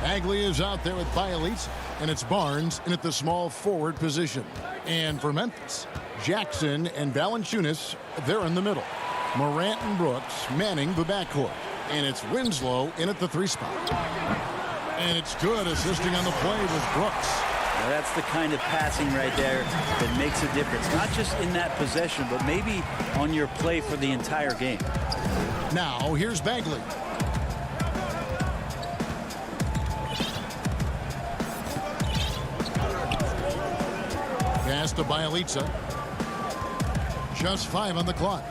Bagley is out there with Bielitsa, and it's Barnes in at the small forward position. And for Memphis, Jackson and Valanciunas, they're in the middle. Morant and Brooks manning the backcourt. And it's Winslow in at the 3 spot. And it's good assisting on the play with Brooks. Now that's the kind of passing right there that makes a difference. Not just in that possession, but maybe on your play for the entire game. Now here's Bagley. Pass to Bielitsa. Just 5 on the clock.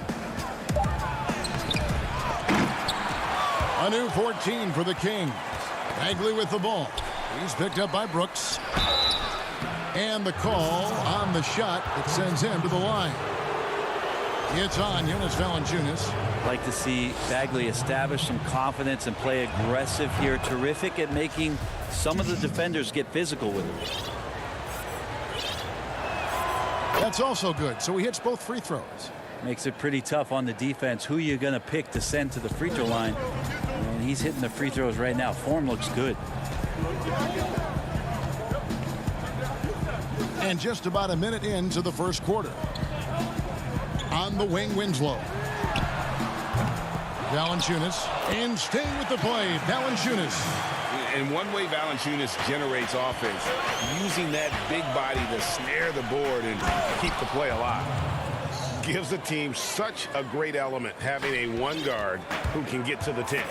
A new 14 for the Kings. Bagley with the ball. He's picked up by Brooks. And the call on the shot that sends him to the line. It's on Jonas Valanciunas. Like to see Bagley establish some confidence and play aggressive here. Terrific at making some of the defenders get physical with him. That's also good. So he hits both free throws. Makes it pretty tough on the defense. Who are you going to pick to send to the free throw line? And he's hitting the free throws right now. Form looks good. And just about a minute into the first quarter. On the wing, Winslow. Valanciunas. And staying with the play, Valanciunas. And one way Valanciunas generates offense, using that big body to snare the board and keep the play alive. Gives the team such a great element having a one guard who can get to the 10.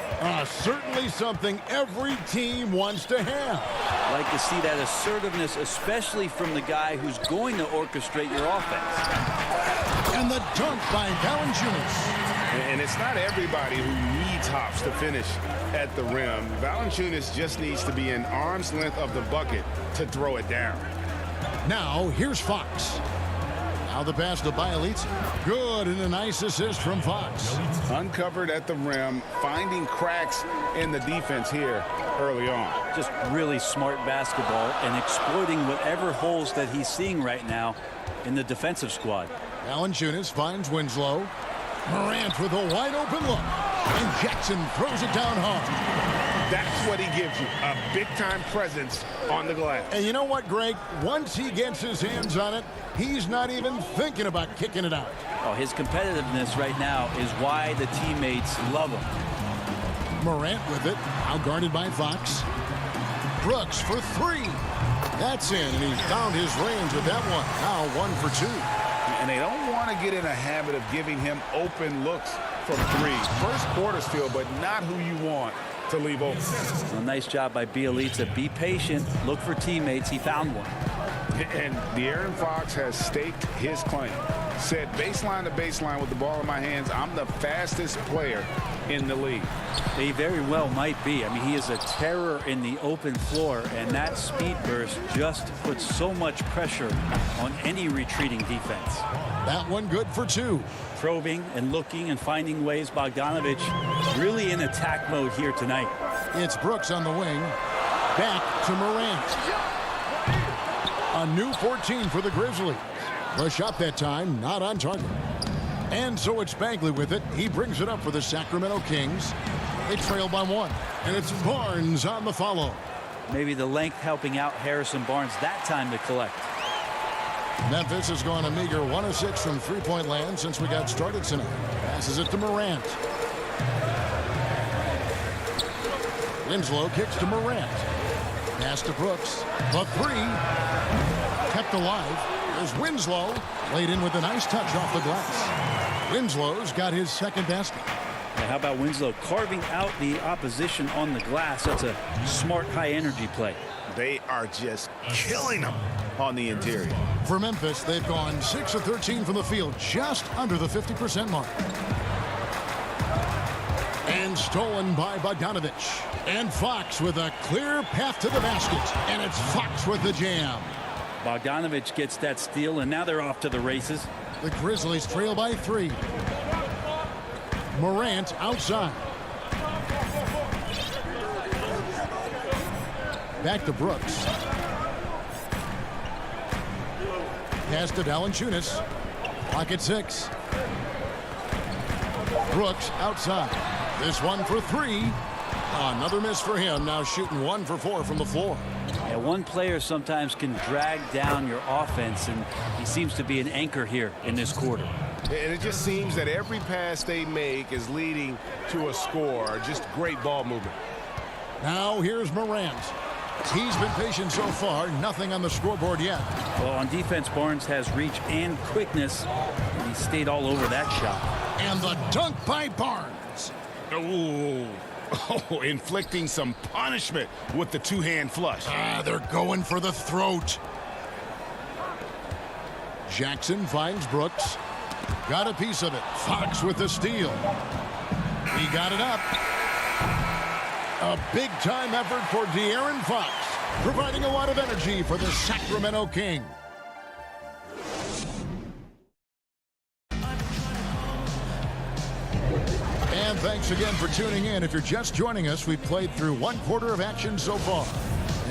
Certainly something every team wants to have. Like to see that assertiveness, especially from the guy who's going to orchestrate your offense. And the dunk by Valanciunas. And it's not everybody who needs hops to finish at the rim. Valanciunas just needs to be an arm's length of the bucket to throw it down. Now here's Fox. Now the pass to Bielitsa. Good, and a nice assist from Fox. Uncovered at the rim, finding cracks in the defense here early on. Just really smart basketball and exploiting whatever holes that he's seeing right now in the defensive squad. Valanciunas finds Winslow. Morant with a wide open look. And Jackson throws it down hard. That's what he gives you, a big-time presence on the glass. And you know what, Greg? Once he gets his hands on it, he's not even thinking about kicking it out. Oh, his competitiveness right now is why the teammates love him. Morant with it, now guarded by Fox. Brooks for 3. That's in, and he found his range with that one. Now 1 for 2. And they don't want to get in a habit of giving him open looks from 3. First quarter still, but not who you want to leave open. A nice job by Bielitsa. Be patient. Look for teammates. He found one. And De'Aaron Fox has staked his claim. Said baseline to baseline with the ball in my hands, I'm the fastest player in the league. He very well might be. I mean, he is a terror in the open floor, and that speed burst just puts so much pressure on any retreating defense. That one good for 2. Probing and looking and finding ways. Bogdanovich really in attack mode here tonight. It's Brooks on the wing. Back to Morant. A new 14 for the Grizzlies. The shot that time not on target. And so it's Bagley with it. He brings it up for the Sacramento Kings. They trail by 1. And it's Barnes on the follow. Maybe the length helping out Harrison Barnes that time to collect. Memphis has gone a meager 1 of 6 from three-point land since we got started tonight. Passes it to Morant. Winslow kicks to Morant. Pass to Brooks. The 3. Kept alive. There's Winslow. Laid in with a nice touch off the glass. Winslow's got his second basket. And how about Winslow carving out the opposition on the glass? That's a smart, high-energy play. They are just killing them on the interior. For Memphis, they've gone 6 of 13 from the field, just under the 50% mark. And stolen by Bogdanovich. And Fox with a clear path to the basket. And it's Fox with the jam. Bogdanovich gets that steal, and now they're off to the races. The Grizzlies trail by 3. Morant outside. Back to Brooks. Pass to Valanciunas. Clock at 6. Brooks outside. This one for 3. Another miss for him. Now shooting 1 for 4 from the floor. Yeah, one player sometimes can drag down your offense, and he seems to be an anchor here in this quarter. And it just seems that every pass they make is leading to a score. Just great ball movement. Now here's Morant. He's been patient so far. Nothing on the scoreboard yet. Well, on defense, Barnes has reach and quickness, and he stayed all over that shot. And the dunk by Barnes. Ooh. Oh, inflicting some punishment with the two-hand flush. They're going for the throat. Jackson finds Brooks. Got a piece of it. Fox with the steal. He got it up. A big-time effort for De'Aaron Fox, providing a lot of energy for the Sacramento King. And thanks again for tuning in. If you're just joining us, we've played through 1 quarter of action so far.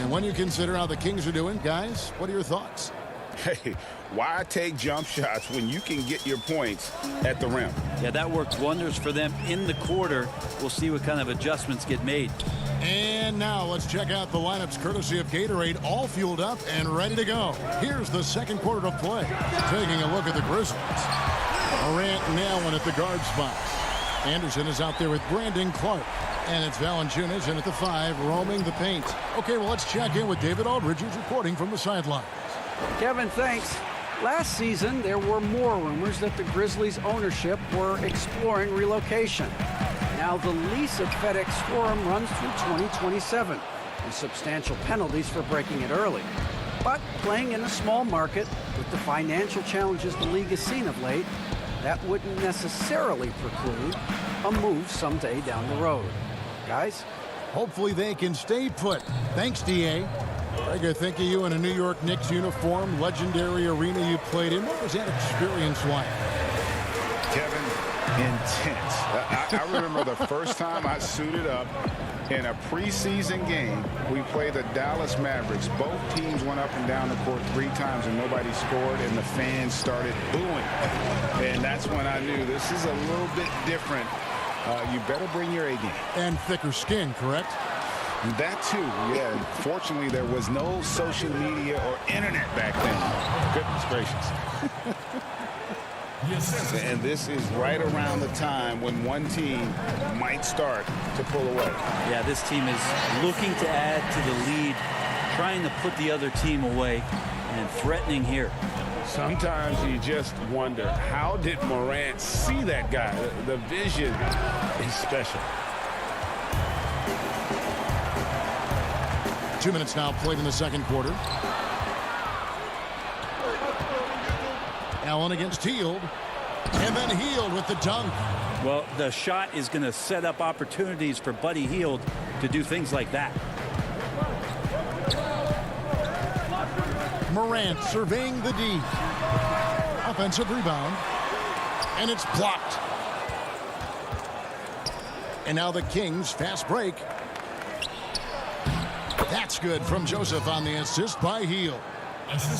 And when you consider how the Kings are doing, guys, what are your thoughts? Hey, why take jump shots when you can get your points at the rim? Yeah, that worked wonders for them in the quarter. We'll see what kind of adjustments get made. And now let's check out the lineups courtesy of Gatorade, all fueled up and ready to go. Here's the second quarter of play. Taking a look at the Grizzlies. Morant and Allen at the guard spots. Anderson is out there with Brandon Clark. And it's Valanciunas in at the 5, roaming the paint. Okay, well, let's check in with David Aldridge, who's reporting from the sidelines. Kevin, thanks. Last season, there were more rumors that the Grizzlies' ownership were exploring relocation. Now the lease at FedEx Forum runs through 2027, with substantial penalties for breaking it early. But playing in a small market, with the financial challenges the league has seen of late, that wouldn't necessarily preclude a move someday down the road. Guys? Hopefully they can stay put. Thanks, D.A. Greg, I think of you in a New York Knicks uniform, legendary arena you played in. What was that experience like? Kevin, intense. I remember the first time I suited up in a preseason game. We played the Dallas Mavericks. Both teams went up and down the court 3 times and nobody scored, and the fans started booing. And that's when I knew this is a little bit different. You better bring your A game. And thicker skin, correct? That too, yeah. Fortunately, there was no social media or internet back then. Goodness gracious. And this is right around the time when one team might start to pull away. Yeah, this team is looking to add to the lead, trying to put the other team away, and threatening here. Sometimes you just wonder, how did Morant see that guy? The vision is special. 2 minutes now played in the second quarter. Allen against Hield. And then Hield with the dunk. Well, the shot is going to set up opportunities for Buddy Hield to do things like that. Morant surveying the D. Offensive rebound. And it's blocked. And now the Kings fast break. That's good from Joseph on the assist by Hield.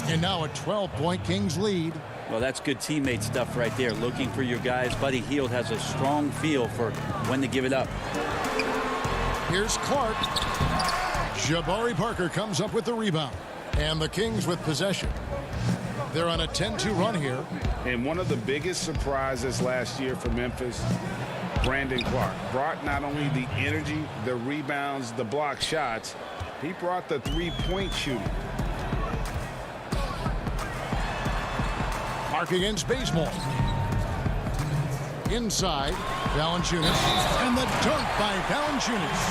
And now a 12-point Kings lead. Well, that's good teammate stuff right there. Looking for your guys. Buddy Hield has a strong feel for when to give it up. Here's Clark. Jabari Parker comes up with the rebound. And the Kings with possession. They're on a 10-2 run here. And one of the biggest surprises last year for Memphis, Brandon Clark, brought not only the energy, the rebounds, the block shots, he brought the three-point shooting. Clark against Bazemore. Inside, Valanciunas. And the dunk by Valanciunas.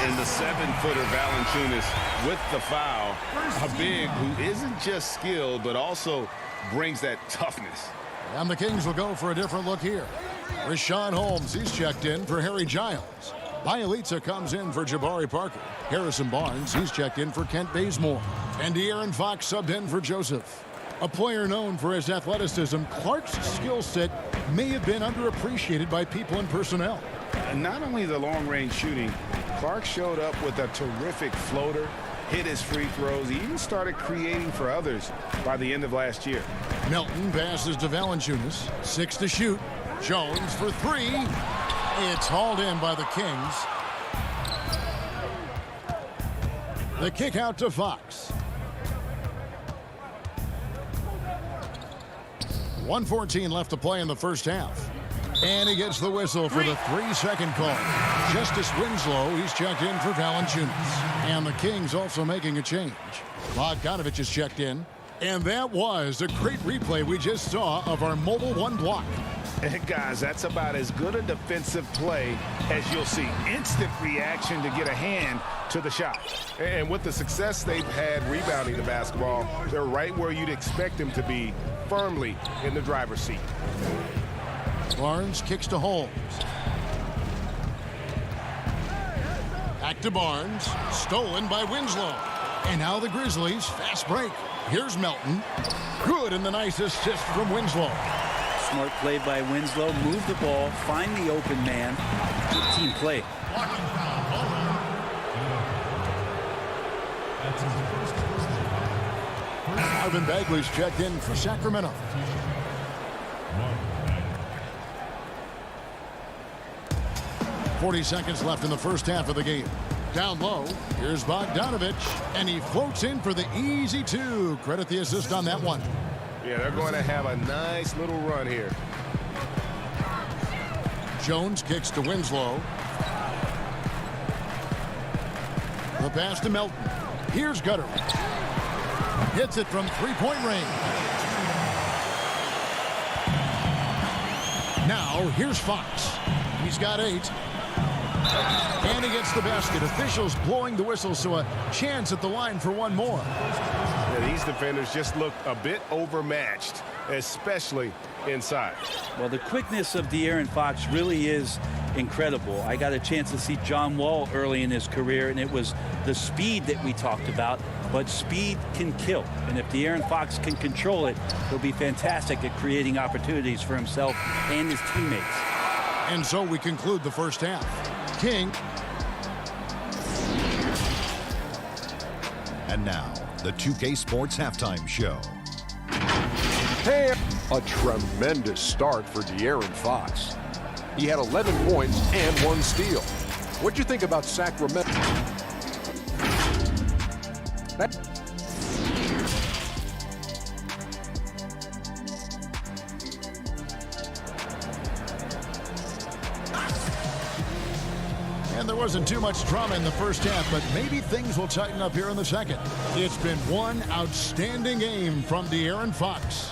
And the 7-footer Valanciunas with the foul. A big who isn't just skilled, but also brings that toughness. And the Kings will go for a different look here. Rashawn Holmes, he's checked in for Harry Giles. Bielitsa comes in for Jabari Parker. Harrison Barnes, he's checked in for Kent Bazemore. And De'Aaron Fox subbed in for Joseph. A player known for his athleticism, Clark's skill set may have been underappreciated by people and personnel. And not only the long-range shooting, Clark showed up with a terrific floater, hit his free throws. He even started creating for others by the end of last year. Melton passes to Valanciunas. 6 to shoot. Jones for 3. It's hauled in by the Kings. The kick out to Fox. 1:14 left to play in the first half. And he gets the whistle for the 3-second call. Justice Winslow, he's checked in for Valanciunas. And the Kings also making a change. Bogdanovich is checked in. And that was a great replay we just saw of our mobile one block. And guys, that's about as good a defensive play as you'll see. Instant reaction to get a hand to the shot. And with the success they've had rebounding the basketball, they're right where you'd expect them to be, firmly in the driver's seat. Barnes kicks to Holmes. Back to Barnes. Stolen by Winslow. And now the Grizzlies. Fast break. Here's Melton. Good, and the nice assist from Winslow. Smart play by Winslow. Move the ball. Find the open man. Good team play. Marvin Bagley's checked in for Sacramento. .40 seconds left in the first half of the game. Down low, here's Bogdanovich, and he floats in for the easy two. Credit the assist on that one. Yeah, they're going to have a nice little run here. Jones kicks to Winslow. The pass to Melton. Here's Gutter. Hits it from three-point range. Now, here's Fox. He's got 8. And he gets the basket. Officials blowing the whistle, so a chance at the line for one more. Yeah, these defenders just look a bit overmatched, especially inside. Well, the quickness of De'Aaron Fox really is incredible. I got a chance to see John Wall early in his career, and it was the speed that we talked about. But speed can kill, and if De'Aaron Fox can control it, he'll be fantastic at creating opportunities for himself and his teammates. And so we conclude the first half. King. And now, the 2K Sports Halftime Show. Hey, a tremendous start for De'Aaron Fox. He had 11 points and 1 steal. What'd you think about Sacramento? And there wasn't too much drama in the first half, but maybe things will tighten up here in the second. It's been one outstanding game from De'Aaron Fox.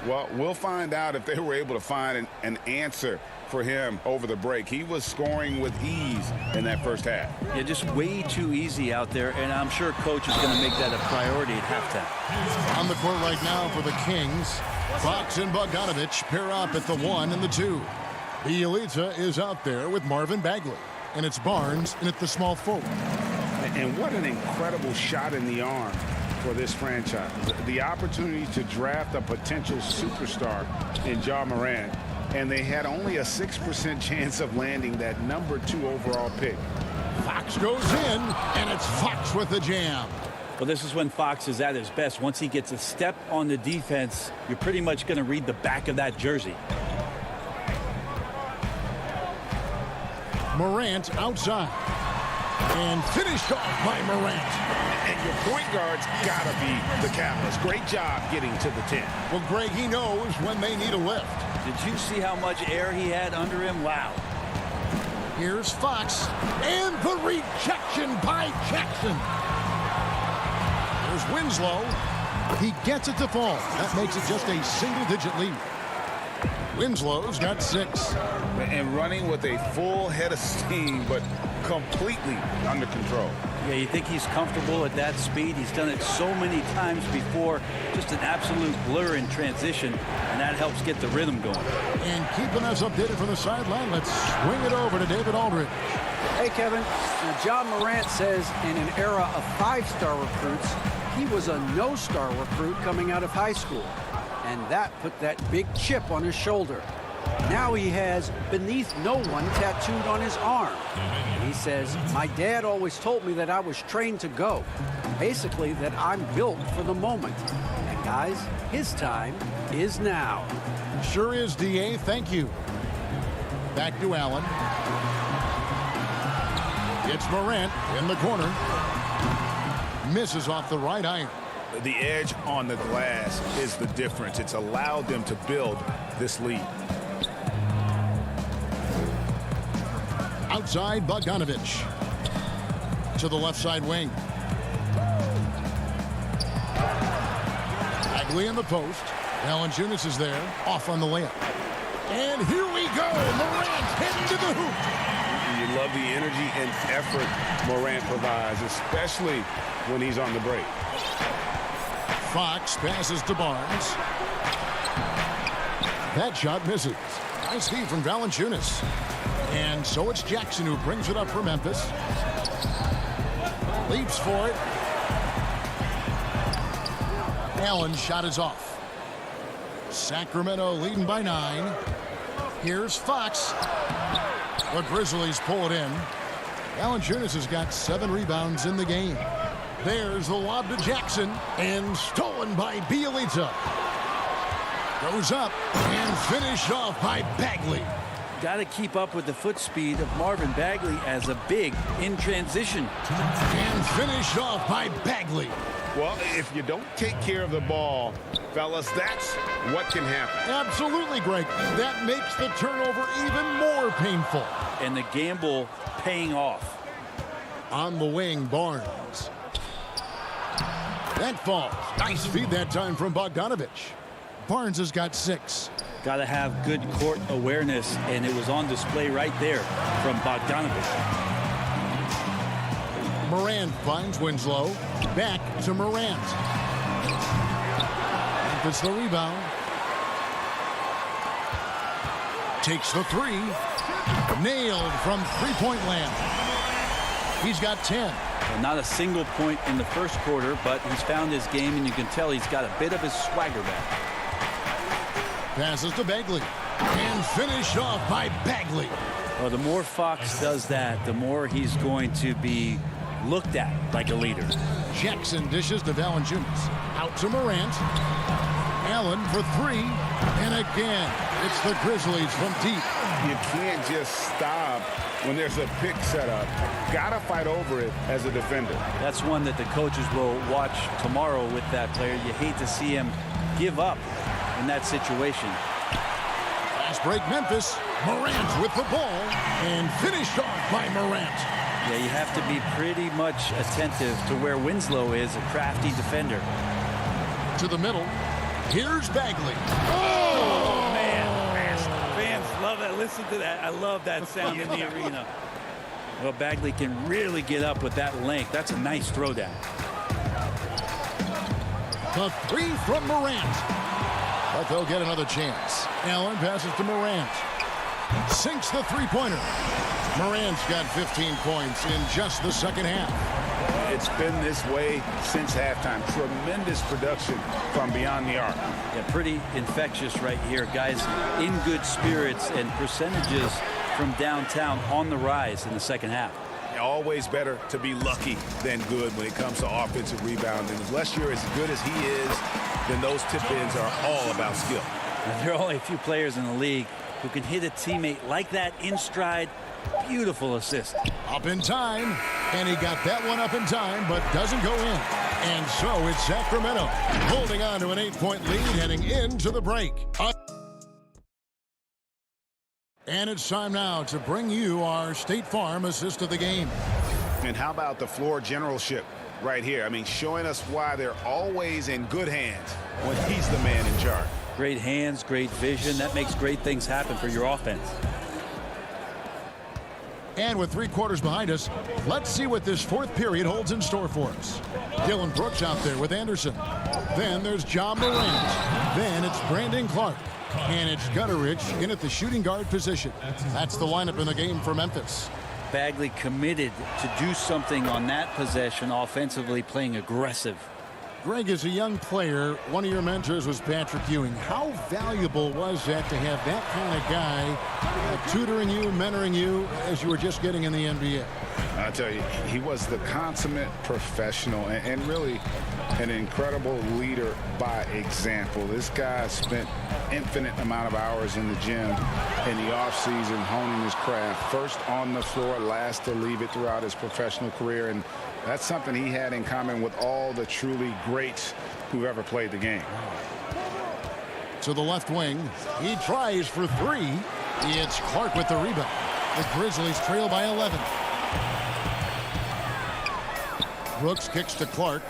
Well, we'll find out if they were able to find an answer for him over the break. He was scoring with ease in that first half. Yeah, just way too easy out there, and I'm sure coach is going to make that a priority at halftime. On the court right now for the Kings, Fox and Bogdanovich pair up at the 1 and the 2. Bielitsa is out there with Marvin Bagley. And it's Barnes in at the small forward. And what an incredible shot in the arm for this franchise. The opportunity to draft a potential superstar in Ja Morant, and they had only a 6% chance of landing that number 2 overall pick. Fox goes in, and it's Fox with the jam. Well, this is when Fox is at his best. Once he gets a step on the defense, you're pretty much going to read the back of that jersey. Morant outside. And finished off by Morant. And your point guard's got to be the catalyst. Great job getting to the 10. Well, Greg, he knows when they need a lift. Did you see how much air he had under him? Wow. Here's Fox. And the rejection by Jackson. There's Winslow. He gets it to fall. That makes it just a single-digit lead. Winslow's got 6. And running with a full head of steam, but completely under control. Yeah, you think he's comfortable at that speed? He's done it so many times before. Just an absolute blur in transition, and that helps get the rhythm going. And keeping us updated from the sideline, let's swing it over to David Aldridge. Hey, Kevin. Now, John Morant says in an era of 5-star recruits, he was a no-star recruit coming out of high school. And that put that big chip on his shoulder. Now he has "beneath no one" tattooed on his arm. He says, "My dad always told me that I was trained to go. Basically, that I'm built for the moment." And guys, his time is now. Sure is, DA. Thank you. Back to Allen. It's Morant in the corner. misses off the right iron. The edge on the glass is the difference. It's allowed them to build this lead. Outside, Bogdanovich. To the left side wing. Bagley in the post. Valanciunas is there. Off on the layup. And here we go. Morant heading to the hoop. You love the energy and effort Morant provides, especially when he's on the break. Fox passes to Barnes. That shot misses. Nice feed from Valanciunas. And so it's Jackson who brings it up for Memphis. Leaps for it. Allen's shot is off. Sacramento leading by 9. Here's Fox. The Grizzlies pull it in. Valanciunas has got 7 rebounds in the game. There's the lob to Jackson, and stolen by Bielitsa. Goes up and finished off by Bagley. Got to keep up with the foot speed of Marvin Bagley as a big in transition. And finished off by Bagley. Well, if you don't take care of the ball, fellas, that's what can happen. Absolutely, Greg. That makes the turnover even more painful. And the gamble paying off. On the wing, Barnes. That falls. Nice feed that time from Bogdanovich. Barnes has got 6. Got to have good court awareness, and it was on display right there from Bogdanovich. Morant finds Winslow. Back to Morant. Gets the rebound. Takes the 3. Nailed from three-point land. He's got 10. Well, not a single point in the first quarter, but he's found his game, and you can tell he's got a bit of his swagger back. Passes to Bagley. And finished off by Bagley. Well, the more Fox does that, the more he's going to be looked at like a leader. Jackson dishes to Valanciunas. Out to Morant. Allen for 3. And again, it's the Grizzlies from deep. You can't just stop when there's a pick set up. Gotta fight over it as a defender. That's one that the coaches will watch tomorrow with that player. You hate to see him give up in that situation. Fast break Memphis. Morant with the ball. And finished off by Morant. Yeah, you have to be pretty much attentive to where Winslow is, a crafty defender. To the middle. Here's Bagley. Oh, man. Fans love that. Listen to that. I love that sound in the arena. Well, Bagley can really get up with that length. That's a nice throwdown. The 3 from Morant. But they'll get another chance. Allen passes to Morant. Sinks the three-pointer. Morant's got 15 points in just the second half. It's been this way since halftime. Tremendous production from beyond the arc. Yeah, pretty infectious right here. Guys in good spirits, and percentages from downtown on the rise in the second half. Always better to be lucky than good when it comes to offensive rebounding. Unless you're as good as he is, then those tip-ins are all about skill. Now, there are only a few players in the league who can hit a teammate like that in stride. Beautiful assist. Up in time, and he got that one up in time, but doesn't go in. And so it's Sacramento holding on to an 8-point lead heading into the break. And it's time now to bring you our State Farm assist of the game. And how about the floor generalship right here? I mean, showing us why they're always in good hands when he's the man in charge. Great hands, great vision. That makes great things happen for your offense. And with 3 quarters behind us, let's see what this 4th period holds in store for us. Dylan Brooks out there with Anderson. Then there's John Morant. Then it's Brandon Clark. And it's Gutterich in at the shooting guard position. That's the lineup in the game for Memphis. Bagley committed to do something on that possession offensively, playing aggressive. Greg, as a young player, one of your mentors was Patrick Ewing. How valuable was that to have that kind of guy tutoring you, mentoring you as you were just getting in the NBA? I tell you, he was the consummate professional and really an incredible leader by example. This guy spent infinite amount of hours in the gym in the offseason honing his craft. First on the floor, last to leave it throughout his professional career. And that's something he had in common with all the truly greats who've ever played the game. To the left wing. He tries for three. It's Clark with the rebound. The Grizzlies trail by 11. Brooks kicks to Clark.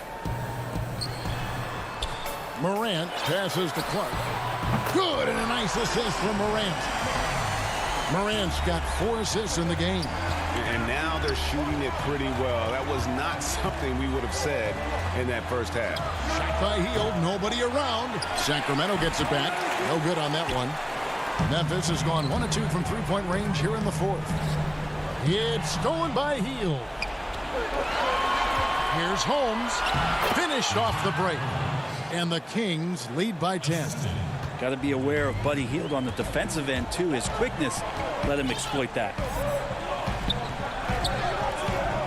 Morant passes to Clark. Good, and a nice assist from Morant. Morant's got 4 assists in the game. And now they're shooting it pretty well. That was not something we would have said in that first half. Shot by Hield, nobody around. Sacramento gets it back. No good on that one. Memphis has gone 1 of 2 from three-point range here in the fourth. It's stolen by Hield. Here's Holmes. Finished off the break. And the Kings lead by 10. Got to be aware of Buddy Hield on the defensive end, too. His quickness let him exploit that.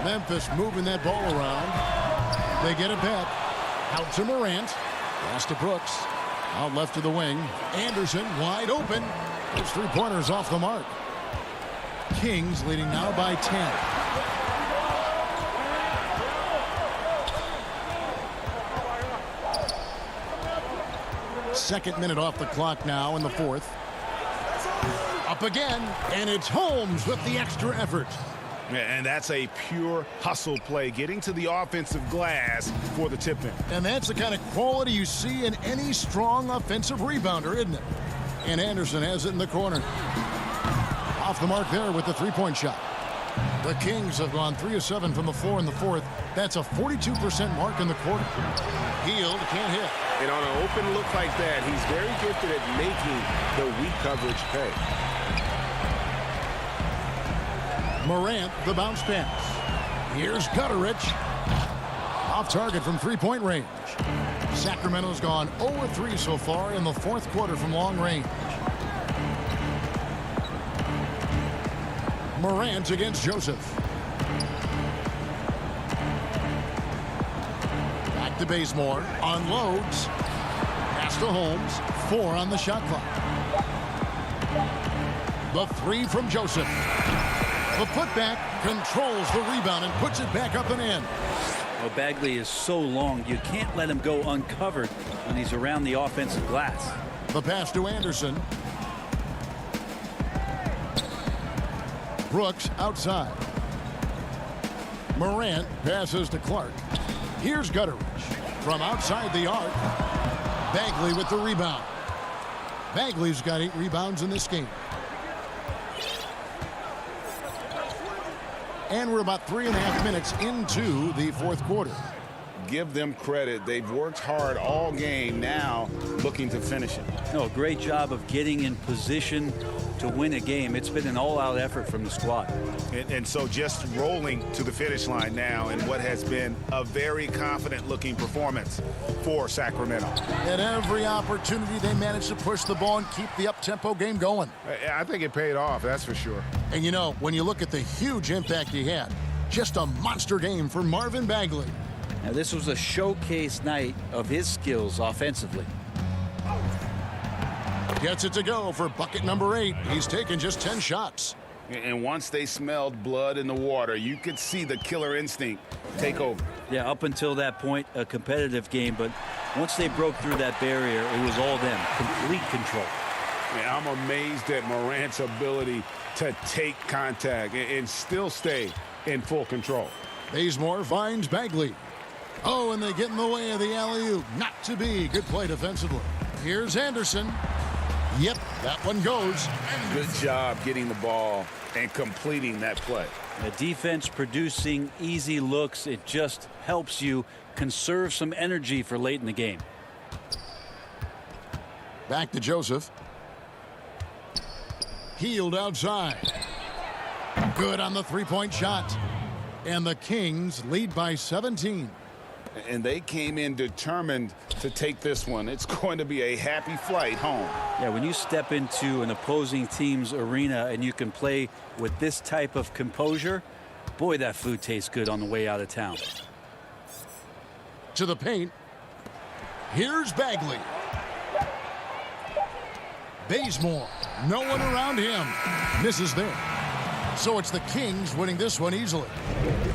Memphis moving that ball around. They get it back. Out to Morant. Pass to Brooks. Out left to the wing. Anderson wide open. Those three-pointers off the mark. Kings leading now by 10. Second minute off the clock now in the fourth. Up again, and it's Holmes with the extra effort. And that's a pure hustle play, getting to the offensive glass for the tip-in. And that's the kind of quality you see in any strong offensive rebounder, isn't it? And Anderson has it in the corner. Off the mark there with the three-point shot. The Kings have gone 3 of 7 from the floor in the fourth. That's a 42% mark in the quarter. Hield can't hit. And on an open look like that, he's very gifted at making the weak coverage pay. Morant, the bounce pass. Here's Gutteridge. Off target from three-point range. Sacramento's gone 0-3 so far in the fourth quarter from long range. Morant against Joseph. Back to Bazemore. Unloads. Pass to Holmes. 4 on the shot clock. The 3 from Joseph. The putback controls the rebound and puts it back up and in. Well, Bagley is so long, you can't let him go uncovered when he's around the offensive glass. The pass to Anderson. Brooks outside. Morant passes to Clark. Here's Gutteridge from outside the arc. Bagley with the rebound. Bagley's got 8 rebounds in this game. And we're about 3.5 minutes into the fourth quarter. Give them credit. They've worked hard all game, now looking to finish it. No, great job of getting in position to win a game. It's been an all-out effort from the squad. And so just rolling to the finish line now in what has been a very confident-looking performance for Sacramento. At every opportunity, they managed to push the ball and keep the up-tempo game going. I think it paid off, that's for sure. And you know, when you look at the huge impact he had, just a monster game for Marvin Bagley. Now, this was a showcase night of his skills offensively. Gets it to go for bucket number 8. He's taken just 10 shots. And once they smelled blood in the water, you could see the killer instinct take over. Yeah, up until that point, a competitive game, but once they broke through that barrier, it was all them, complete control. Yeah, I'm amazed at Morant's ability to take contact and still stay in full control. Bazemore finds Bagley. Oh, and they get in the way of the alley-oop. Not to be. Good play defensively. Here's Anderson. Yep, that one goes. Good job getting the ball and completing that play. The defense producing easy looks. It just helps you conserve some energy for late in the game. Back to Joseph. Hield outside. Good on the three-point shot. And the Kings lead by 17. And they came in determined to take this one. It's going to be a happy flight home. Yeah, when you step into an opposing team's arena and you can play with this type of composure, Boy, that food tastes good on the way out of town. To the paint. Here's Bagley. Bazemore. No one around him. Misses there. So it's the Kings winning this one easily.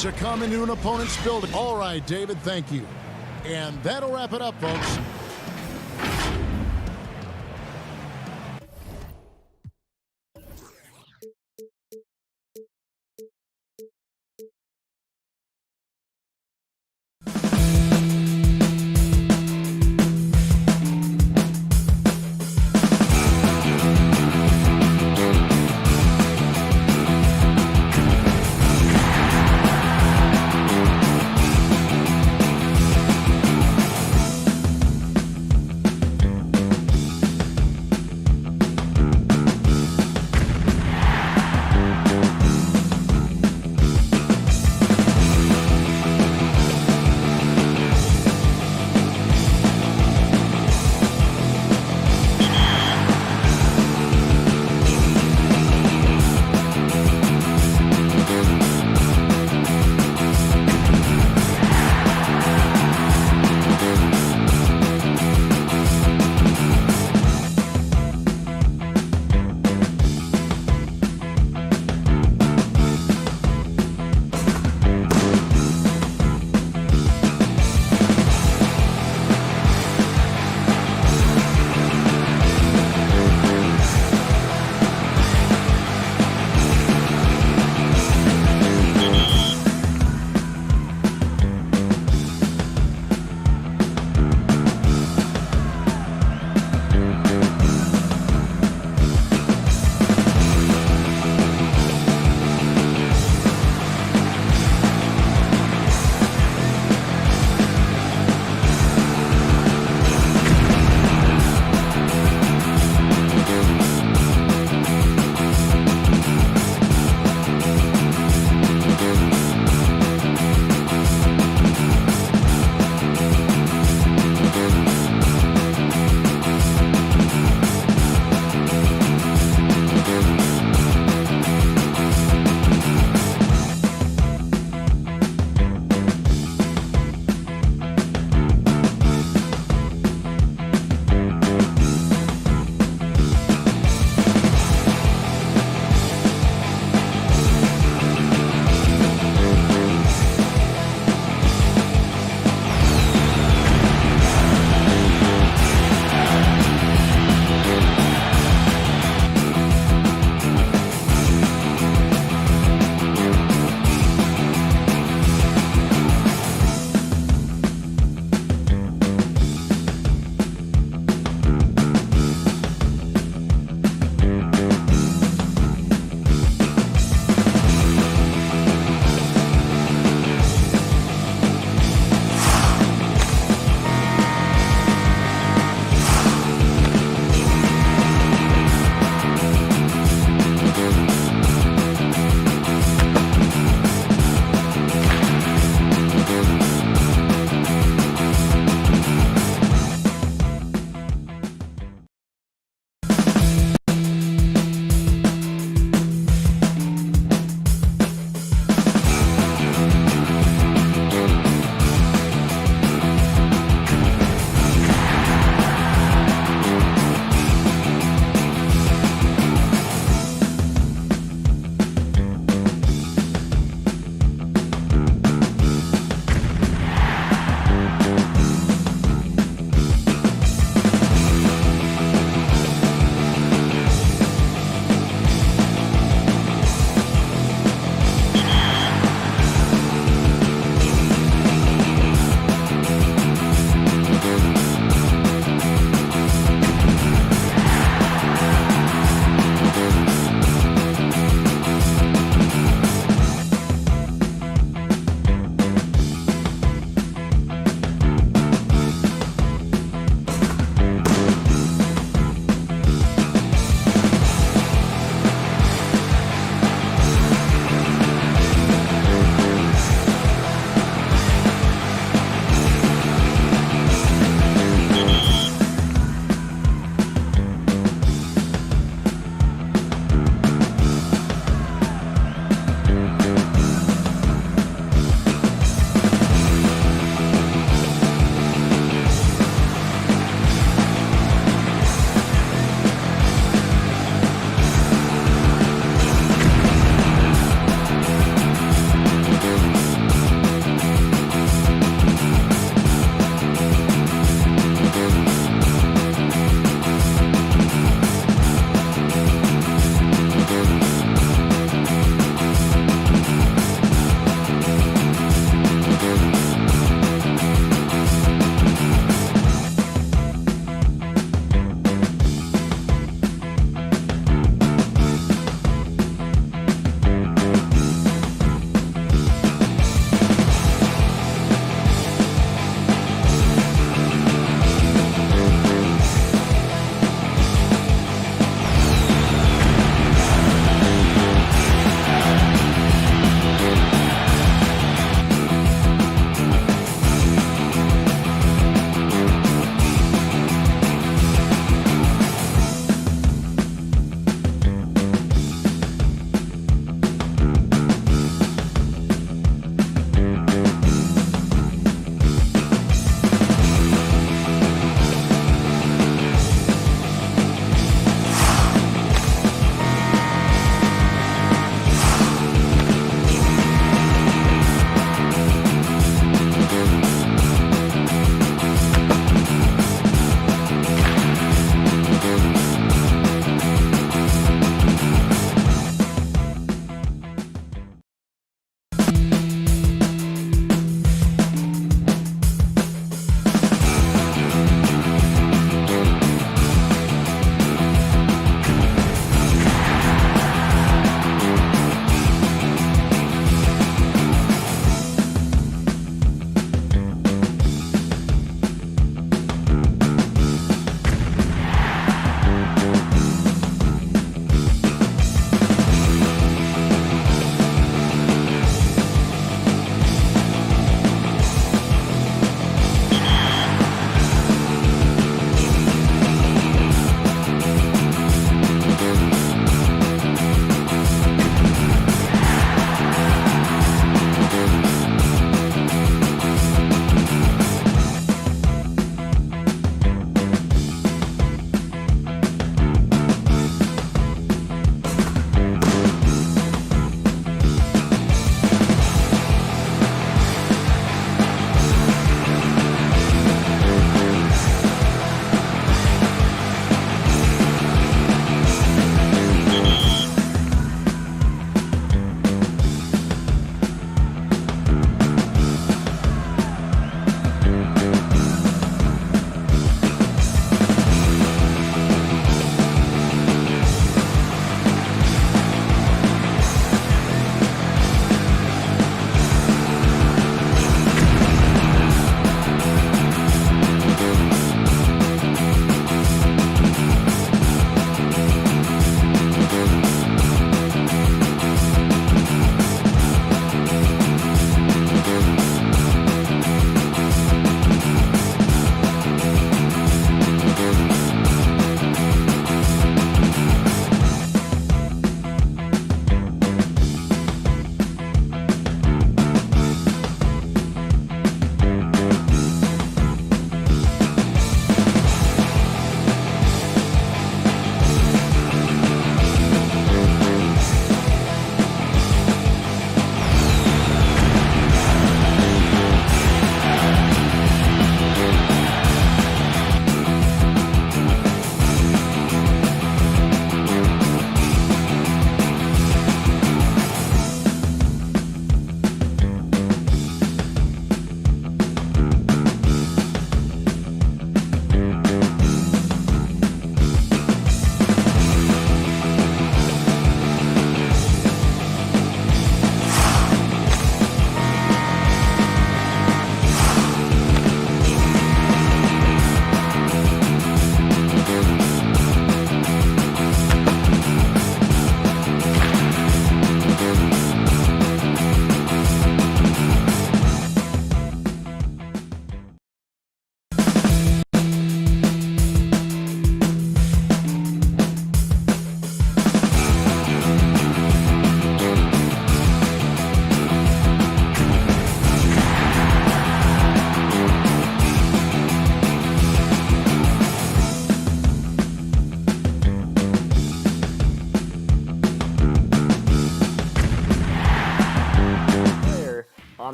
To come into an opponent's building. All right, David, thank you. And that'll wrap it up, folks.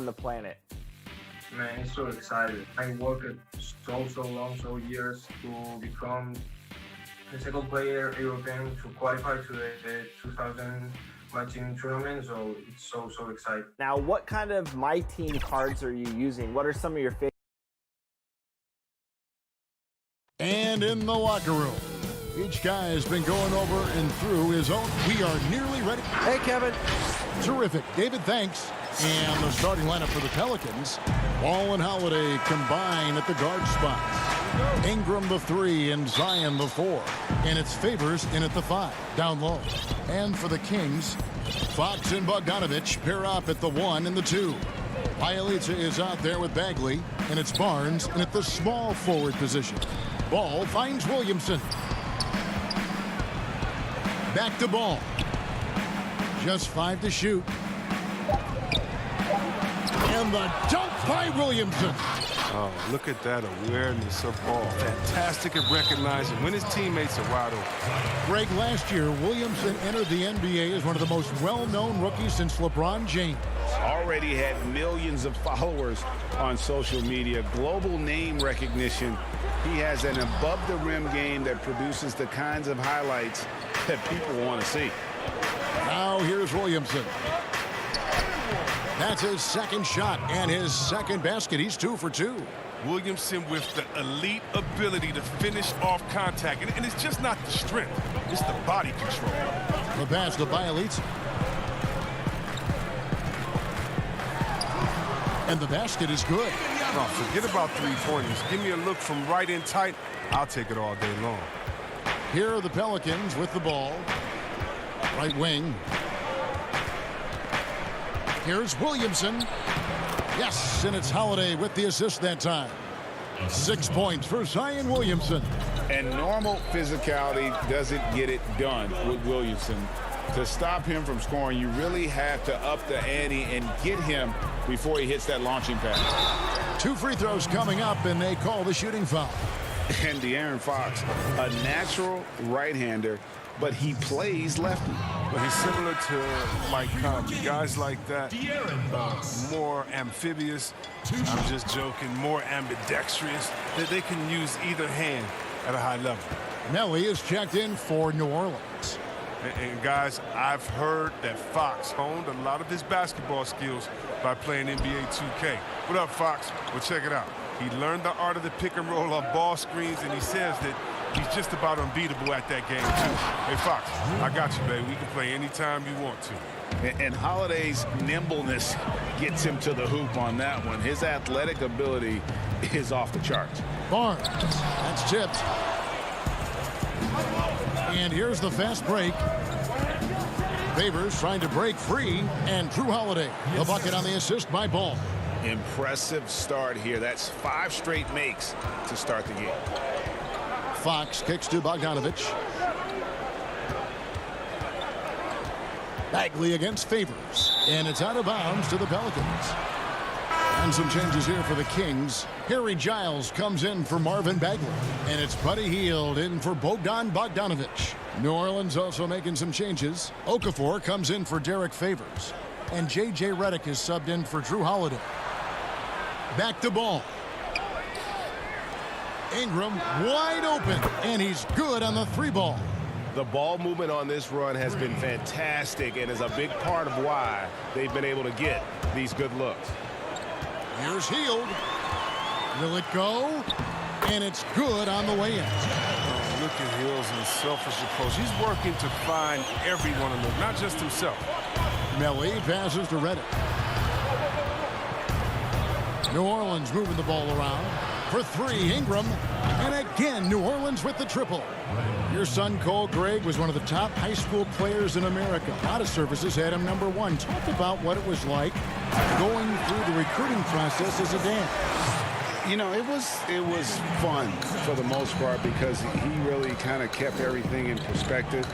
the planet? Man, it's so excited. I worked so long, so years to become the second player European to qualify to the 2019 tournament. So it's so exciting. Now, what kind of My Team cards are you using? What are some of your favorite? And in the locker room, each guy has been going over and through his own. We are nearly ready. Hey, Kevin. Terrific. David, thanks. And the starting lineup for the Pelicans. Ball and Holiday combine at the guard spots. Ingram the 3 and Zion the 4. And it's Favors in at the 5, down low. And for the Kings, Fox and Bogdanovich pair up at the 1 and the 2. Bielitsa is out there with Bagley, and it's Barnes in at the small forward position. Ball finds Williamson. Back to Ball. Just 5 to shoot. And the dunk by Williamson. Oh, look at that awareness of ball. Fantastic at recognizing when his teammates are wide open. Greg, last year, Williamson entered the NBA as one of the most well-known rookies since LeBron James. Already had millions of followers on social media. Global name recognition. He has an above-the-rim game that produces the kinds of highlights that people want to see. Now here's Williamson. That's his second shot and his second basket. He's 2 for 2. Williamson with the elite ability to finish off contact. And it's just not the strength. It's the body control. The pass to Bielitsa. And the basket is good. No, forget about three-pointers. Give me a look from right in tight. I'll take it all day long. Here are the Pelicans with the ball. Right wing. Here's Williamson. Yes, and it's Holiday with the assist that time. 6 points for Zion Williamson. And normal physicality doesn't get it done with Williamson. To stop him from scoring, you really have to up the ante and get him before he hits that launching pass. 2 free throws coming up, and they call the shooting foul. And De'Aaron Fox, a natural right-hander, but he plays lefty. But he's similar to Mike Conley. Guys like that, more amphibious. I'm just joking, more ambidextrous. That they can use either hand at a high level. Nelly is checked in for New Orleans. And guys, I've heard that Fox honed a lot of his basketball skills by playing NBA 2K. What up, Fox? Well, check it out. He learned the art of the pick and roll on ball screens, and he says that he's just about unbeatable at that game, too. Hey, Fox, I got you, baby. We can play anytime you want to. And Holiday's nimbleness gets him to the hoop on that one. His athletic ability is off the charts. Barnes, that's tipped. And here's the fast break. Favors trying to break free, and Drew Holiday, the bucket on the assist by Ball. Impressive start here. That's 5 straight makes to start the game. Fox kicks to Bogdanovich. Bagley against Favors, and it's out of bounds to the Pelicans. And some changes here for the Kings. Harry Giles comes in for Marvin Bagley, and it's Buddy Hield in for Bogdanovich. New Orleans also making some changes. Okafor comes in for Derek Favors, and J.J. Redick is subbed in for Drew Holiday. Back to Ball. Ingram wide open, and he's good on the 3-ball. The ball movement on this run has been fantastic and is a big part of why they've been able to get these good looks. Here's Hield. Will it go? And it's good on the way in. Oh, look at Hield's unselfish approach. He's working to find everyone in the look, not just himself. Melly passes to Redick. New Orleans moving the ball around. For 3, Ingram. And again, New Orleans with the triple. Your son, Cole Gregg, was one of the top high school players in America. A lot of services had him #1. Talk about what it was like going through the recruiting process as a dad. You know, it was fun for the most part because he really kind of kept everything in perspective.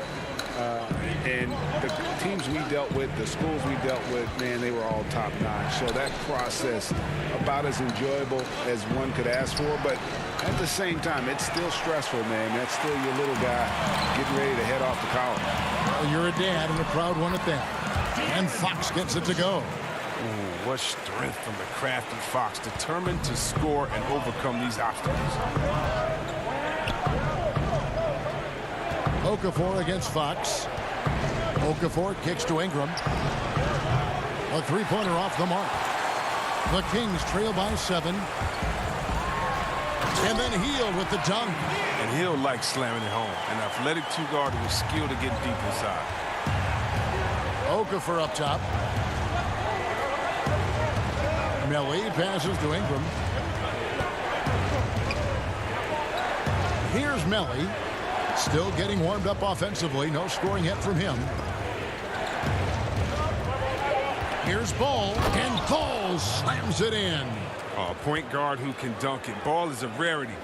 And the teams we dealt with, the schools we dealt with, man, they were all top-notch. So that process, about as enjoyable as one could ask for. But at the same time, it's still stressful, man. That's still your little guy getting ready to head off to college. Well, you're a dad and a proud one at that. And Fox gets it to go. Ooh, what strength from the crafty Fox, determined to score and overcome these obstacles. Okafor against Fox. Okafor kicks to Ingram. A three-pointer off the mark. The Kings trail by 7. And then Hield with the dunk. And Hield likes slamming it home. An athletic two-guard with skill to get deep inside. Okafor up top. Melli passes to Ingram. Here's Melli. Still getting warmed up offensively. No scoring yet from him. Here's Ball. And Ball slams it in. A point guard who can dunk it. Ball is a rarity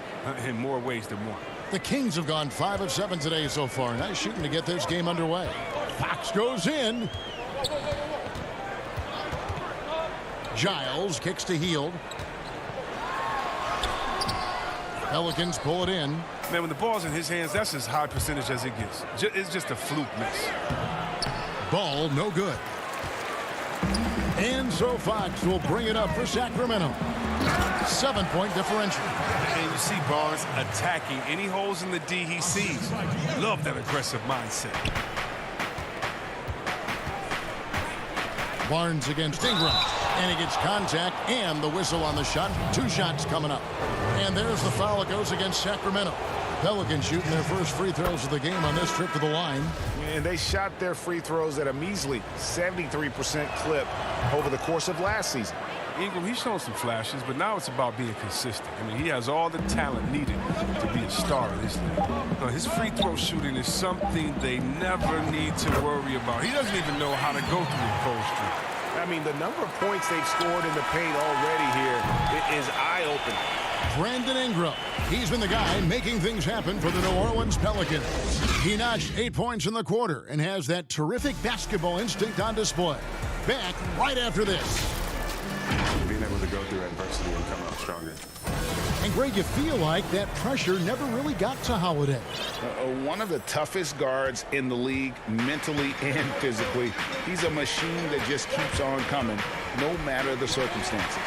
in more ways than one. The Kings have gone 5 of 7 today so far. Nice shooting to get this game underway. Fox goes in. Giles kicks to Hield. Pelicans pull it in. Man, when the ball's in his hands, that's as high percentage as it gets. It's just a fluke miss. Ball no good. And so Fox will bring it up for Sacramento. 7-point differential. And you see Barnes attacking any holes in the D he sees. Love that aggressive mindset. Barnes against Ingram. And he gets contact and the whistle on the shot. 2 shots coming up. And there's the foul that goes against Sacramento. Pelicans shooting their first free throws of the game on this trip to the line. And they shot their free throws at a measly 73% clip over the course of last season. Ingram, he's shown some flashes, but now it's about being consistent. I mean, he has all the talent needed to be a star in this league. Now, his free throw shooting is something they never need to worry about. He doesn't even know how to go through a cold streak. I mean, the number of points they've scored in the paint already here is eye-opening. Brandon Ingram. He's been the guy making things happen for the New Orleans Pelicans. He notched 8 points in the quarter and has that terrific basketball instinct on display. Back right after this. Being able to go through adversity and come out stronger. And Greg, you feel like that pressure never really got to Holiday. One of the toughest guards in the league, mentally and physically. He's a machine that just keeps on coming, no matter the circumstances.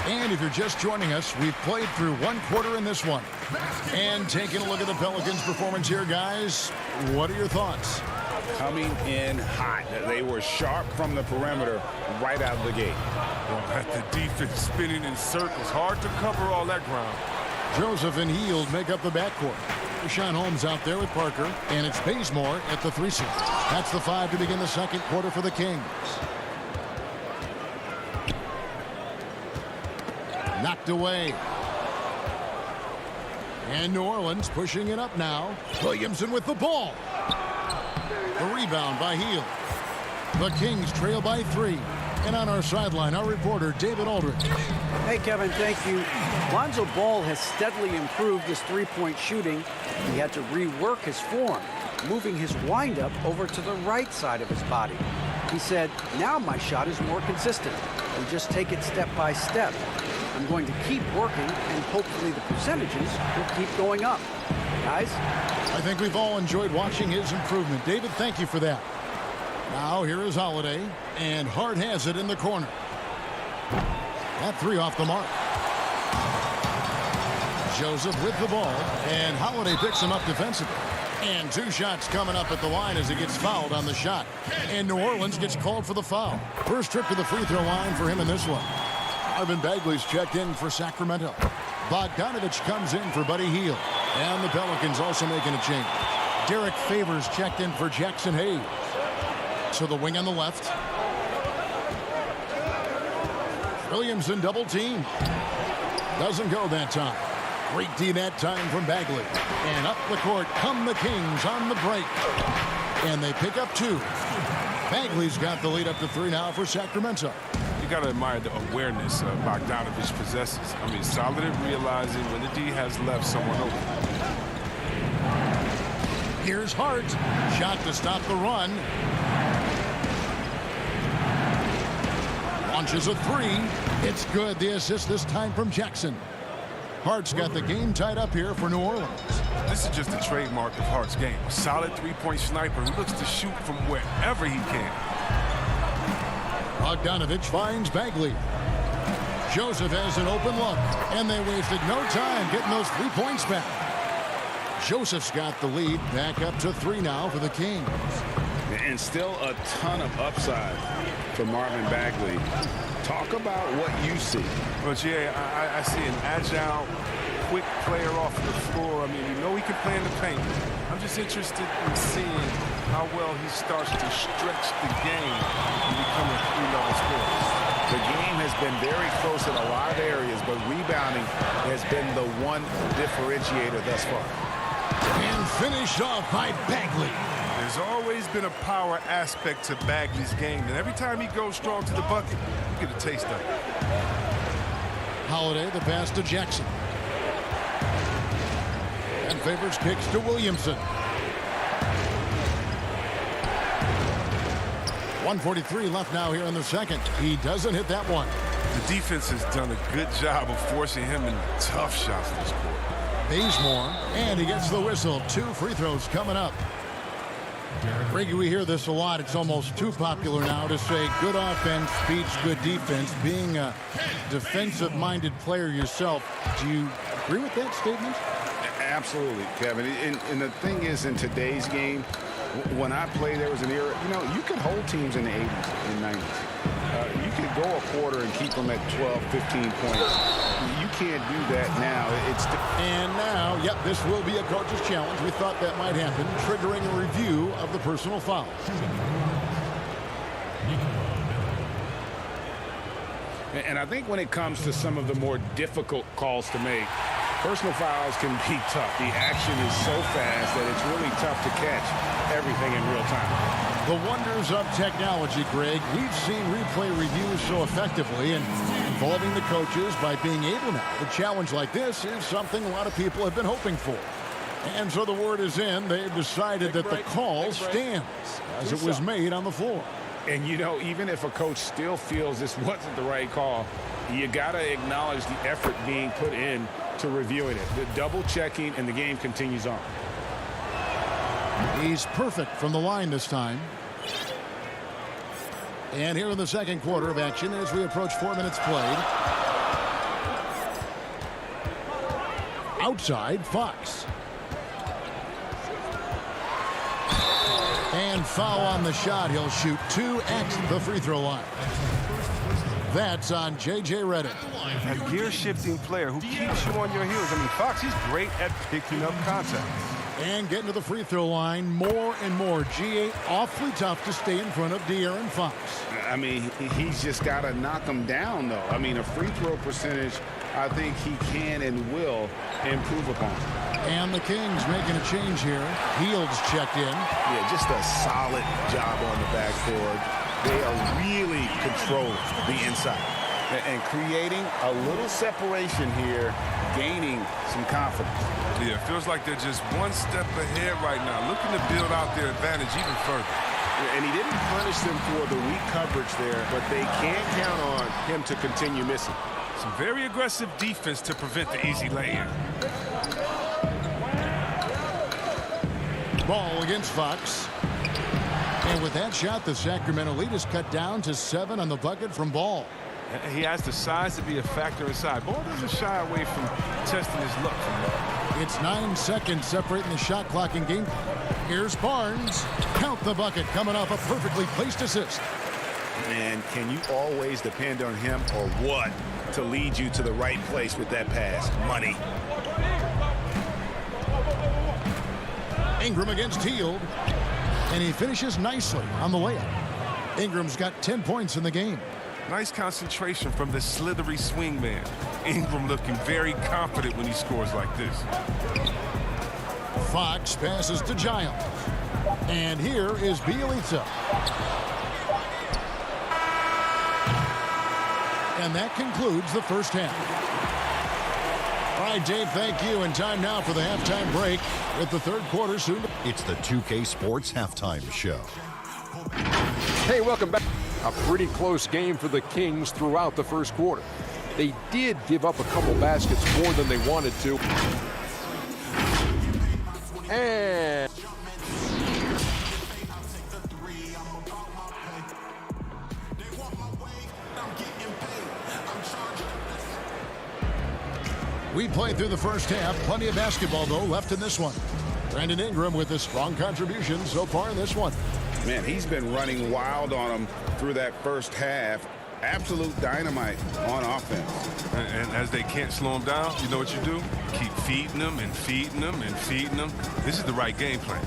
And if you're just joining us, we've played through 1 quarter in this one. And taking a look at the Pelicans' performance here, guys, what are your thoughts? Coming in hot. They were sharp from the perimeter right out of the gate. Well, the defense spinning in circles. Hard to cover all that ground. Joseph and Hield make up the backcourt. Rashawn Holmes out there with Parker. And it's Bazemore at the 3 seat. That's the 5 to begin the second quarter for the Kings. Knocked away. And New Orleans pushing it up now. Williamson with the ball. The rebound by Hield. The Kings trail by 3. And on our sideline, our reporter, David Aldridge. Hey, Kevin, thank you. Lonzo Ball has steadily improved his three-point shooting. He had to rework his form, moving his windup over to the right side of his body. He said, now my shot is more consistent. We just take it step by step. I'm going to keep working, and hopefully the percentages will keep going up. Guys? I think we've all enjoyed watching his improvement. David, thank you for that. Now here is Holiday, and Hart has it in the corner. That 3 off the mark. Joseph with the ball, and Holiday picks him up defensively. And 2 shots coming up at the line as he gets fouled on the shot. And New Orleans gets called for the foul. First trip to the free throw line for him in this one. Marvin Bagley's checked in for Sacramento. Bogdanovich comes in for Buddy Hield. And the Pelicans also making a change. Derek Favors checked in for Jackson Hayes. So the wing on the left. Williamson double team. Doesn't go that time. Great D that time from Bagley. And up the court come the Kings on the break. And they pick up 2. Bagley's got the lead up to 3 now for Sacramento. You got to admire the awareness Bogdanovich possesses. I mean, solid at realizing when the D has left someone open. Here's Hart. Shot to stop the run. Launches a 3. It's good. The assist this time from Jackson. Hart's got the game tied up here for New Orleans. This is just a trademark of Hart's game. A solid three-point sniper who looks to shoot from wherever he can. Bogdanovich finds Bagley. Joseph has an open look, and they wasted no time getting those 3 points back. Joseph's got the lead back up to 3 now for the Kings. And still a ton of upside for Marvin Bagley. Talk about what you see. Well, Jay, I see an agile, quick player off the floor. I mean, you know he can play in the paint. I'm just interested in seeing how well he starts to stretch the game and become a 3-level scorer. The game has been very close in a lot of areas, but rebounding has been the one differentiator thus far. And finished off by Bagley. There's always been a power aspect to Bagley's game, and every time he goes strong to the bucket, you get a taste of it. Holiday, the pass to Jackson. And Favors kicks to Williamson. 1:43 left now here in the second. He doesn't hit that one. The defense has done a good job of forcing him into tough shots this quarter. Bazemore, and he gets the whistle. 2 free throws coming up. Reggie, we hear this a lot. It's almost too popular now to say good offense beats good defense. Being a defensive-minded player yourself, do you agree with that statement? Absolutely, Kevin. And the thing is, in today's game, when I played, there was an era, you know, you could hold teams in the 80s and 90s. You could go a quarter and keep them at 12, 15 points. You can't do that now. And now, yep, this will be a coach's challenge. We thought that might happen, triggering a review of the personal foul. And I think when it comes to some of the more difficult calls to make, personal fouls can be tough. The action is so fast that it's really tough to catch everything in real time. The wonders of technology, Greg. We've seen replay reviews so effectively and involving the coaches by being able now. A challenge like this is something a lot of people have been hoping for. And so the word is in. They've decided that the call stands as it was made on the floor. And, you know, even if a coach still feels this wasn't the right call, you got to acknowledge the effort being put in to reviewing it. The double checking, and the game continues on. He's perfect from the line this time. And here in the second quarter of action as we approach 4 minutes played. Outside, Fox. And foul on the shot. He'll shoot 2 at the free throw line. That's on J.J. Redick. A gear-shifting player who keeps you on your heels. I mean, Fox, he's great at picking up contact. And getting to the free throw line more and more. G.A. awfully tough to stay in front of De'Aaron Fox. I mean, he's just got to knock him down, though. I mean, a free throw percentage, I think he can and will improve upon. And the Kings making a change here. Fields checked in. Yeah, just a solid job on the backboard. They are really controlling the inside and creating a little separation here, gaining some confidence. Yeah, it feels like they're just one step ahead right now, looking to build out their advantage even further. And he didn't punish them for the weak coverage there, but they can't count on him to continue missing. Some very aggressive defense to prevent the easy lay-in. Ball against Fox. And with that shot, the Sacramento lead is cut down to 7 on the bucket from Ball. He has the size to be a factor inside. Ball doesn't shy away from testing his luck from that. It's 9 seconds separating the shot clock in game. Here's Barnes. Count the bucket coming off a perfectly placed assist. And can you always depend on him or what to lead you to the right place with that pass? Money. Ingram against Hield. And he finishes nicely on the layup. Ingram's got 10 points in the game. Nice concentration from the slithery swing man. Ingram looking very confident when he scores like this. Fox passes to Giles. And here is Bielitsa. And that concludes the first half. All right, Dave, thank you. And time now for the halftime break with the third quarter soon. It's the 2K Sports Halftime Show. Hey, welcome back. A pretty close game for the Kings throughout the first quarter. They did give up a couple baskets more than they wanted to. And we played through the first half. Plenty of basketball, though, left in this one. Brandon Ingram with a strong contribution so far in this one. Man, he's been running wild on him through that first half. Absolute dynamite on offense. And as they can't slow him down, you know what you do? Keep feeding them and feeding them and feeding them. This is the right game plan.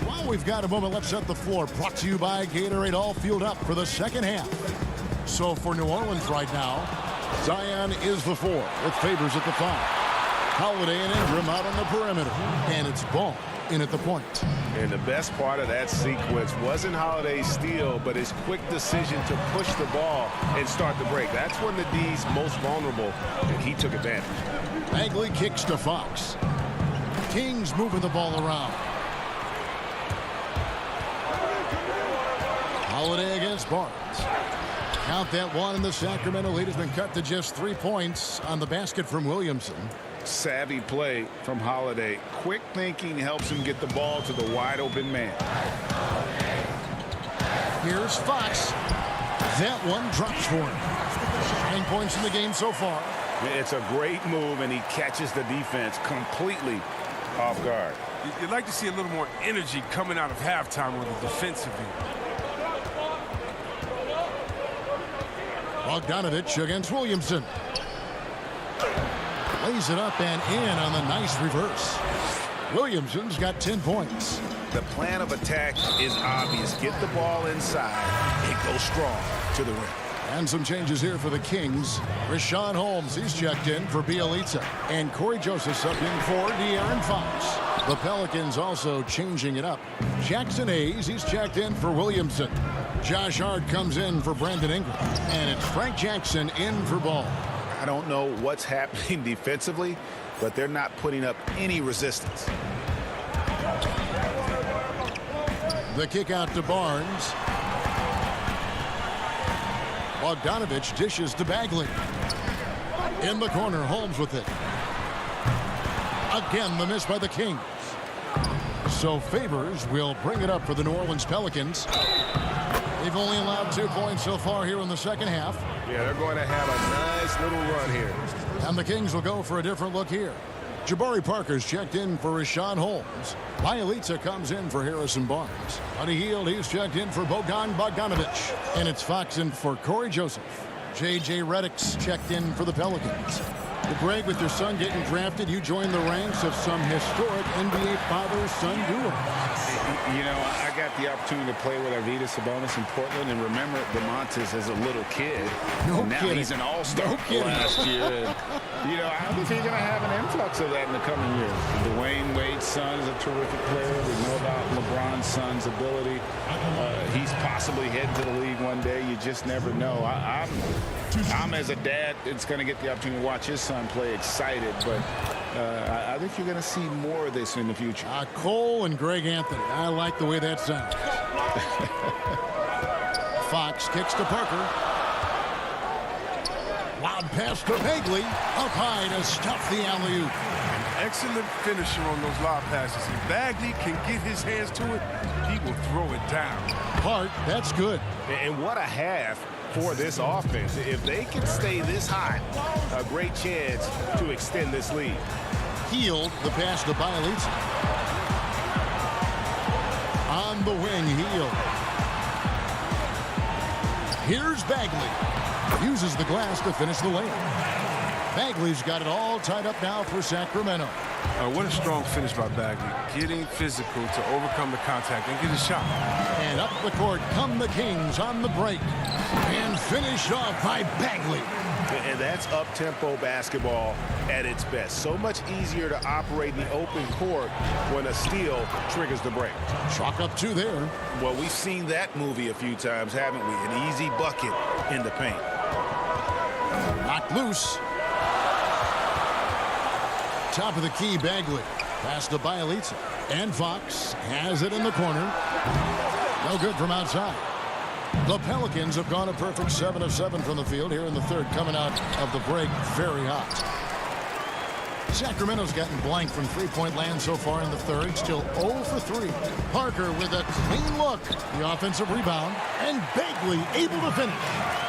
Well, we've got a moment. Let's set the floor. Brought to you by Gatorade, all fueled up for the second half. So for New Orleans right now, Zion is the 4 with Favors at the 5. Holiday and Ingram out on the perimeter. And it's Ball in at the point. And the best part of that sequence wasn't Holiday's steal, but his quick decision to push the ball and start the break. That's when the D's most vulnerable, and he took advantage. Bagley kicks to Fox. Kings moving the ball around. Holiday against Barnes. Count that one, and the Sacramento lead has been cut to just 3 points on the basket from Williamson. Savvy play from Holiday. Quick thinking helps him get the ball to the wide open man. Here's Fox. That one drops for him. 9 points in the game so far. It's a great move, and he catches the defense completely off guard. You'd like to see a little more energy coming out of halftime with the defensive end. Bogdanovich against Williamson. Lays it up and in on the nice reverse. Williamson's got 10 points. The plan of attack is obvious. Get the ball inside and go strong to the rim. And some changes here for the Kings. Rashawn Holmes, he's checked in for Bielitsa. And Corey Joseph's up in for De'Aaron Fox. The Pelicans also changing it up. Jackson Hayes, he's checked in for Williamson. Josh Hart comes in for Brandon Ingram. And it's Frank Jackson in for Ball. I don't know what's happening defensively, but they're not putting up any resistance. The kick out to Barnes. Bogdanovich dishes to Bagley. In the corner, Holmes with it. Again, the miss by the Kings. So Favors will bring it up for the New Orleans Pelicans. They've only allowed 2 points so far here in the second half. Yeah, they're going to have a nice little run here. And the Kings will go for a different look here. Jabari Parker's checked in for Rashawn Holmes. Bielitsa comes in for Harrison Barnes. Buddy Hield, he's checked in for Bogdanovich. And it's Fox in for Corey Joseph. J.J. Redick's checked in for the Pelicans. Well, Greg, with your son getting drafted, you joined the ranks of some historic NBA father-son duo. You know, I got the opportunity to play with Arvydas Sabonis in Portland, and remember DeMontis as a little kid. No now kidding. He's an all-star last year. And, you know, I think he's going to have an influx of that in the coming years. Dwayne Wade's son is a terrific player. We know about LeBron's son's ability. He's possibly heading to the league one day. You just never know. I'm as a dad, it's going to get the opportunity to watch his son play excited, but I think you're going to see more of this in the future. Cole and Greg Anthony. I like the way that sounds. Fox kicks to Parker. Loud pass to Bagley. Up high to stuff the alley-oop. Excellent finisher on those lob passes. If Bagley can get his hands to it, he will throw it down. Hart, that's good. And what a half for this offense. If they can stay this hot, a great chance to extend this lead. Hield, the pass to Bielitsa. On the wing, Hield. Here's Bagley. Uses the glass to finish the layup. Bagley's got it all tied up now for Sacramento. What a strong finish by Bagley. Getting physical to overcome the contact and get a shot. And up the court come the Kings on the break. And finished off by Bagley. And that's up-tempo basketball at its best. So much easier to operate in the open court when a steal triggers the break. Chalk up 2 there. Well, we've seen that movie a few times, haven't we? An easy bucket in the paint. Knocked loose. Top of the key, Bagley. Pass to Bielitsa. And Fox has it in the corner. No good from outside. The Pelicans have gone a perfect 7 of 7 from the field here in the third, coming out of the break very hot. Sacramento's gotten blank from three-point land so far in the third, still 0 for 3. Parker with a clean look, the offensive rebound, and Bagley able to finish.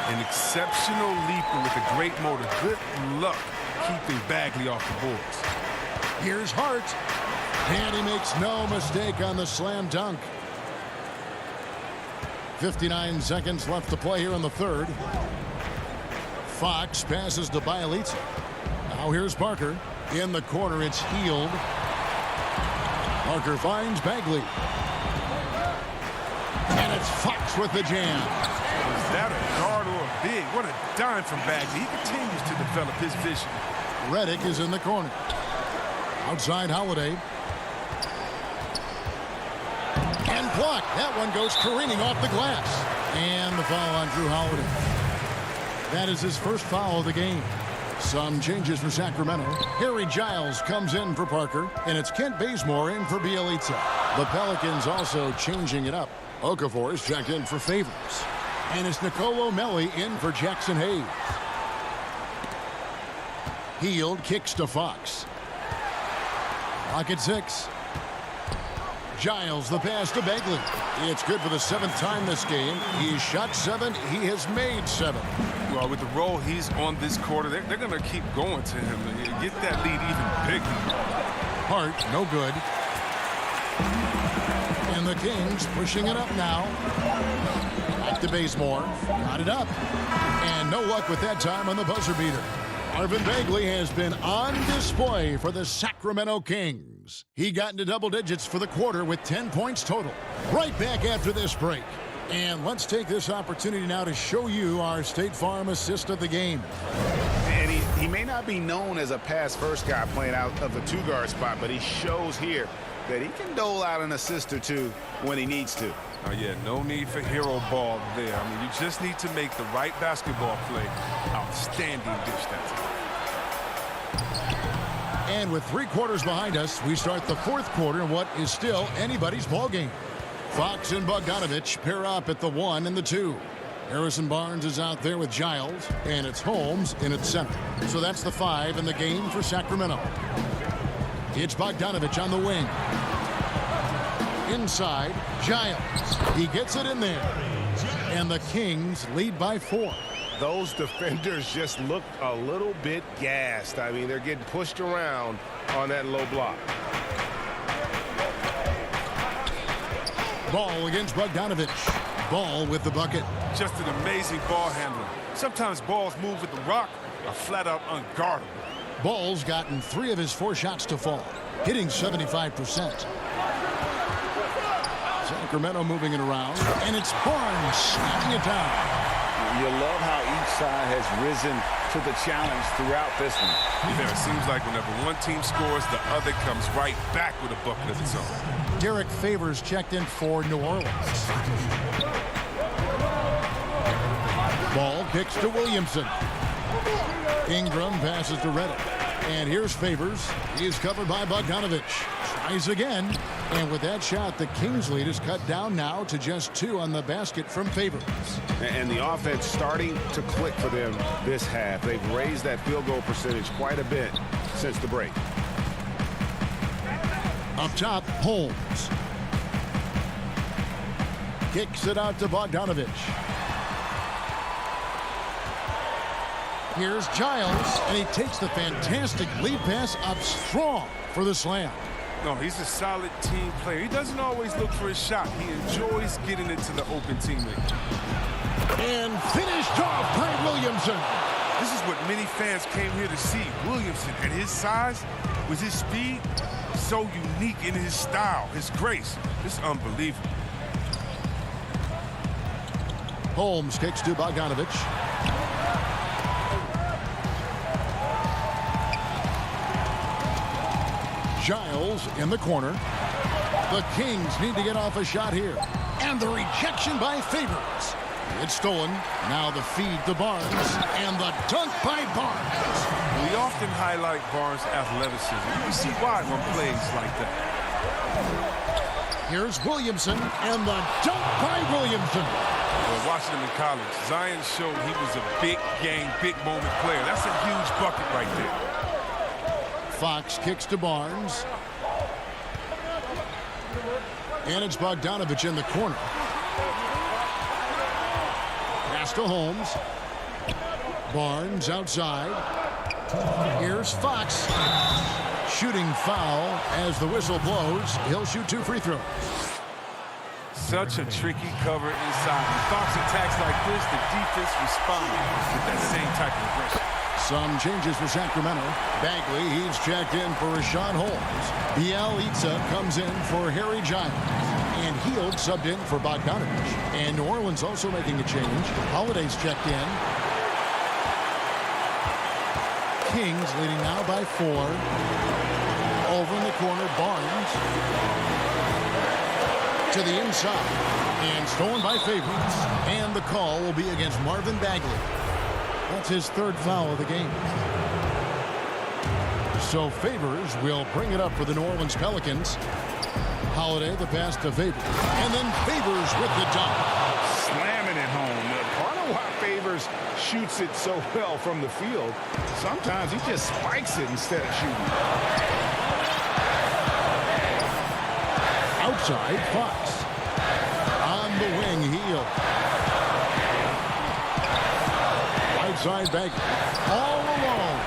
An exceptional leaper with a great motor. Good luck keeping Bagley off the boards. Here's Hart, and he makes no mistake on the slam dunk. 59 seconds left to play here in the third. Fox passes to Bielitsa. Now here's Parker. In the corner, it's Hield. Parker finds Bagley. And it's Fox with the jam. Is that a guard or a big? What a dime from Bagley. He continues to develop his vision. Redick is in the corner. Outside Holiday. And blocked. That one goes careening off the glass. And the foul on Drew Holiday. That is his first foul of the game. Some changes for Sacramento. Harry Giles comes in for Parker, and it's Kent Bazemore in for Bielitsa. The Pelicans also changing it up. Okafor is checked in for Favors. And it's Nicolo Melli in for Jackson Hayes. Hield kicks to Fox. Clock at 6. Giles the pass to Bagley. It's good for the 7th time this game. He's shot 7. He has made 7. Well, with the role he's on this quarter, they're going to keep going to him and get that lead even bigger. Hart, no good. And the Kings pushing it up now. Back to Bazemore. Got it up. And no luck with that time on the buzzer beater. Marvin Bagley has been on display for the Sacramento Kings. He got into double digits for the quarter with 10 points total. Right back after this break. And let's take this opportunity now to show you our State Farm assist of the game. And he may not be known as a pass-first guy playing out of the two-guard spot, but he shows here that he can dole out an assist or two when he needs to. Yeah, no need for hero ball there. I mean, you just need to make the right basketball play. Outstanding dish that time. And with 3 quarters behind us, we start the 4th quarter in what is still anybody's ball game. Fox and Bogdanovich pair up at the 1 and the 2. Harrison Barnes is out there with Giles, and it's Holmes in at center. So that's the 5 in the game for Sacramento. It's Bogdanovich on the wing. Inside, Giles. He gets it in there. And the Kings lead by 4. Those defenders just looked a little bit gassed. I mean, they're getting pushed around on that low block. Ball against Bogdanovich. Ball with the bucket. Just an amazing ball handler. Sometimes balls move with the rock are flat out unguardable. Ball's gotten 3 of his 4 shots to fall, hitting 75%. Sacramento moving it around, and it's Barnes slapping it down. You love how each side has risen to the challenge throughout this one. Yeah, it seems like whenever one team scores, the other comes right back with a bucket of its own. Derek Favors checked in for New Orleans. Ball kicks to Williamson. Ingram passes to Redick. And here's Favors. He's covered by Bogdanovich. Tries again. And with that shot, the Kings lead is cut down now to just 2 on the basket from Favors. And the offense starting to click for them this half. They've raised that field goal percentage quite a bit since the break. Up top, Holmes. Kicks it out to Bogdanovich. Here's Giles, and he takes the fantastic lead pass up strong for the slam. No, he's a solid team player. He doesn't always look for his shot. He enjoys getting it to the open teammate. And finished off by Williamson. This is what many fans came here to see. Williamson, at his size, with his speed, so unique in his style, his grace. It's unbelievable. Holmes kicks to Bogdanovich. Giles in the corner. The Kings need to get off a shot here. And the rejection by Favors. It's stolen. Now the feed to Barnes. And the dunk by Barnes. We often highlight Barnes' athleticism. You can see why on plays like that. Here's Williamson. And the dunk by Williamson. But watching him in college, Zion showed he was a big game, big moment player. That's a huge bucket right there. Fox kicks to Barnes. And it's Bogdanovich in the corner. Pass to Holmes. Barnes outside. Here's Fox. Shooting foul as the whistle blows. He'll shoot 2 free throws. Such a tricky cover inside. When Fox attacks like this, the defense responds with that same type of aggression. Some changes for Sacramento. Bagley, he's checked in for Rashawn Holmes. Bielitsa comes in for Harry Giles. And Hield subbed in for Bogdanovich. And New Orleans also making a change. Holiday's checked in. Kings leading now by 4. Over in the corner, Barnes. To the inside. And stolen by Favors. And the call will be against Marvin Bagley. That's his 3rd foul of the game. So Favors will bring it up for the New Orleans Pelicans. Holiday, the pass to Favors. And then Favors with the dunk. Slamming it home. Part of why Favors shoots it so well from the field, sometimes he just spikes it instead of shooting. Outside, Fox. On the wing, Hield. Right side, Bagley. All alone.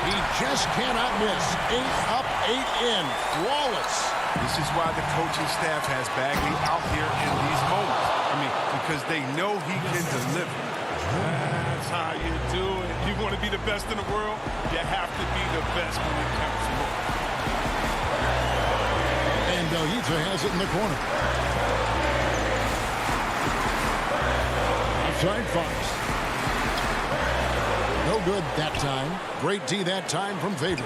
He just cannot miss. 8 up, 8 in. Flawless. This is why the coaching staff has Bagley out here in these moments. I mean, because they know he can deliver. That's how you do it. You want to be the best in the world, you have to be the best when it counts most. And Bielitsa has it in the corner. Outside Fox. No good that time. Great D that time from Favors.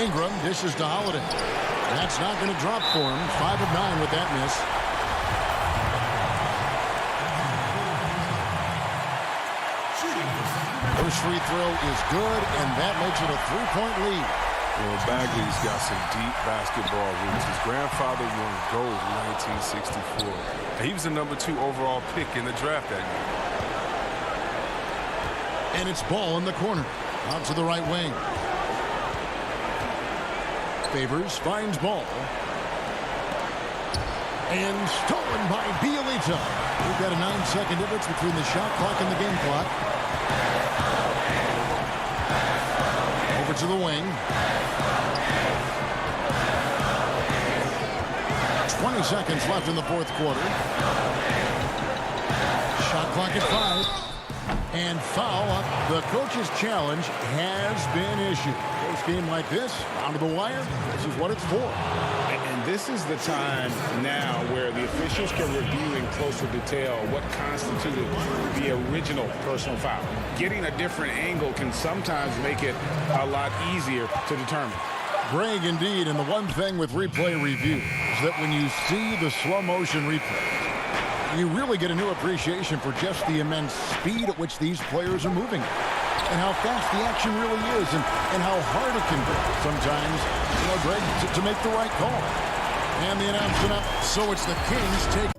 Ingram dishes to Holiday. That's not going to drop for him. 5 of 9 with that miss. First free throw is good, and that makes it a 3-point lead. Well, Bagley's got some deep basketball roots. His grandfather won gold in 1964. And he was the number 2 overall pick in the draft that year. And it's Ball in the corner. Out to the right wing. Favors finds Ball. And stolen by Bielitsa. We've got a 9-second difference between the shot clock and the game clock. Over to the wing. 20 seconds left in the 4th quarter. Shot clock at 5. And foul up. The coach's challenge has been issued. Close game like this, down to the wire, this is what it's for. And this is the time now where the officials can review in closer detail what constituted the original personal foul. Getting a different angle can sometimes make it a lot easier to determine. Greg, indeed, and the one thing with replay review is that when you see the slow motion replay, you really get a new appreciation for just the immense speed at which these players are moving and how fast the action really is and how hard it can be sometimes, Greg, to make the right call. And the announcement up, so it's the Kings take.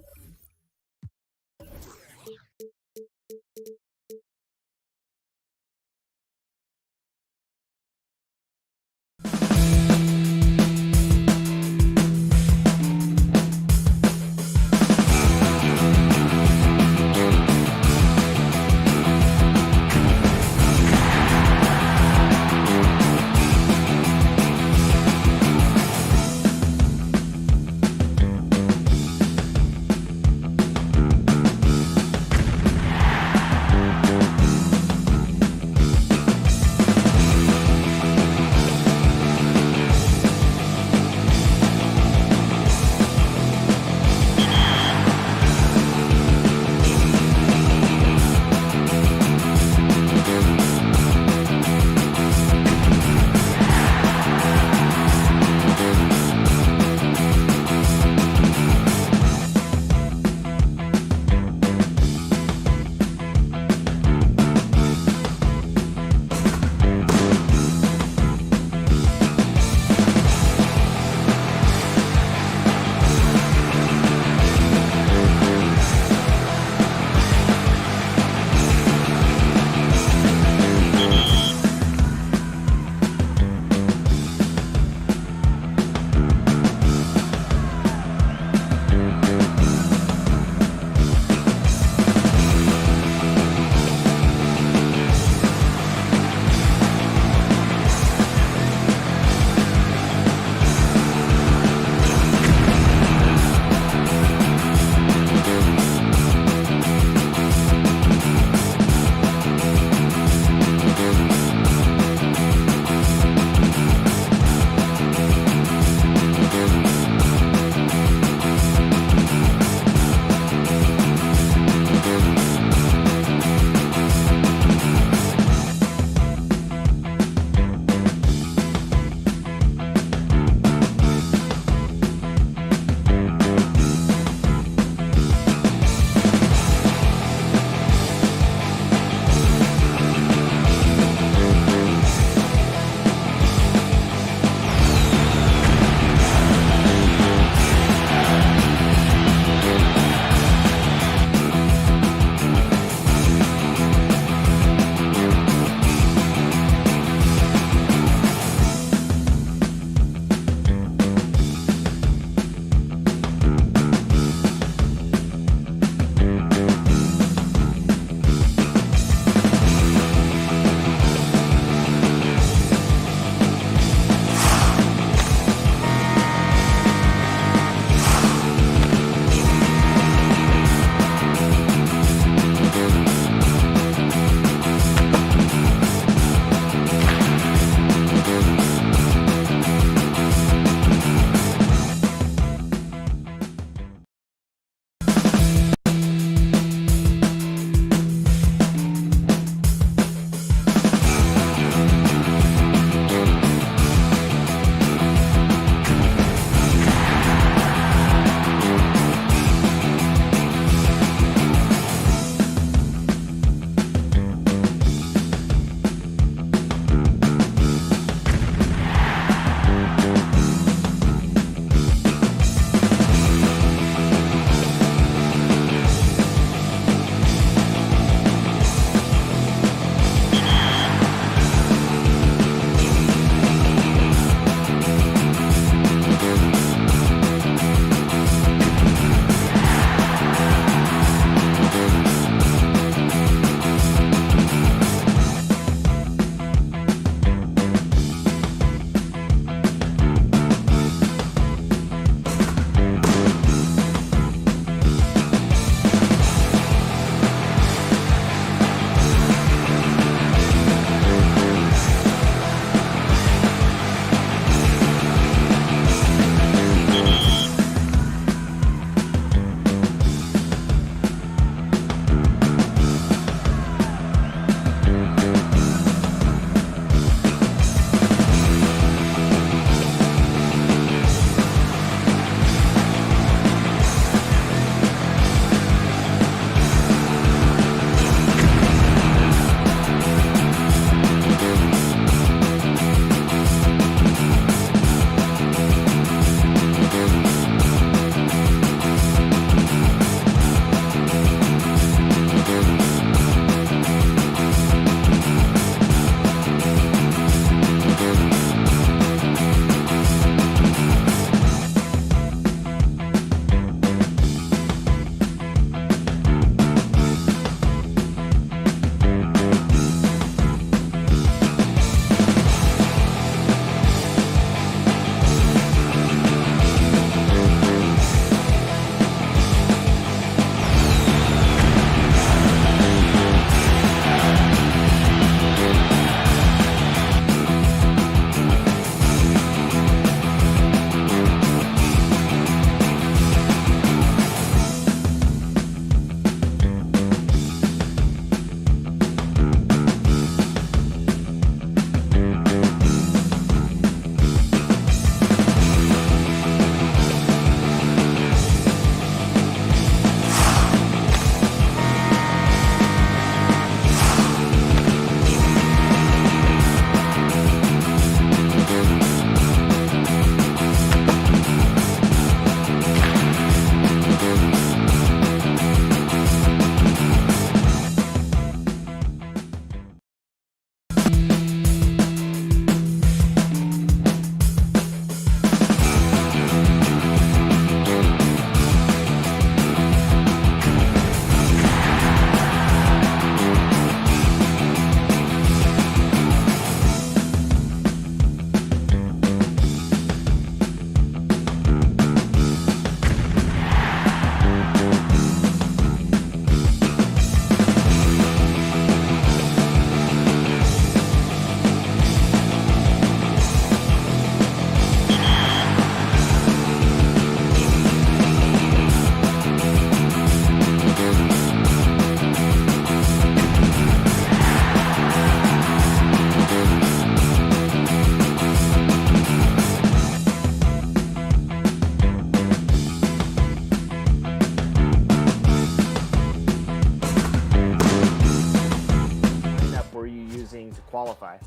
qualify?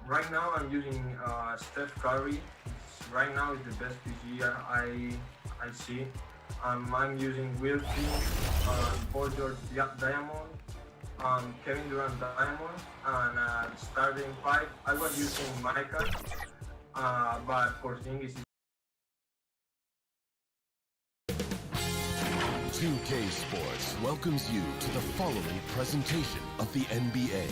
Right now I'm using Steph Curry. Right now is the best PG I see. I'm using Will Paul George Diamond, Kevin Durant Diamond, and starting 5 I was using Micah, but for Porzingis. 2K Sports welcomes you to the following presentation of the NBA.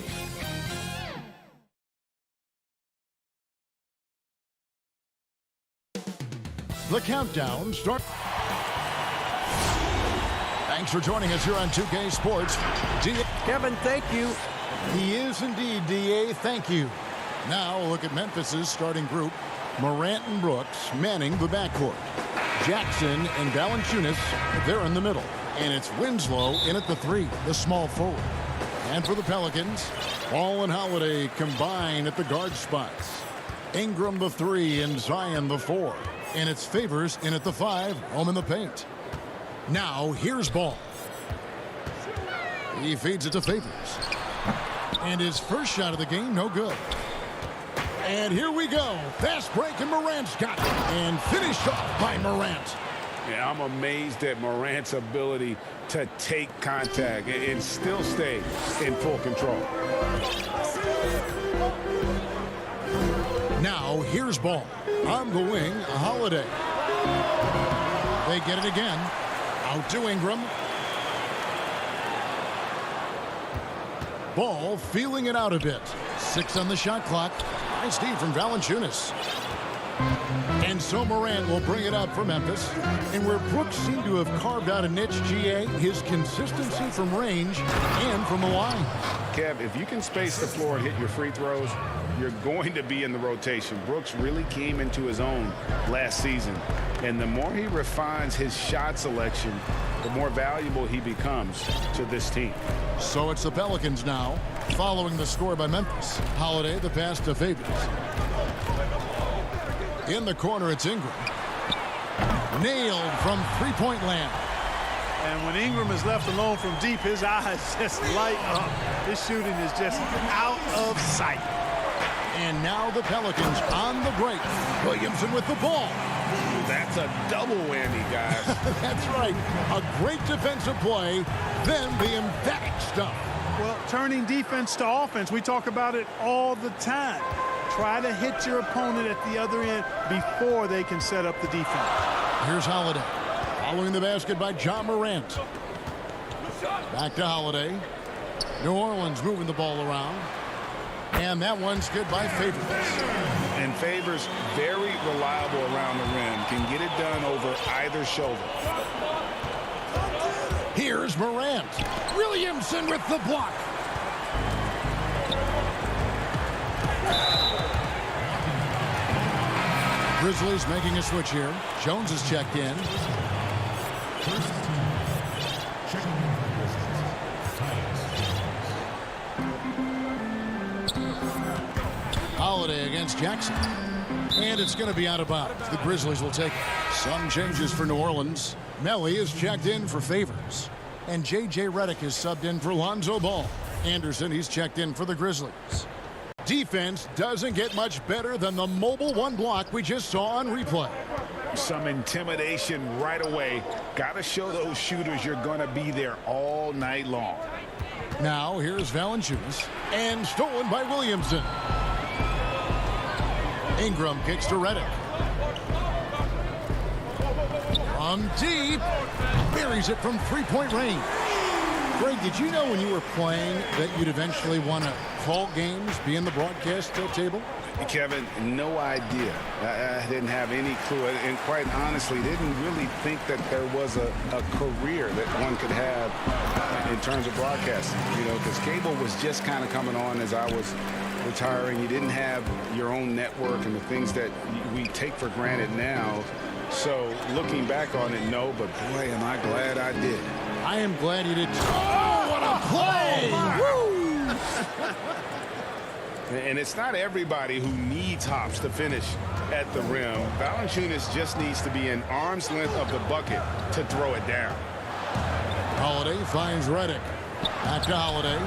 The countdown starts. Thanks for joining us here on 2K Sports. Kevin, thank you. He is indeed, DA. Thank you. Now look at Memphis's starting group. Morant and Brooks manning the backcourt. Jackson and Valanciunas, they're in the middle. And it's Winslow in at the 3, the small forward. And for the Pelicans, Ball and Holiday combine at the guard spots. Ingram the 3 and Zion the 4. And it's Favors in at the 5, home in the paint. Now here's Ball. He feeds it to Favors. And his first shot of the game, no good. And here we go. Fast break, and Morant's got it. And finished off by Morant. Yeah, I'm amazed at Morant's ability to take contact and still stay in full control. Now here's Ball. On the wing, Holiday. They get it again. Out to Ingram. Ball feeling it out a bit. 6 on the shot clock. Nice D from Valanciunas. And so Morant will bring it up for Memphis. And where Brooks seemed to have carved out a niche, GA, his consistency from range and from the line. Kev, if you can space the floor and hit your free throws, you're going to be in the rotation. Brooks really came into his own last season. And the more he refines his shot selection, the more valuable he becomes to this team. So it's the Pelicans now, following the score by Memphis. Holiday, the pass to Favors. In the corner, it's Ingram. Nailed from three-point land. And when Ingram is left alone from deep, his eyes just light up. His shooting is just out of sight. And now the Pelicans on the break. Williamson with the ball. That's a double whammy, guys. That's right. A great defensive play, then the emphatic stuff. Well, turning defense to offense, we talk about it all the time. Try to hit your opponent at the other end before they can set up the defense. Here's Holiday. Following the basket by John Morant. Back to Holiday. New Orleans moving the ball around. And that one's good by Favors. And Favors, very reliable around the rim. Can get it done over either shoulder. Here's Morant. Williamson with the block. Grizzlies making a switch here. Jones is checked in. Holiday against Jackson. And it's going to be out of bounds. The Grizzlies will take it. Some changes for New Orleans. Melly is checked in for Favors. And J.J. Redick is subbed in for Lonzo Ball. Anderson, he's checked in for the Grizzlies. Defense doesn't get much better than the mobile one block we just saw on replay. Some intimidation right away. Got to show those shooters you're going to be there all night long. Now here's Valanciunas. And stolen by Williamson. Ingram kicks to Redick. From deep. Buries it from three-point range. Greg, did you know when you were playing that you'd eventually want to call games, be in the broadcast table? Kevin, no idea. I didn't have any clue. And quite honestly, didn't really think that there was a career that one could have in terms of broadcasting. You know, because cable was just kind of coming on as I was retiring. You didn't have your own network and the things that we take for granted now. So looking back on it, no, but boy, am I glad I did. I am glad you did. Oh, what a play! Woo! And it's not everybody who needs hops to finish at the rim. Valanciunas just needs to be an arm's length of the bucket to throw it down. Holiday finds Redick. Back to Holiday.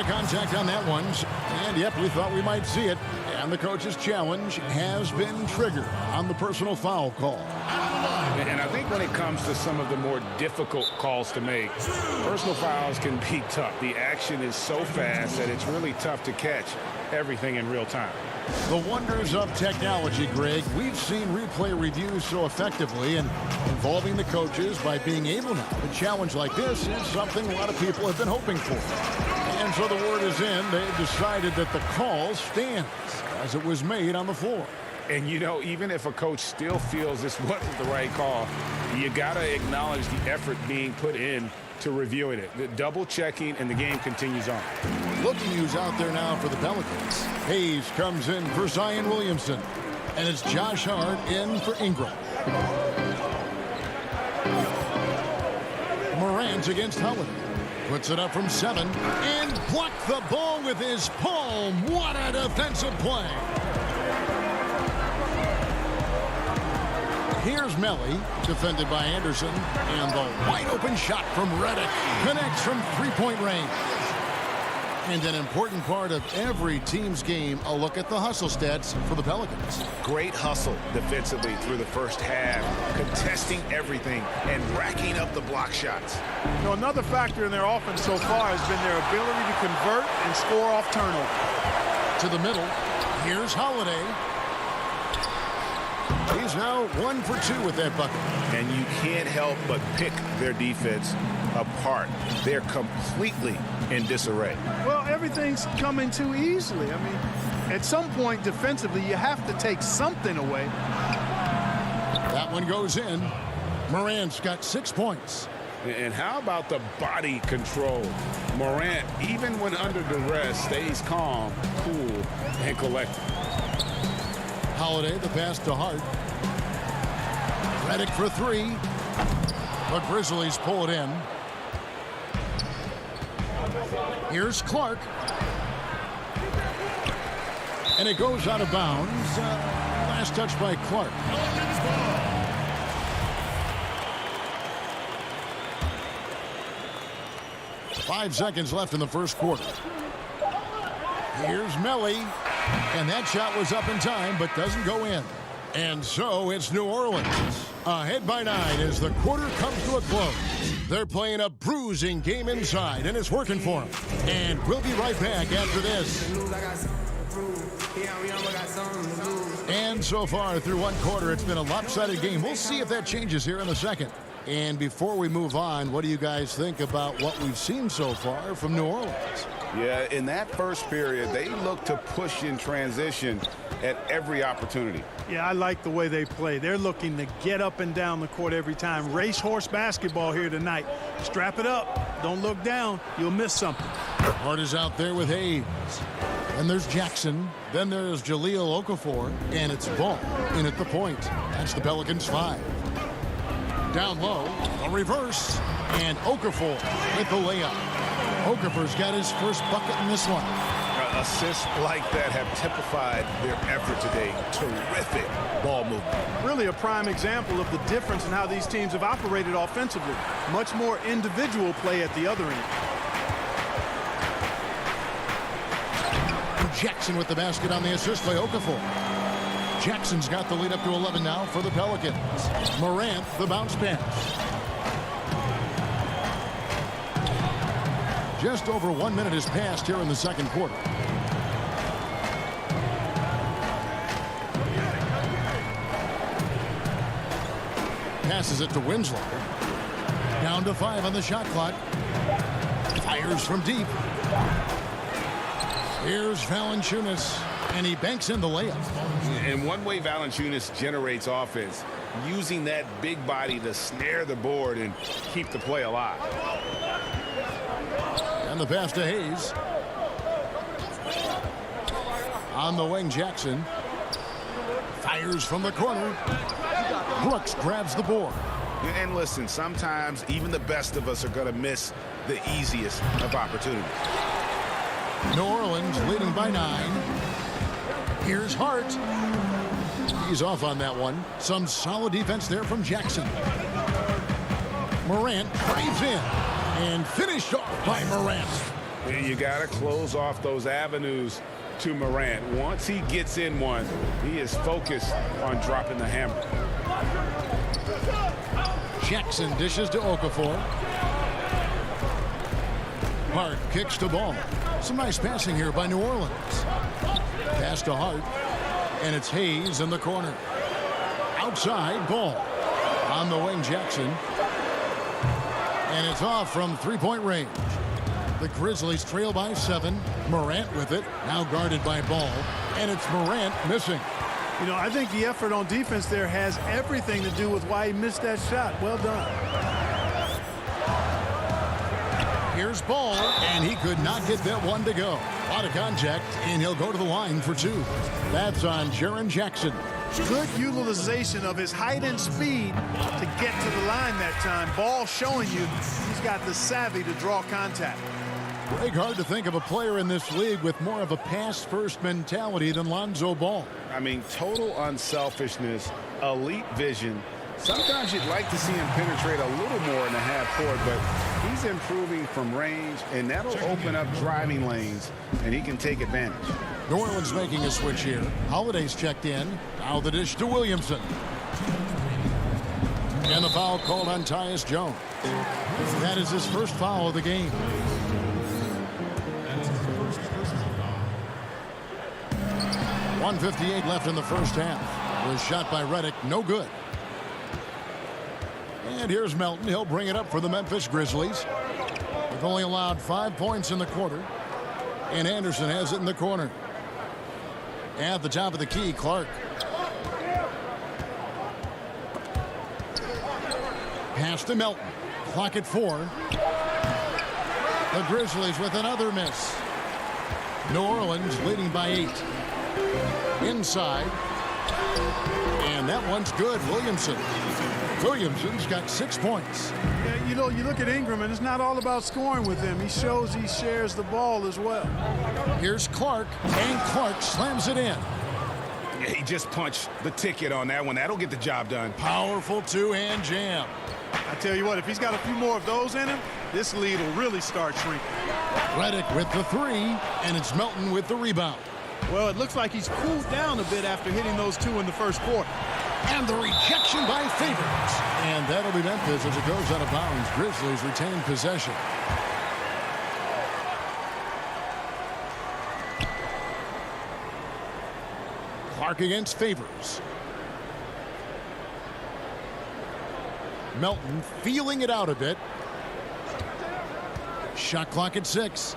contact on that one. And, yep, we thought we might see it. And the coach's challenge has been triggered on the personal foul call. And I think when it comes to some of the more difficult calls to make, personal fouls can be tough. The action is so fast that it's really tough to catch everything in real time. The wonders of technology, Greg. We've seen replay reviews so effectively, and involving the coaches by being able now to challenge like this is something a lot of people have been hoping for. And so the word is in. They've decided that the call stands as it was made on the floor. And, you know, even if a coach still feels this wasn't the right call, you got to acknowledge the effort being put in to reviewing it. The double checking, and the game continues on. Looking who's out there now for the Pelicans. Hayes comes in for Zion Williamson. And it's Josh Hart in for Ingram. Morant against Howard. Puts it up from 7 and blocked the ball with his palm. What a defensive play. Here's Melly, defended by Anderson, and the wide-open shot from Redick connects from three-point range. And an important part of every team's game, a look at the hustle stats for the Pelicans. Great hustle defensively through the first half, contesting everything and racking up the block shots. You know, another factor in their offense so far has been their ability to convert and score off turnover. To the middle, here's Holiday. He's now 1 for 2 with that bucket. And you can't help but pick their defense apart. They're completely in disarray. Well, everything's coming too easily. I mean, at some point defensively, you have to take something away. That one goes in. Morant's got 6 points. And how about the body control? Morant, even when under duress, stays calm, cool, and collected. Holiday, the pass to Hart. Redick for 3. The Grizzlies pull it in. Here's Clark. And it goes out of bounds. Last touch by Clark. Five seconds left in the first quarter. Here's Melly. And that shot was up in time, but doesn't go in. And so it's New Orleans. Ahead by 9 as the quarter comes to a close. They're playing a bruising game inside, and it's working for them. And we'll be right back after this. And so far through one quarter, it's been a lopsided game. We'll see if that changes here in the second. And before we move on, what do you guys think about what we've seen so far from New Orleans? Yeah, in that first period, they look to push in transition at every opportunity. Yeah, I like the way they play. They're looking to get up and down the court every time. Racehorse basketball here tonight. Strap it up. Don't look down. You'll miss something. Hart is out there with Hayes. Then there's Jackson. Then there's Jahlil Okafor. And it's Ball in at the point. That's the Pelicans 5. Down low, a reverse. And Okafor with the layup. Okafor's got his first bucket in this one. Assists like that have typified their effort today. Terrific ball movement. Really a prime example of the difference in how these teams have operated offensively. Much more individual play at the other end. Jackson with the basket on the assist by Okafor. Jackson's got the lead up to 11 now for the Pelicans. Morant, the bounce pass. Just over 1 minute has passed here in the second quarter. Passes it to Winslow. Down to 5 on the shot clock. Fires from deep. Here's Valanciunas, and he banks in the layup. And one way Valanciunas generates offense, using that big body to snare the board and keep the play alive. And the pass to Hayes. On the wing, Jackson. Fires from the corner. Brooks grabs the board. And listen, sometimes even the best of us are going to miss the easiest of opportunities. New Orleans leading by 9. Here's Hart. He's off on that one. Some solid defense there from Jackson. Morant drives in. And finished off by Morant. You got to close off those avenues to Morant. Once he gets in one, he is focused on dropping the hammer. Jackson dishes to Okafor. Hart kicks the ball. Some nice passing here by New Orleans. Pass to Hart. And it's Hayes in the corner. Outside, Ball. On the wing, Jackson. And it's off from three-point range. The Grizzlies trail by 7. Morant with it. Now guarded by Ball. And it's Morant missing. You know, I think the effort on defense there has everything to do with why he missed that shot. Well done. Here's Ball, and he could not get that one to go. A lot of contact, and he'll go to the line for 2. That's on Jaren Jackson. Good utilization of his height and speed to get to the line that time. Ball showing you he's got the savvy to draw contact. Greg, hard to think of a player in this league with more of a pass-first mentality than Lonzo Ball. I mean, total unselfishness, elite vision. Sometimes you'd like to see him penetrate a little more in the half court, but he's improving from range, and that'll open up driving lanes, and he can take advantage. New Orleans making a switch here. Holiday's checked in. Now the dish to Williamson. And the foul called on Tyus Jones. That is his first foul of the game. .158 left in the first half. Was shot by Redick, no good. And here's Melton. He'll bring it up for the Memphis Grizzlies. They've only allowed 5 points in the quarter. And Anderson has it in the corner. At the top of the key, Clark. Pass to Melton. Clock at 4. The Grizzlies with another miss. New Orleans leading by 8. Inside. And that one's good. Williamson's got 6 points. Yeah, you know, you look at Ingram, and it's not all about scoring with him. He shows he shares the ball as well. Here's Clark, and Clark slams it in. Yeah, he just punched the ticket on that one. That'll get the job done. Powerful two-hand jam. I tell you what, if he's got a few more of those in him, this lead will really start shrinking. Redick with the 3, and it's Melton with the rebound. Well, it looks like he's cooled down a bit after hitting those 2 in the first quarter. And the rejection by Favors. And that'll be Memphis as it goes out of bounds. Grizzlies retain possession. Clark against Favors. Melton feeling it out a bit. Shot clock at 6.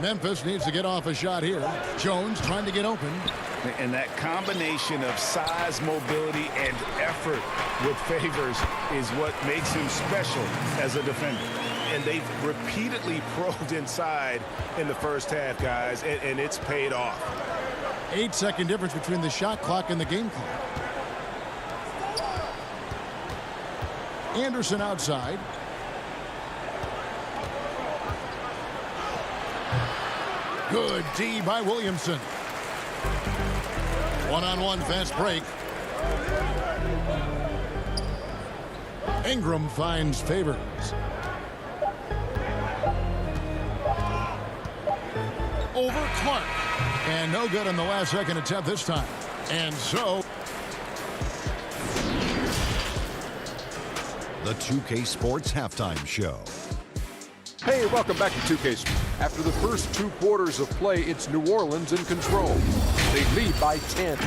Memphis needs to get off a shot here. Jones trying to get open. And that combination of size, mobility, and effort with Favors is what makes him special as a defender. And they've repeatedly probed inside in the first half, guys, and it's paid off. 8-second difference between the shot clock and the game clock. Anderson outside. Good D by Williamson. One-on-one fast break. Ingram finds Favors. Over Clark. And no good on the last second attempt this time. And so the 2K Sports Halftime Show. Hey, welcome back to 2K Sports. After the first 2 quarters of play, it's New Orleans in control. They lead by 10.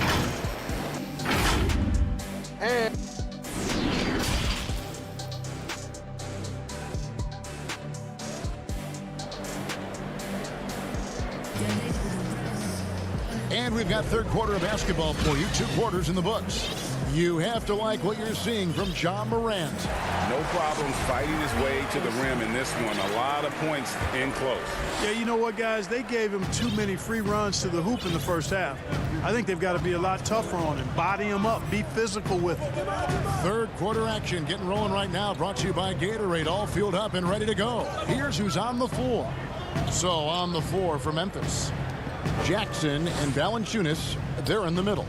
And we've got third quarter of basketball for you. 2 quarters in the books. You have to like what you're seeing from John Morant. No problem fighting his way to the rim in this one. A lot of points in close. Yeah, you know what, guys? They gave him too many free runs to the hoop in the first half. I think they've got to be a lot tougher on him. Body him up. Be physical with him. Third quarter action getting rolling right now. Brought to you by Gatorade. All fueled up and ready to go. Here's who's on the floor. So on the floor for Memphis. Jackson and Valanciunas, they're in the middle.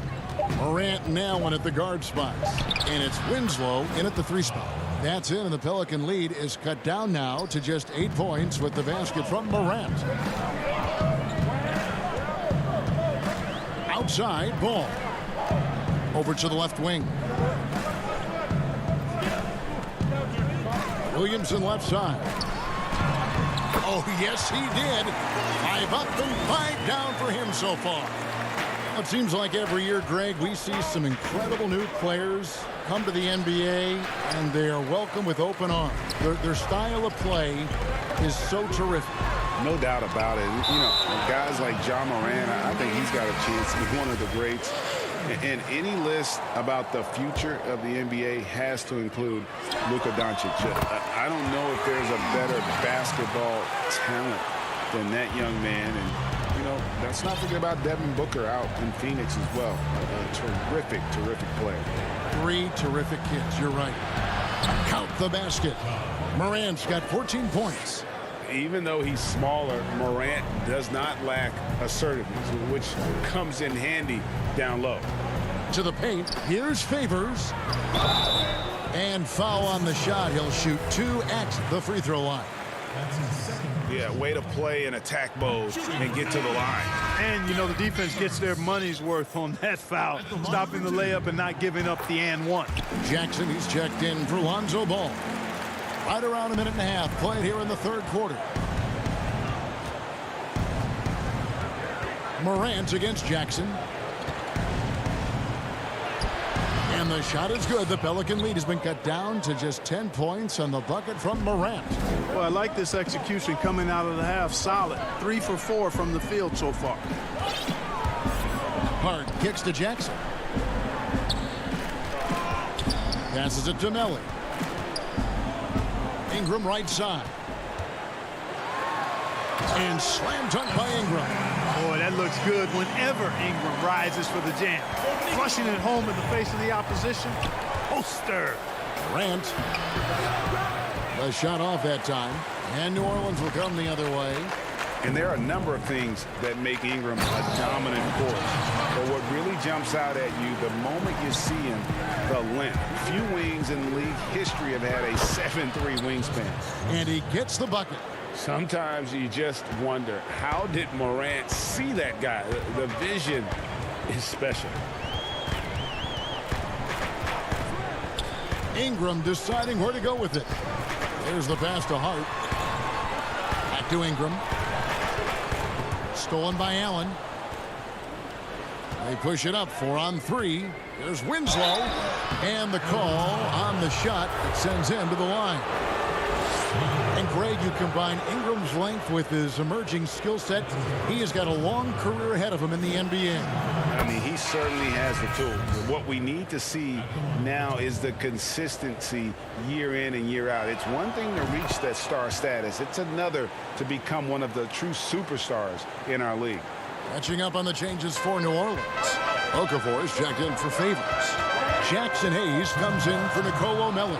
Morant now in at the guard spots. And it's Winslow in at the 3 spot. That's it, and the Pelican lead is cut down now to just 8 points with the basket from Morant. Outside, Ball. Over to the left wing. Williamson left side. Oh, yes, he did. 5 up and 5 down for him so far. It seems like every year, Greg, we see some incredible new players come to the NBA, and they are welcome with open arms. Their style of play is so terrific. No doubt about it. You know, guys like Ja Morant, I think he's got a chance to be one of the greats. And any list about the future of the NBA has to include Luka Doncic. I don't know if there's a better basketball talent than that young man. And, you know, let's not forget about Devin Booker out in Phoenix as well. A terrific, terrific player. 3 terrific kids. You're right. Count the basket. Morant's got 14 points. Even though he's smaller, Morant does not lack assertiveness, which comes in handy down low. To the paint, here's Favors. And foul on the shot. He'll shoot 2 at the free throw line. Yeah, way to play in attack mode and get to the line. And, you know, the defense gets their money's worth on that foul, stopping the layup and not giving up the and one. Jackson, he's checked in for Lonzo Ball. Right around a minute and a half played here in the third quarter. Morant against Jackson. And the shot is good. The Pelican lead has been cut down to just 10 points on the bucket from Morant. Well, I like this execution coming out of the half. Solid. 3 for 4 from the field so far. Hart kicks to Jackson. Passes it to Melly. Ingram right side. And slam dunk by Ingram. Boy, that looks good whenever Ingram rises for the jam. Flushing it home in the face of the opposition. Poster. Durant. The shot off that time. And New Orleans will come the other way. And there are a number of things that make Ingram a dominant force. But what really jumps out at you, the moment you see him, the length. Few wings in league history have had a 7'3" wingspan. And he gets the bucket. Sometimes you just wonder, how did Morant see that guy? The vision is special. Ingram deciding where to go with it. There's the pass to Hart. Back to Ingram. Stolen by Allen. They push it up 4 on 3. There's Winslow. And the call on the shot that sends him to the line. And Greg, you combine Ingram's length with his emerging skill set. He has got a long career ahead of him in the NBA. I mean, he certainly has the tools. What we need to see now is the consistency year in and year out. It's one thing to reach that star status. It's another to become one of the true superstars in our league. Catching up on the changes for New Orleans. Okafor is checked in for Favors. Jackson Hayes comes in for Nicolo Melli.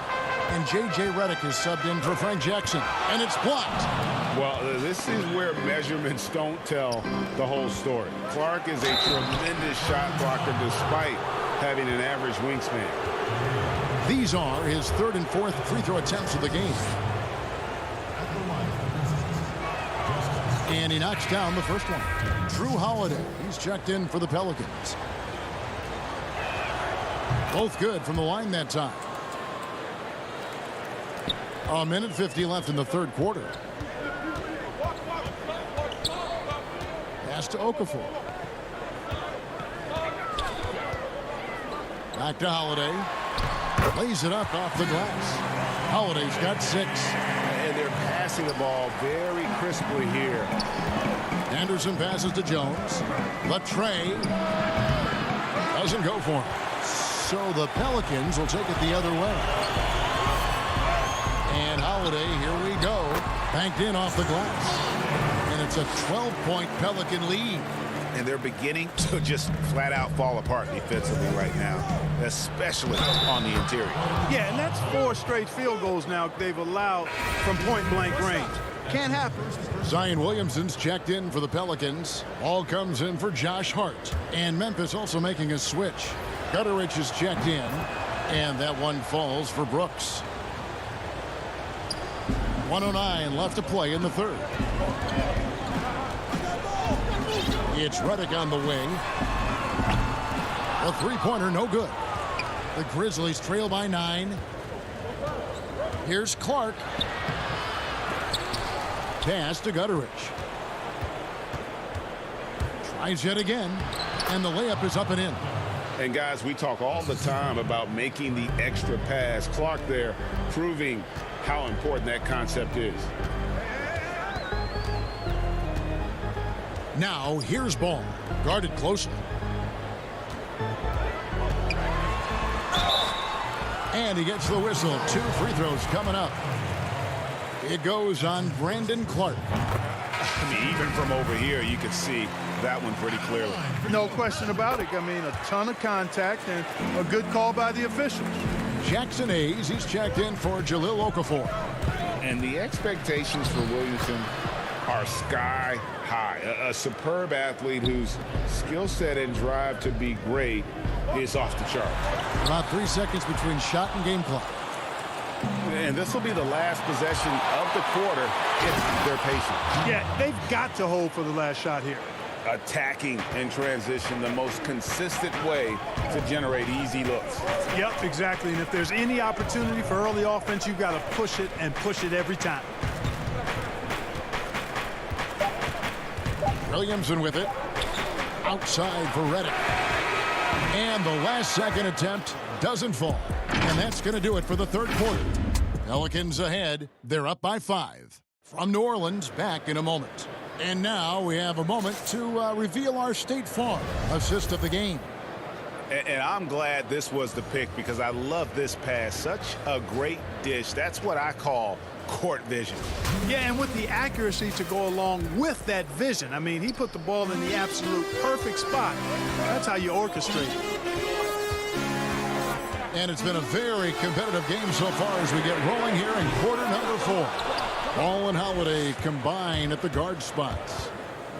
And J.J. Redick is subbed in for Frank Jackson. And it's blocked. Well, this is where measurements don't tell the whole story. Clark is a tremendous shot blocker despite having an average wingspan. These are his 3rd and 4th free throw attempts of the game. And he knocks down the first one. Drew Holiday, he's checked in for the Pelicans. Both good from the line that time. A minute 50 left in the third quarter. Pass to Okafor. Back to Holiday. Lays it up off the glass. Holiday's got 6. And they're passing the ball very crisply here. Anderson passes to Jones. Latre doesn't go for him. So the Pelicans will take it the other way. And Holiday, here we go. Banked in off the glass. And it's a 12-point Pelican lead. And they're beginning to just flat out fall apart defensively right now, especially on the interior. Yeah, and that's 4 straight field goals now they've allowed from point-blank range. Can't happen. Zion Williamson's checked in for the Pelicans. Ball comes in for Josh Hart. And Memphis also making a switch. Gutterich is checked in. And that one falls for Brooks. 1:09 left to play in the third. It's Redick on the wing. A three-pointer, no good. The Grizzlies trail by 9. Here's Clark. Pass to Gutteridge. Tries yet again, and the layup is up and in. And guys, we talk all the time about making the extra pass. Clark there proving how important that concept is. Now here's Ball, guarded closely. And he gets the whistle. 2 free throws coming up. It goes on Brandon Clark. I mean, even from over here, you could see that one pretty clearly. No question about it. I mean, a ton of contact and a good call by the officials. Jackson Hayes, he's checked in for Jahlil Okafor. And the expectations for Williamson are sky high. A superb athlete whose skill set and drive to be great is off the chart. About 3 seconds between shot and game clock. And this will be the last possession of the quarter if they're patient. Yeah, they've got to hold for the last shot here. Attacking in transition, the most consistent way to generate easy looks. Yep, exactly. And if there's any opportunity for early offense, you've got to push it and push it every time. Williamson with it. Outside for Redick. And the last second attempt doesn't fall. And that's going to do it for the third quarter. Pelicans ahead. They're up by 5. From New Orleans, back in a moment. And now we have a moment to reveal our State Farm assist of the game. And I'm glad this was the pick because I love this pass. Such a great dish. That's what I call court vision. Yeah, and with the accuracy to go along with that vision. I mean, he put the ball in the absolute perfect spot. That's how you orchestrate it. And it's been a very competitive game so far as we get rolling here in quarter number 4. Ball and Holiday combine at the guard spots.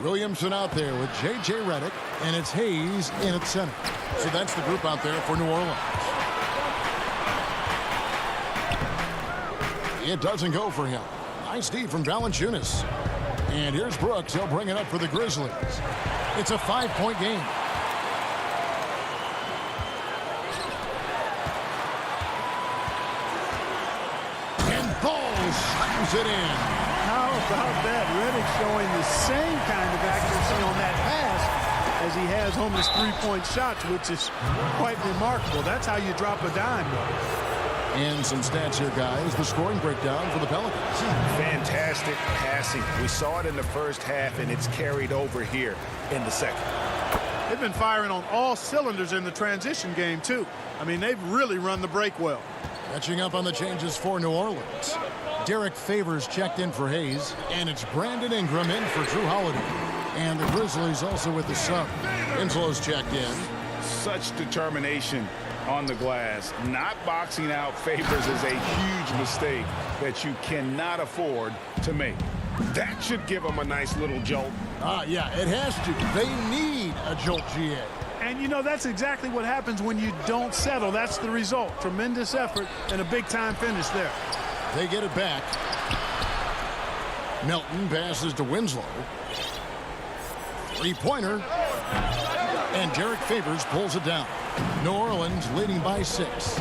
Williamson out there with J.J. Redick, and it's Hayes in at center. So that's the group out there for New Orleans. It doesn't go for him. Nice D from Valanciunas. And here's Brooks. He'll bring it up for the Grizzlies. It's a 5-point game. It in. How about that? Redick showing the same kind of accuracy on that pass as he has on his three-point shots, which is quite remarkable. That's how you drop a dime. And some stats here, guys. The scoring breakdown for the Pelicans. Fantastic passing. We saw it in the first half, and it's carried over here in the second. They've been firing on all cylinders in the transition game, too. I mean, they've really run the break well. Catching up on the changes for New Orleans. Derek Favors checked in for Hayes, and it's Brandon Ingram in for Drew Holiday. And the Grizzlies also with the sub. Inslow's checked in. Such determination on the glass. Not boxing out Favors is a huge mistake that you cannot afford to make. That should give them a nice little jolt. Yeah, it has to. They need a jolt, GA. And, you know, that's exactly what happens when you don't settle. That's the result. Tremendous effort and a big-time finish there. They get it back. Melton passes to Winslow. Three-pointer. And Derek Favors pulls it down. New Orleans leading by 6.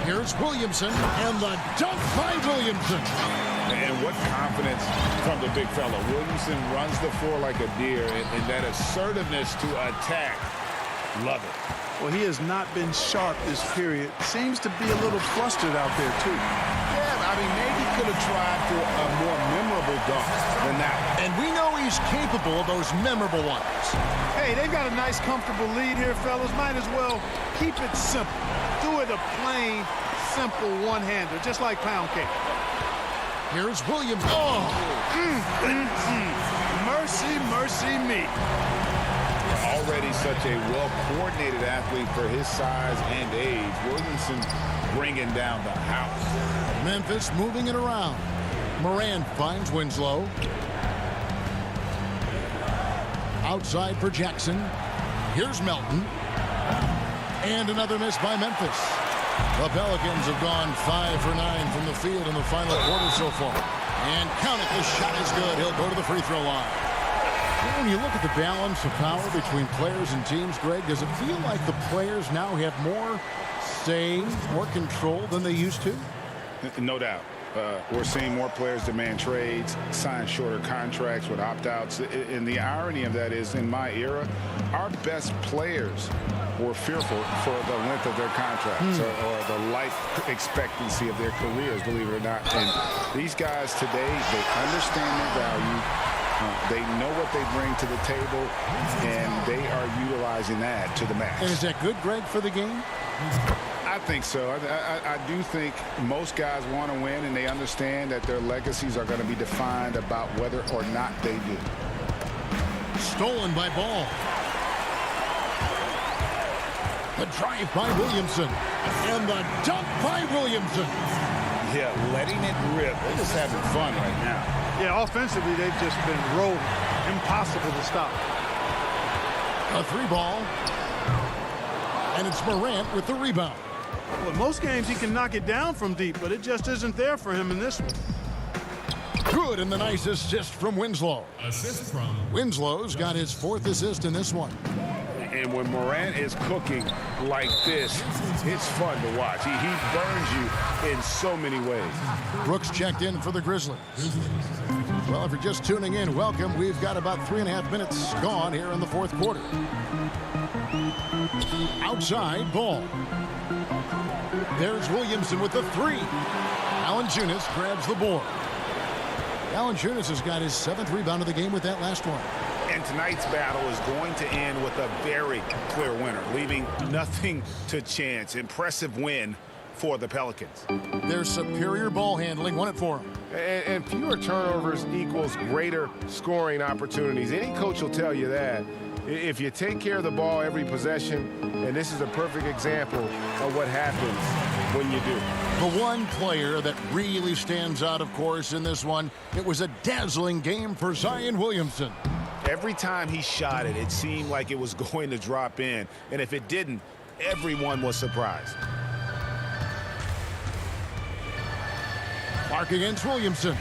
Here's Williamson, and the dunk by Williamson. And what confidence from the big fella. Williamson runs the floor like a deer, and that assertiveness to attack. Love it. Well, he has not been sharp this period. Seems to be a little flustered out there, too. Yeah, I mean, maybe could have tried for a more memorable dunk than that. And we know he's capable of those memorable ones. Hey, they've got a nice, comfortable lead here, fellas. Might as well keep it simple. Do it a plain, simple one-hander, just like pound cake. Here's Williams. Oh! Mercy, mercy me. Already such a well-coordinated athlete for his size and age. Williamson bringing down the house. Memphis moving it around. Moran finds Winslow. Outside for Jackson. Here's Melton. And another miss by Memphis. The Pelicans have gone 5 for 9 from the field in the final quarter so far. And count it, the shot is good. He'll go to the free throw line. When you look at the balance of power between players and teams, Greg, does it feel like the players now have more say, more control than they used to? No doubt. We're seeing more players demand trades, sign shorter contracts with opt-outs. And the irony of that is, in my era, our best players were fearful for the length of their contracts or the life expectancy of their careers, believe it or not. And these guys today, they understand their value. They know what they bring to the table, and they are utilizing that to the max. And is that good, Greg, for the game? I think so. I do think most guys want to win, and they understand that their legacies are going to be defined about whether or not they do. Stolen by Ball. The drive by Williamson. And the dunk by Williamson. Yeah, letting it rip. They're just having fun right now. Yeah, offensively, they've just been rolling. Impossible to stop. A 3-ball. And it's Morant with the rebound. Well, most games he can knock it down from deep, but it just isn't there for him in this one. Good, and the nice assist from Winslow. Assist from Winslow's got his 4th assist in this one. And when Morant is cooking like this, it's fun to watch. He burns you in so many ways. Brooks checked in for the Grizzlies. Well, if you're just tuning in, welcome. We've got about 3.5 minutes gone here in the 4th quarter. Outside, Ball. There's Williamson with the 3. Valanciunas grabs the board. Valanciunas has got his 7th rebound of the game with that last one. And tonight's battle is going to end with a very clear winner, leaving nothing to chance. Impressive win for the Pelicans. Their superior ball handling won it for them. And fewer turnovers equals greater scoring opportunities. Any coach will tell you that. If you take care of the ball every possession, and this is a perfect example of what happens when you do. The one player that really stands out, of course, in this one, it was a dazzling game for Zion Williamson. Every time he shot it, it seemed like it was going to drop in. And if it didn't, everyone was surprised. Clark against Williamson.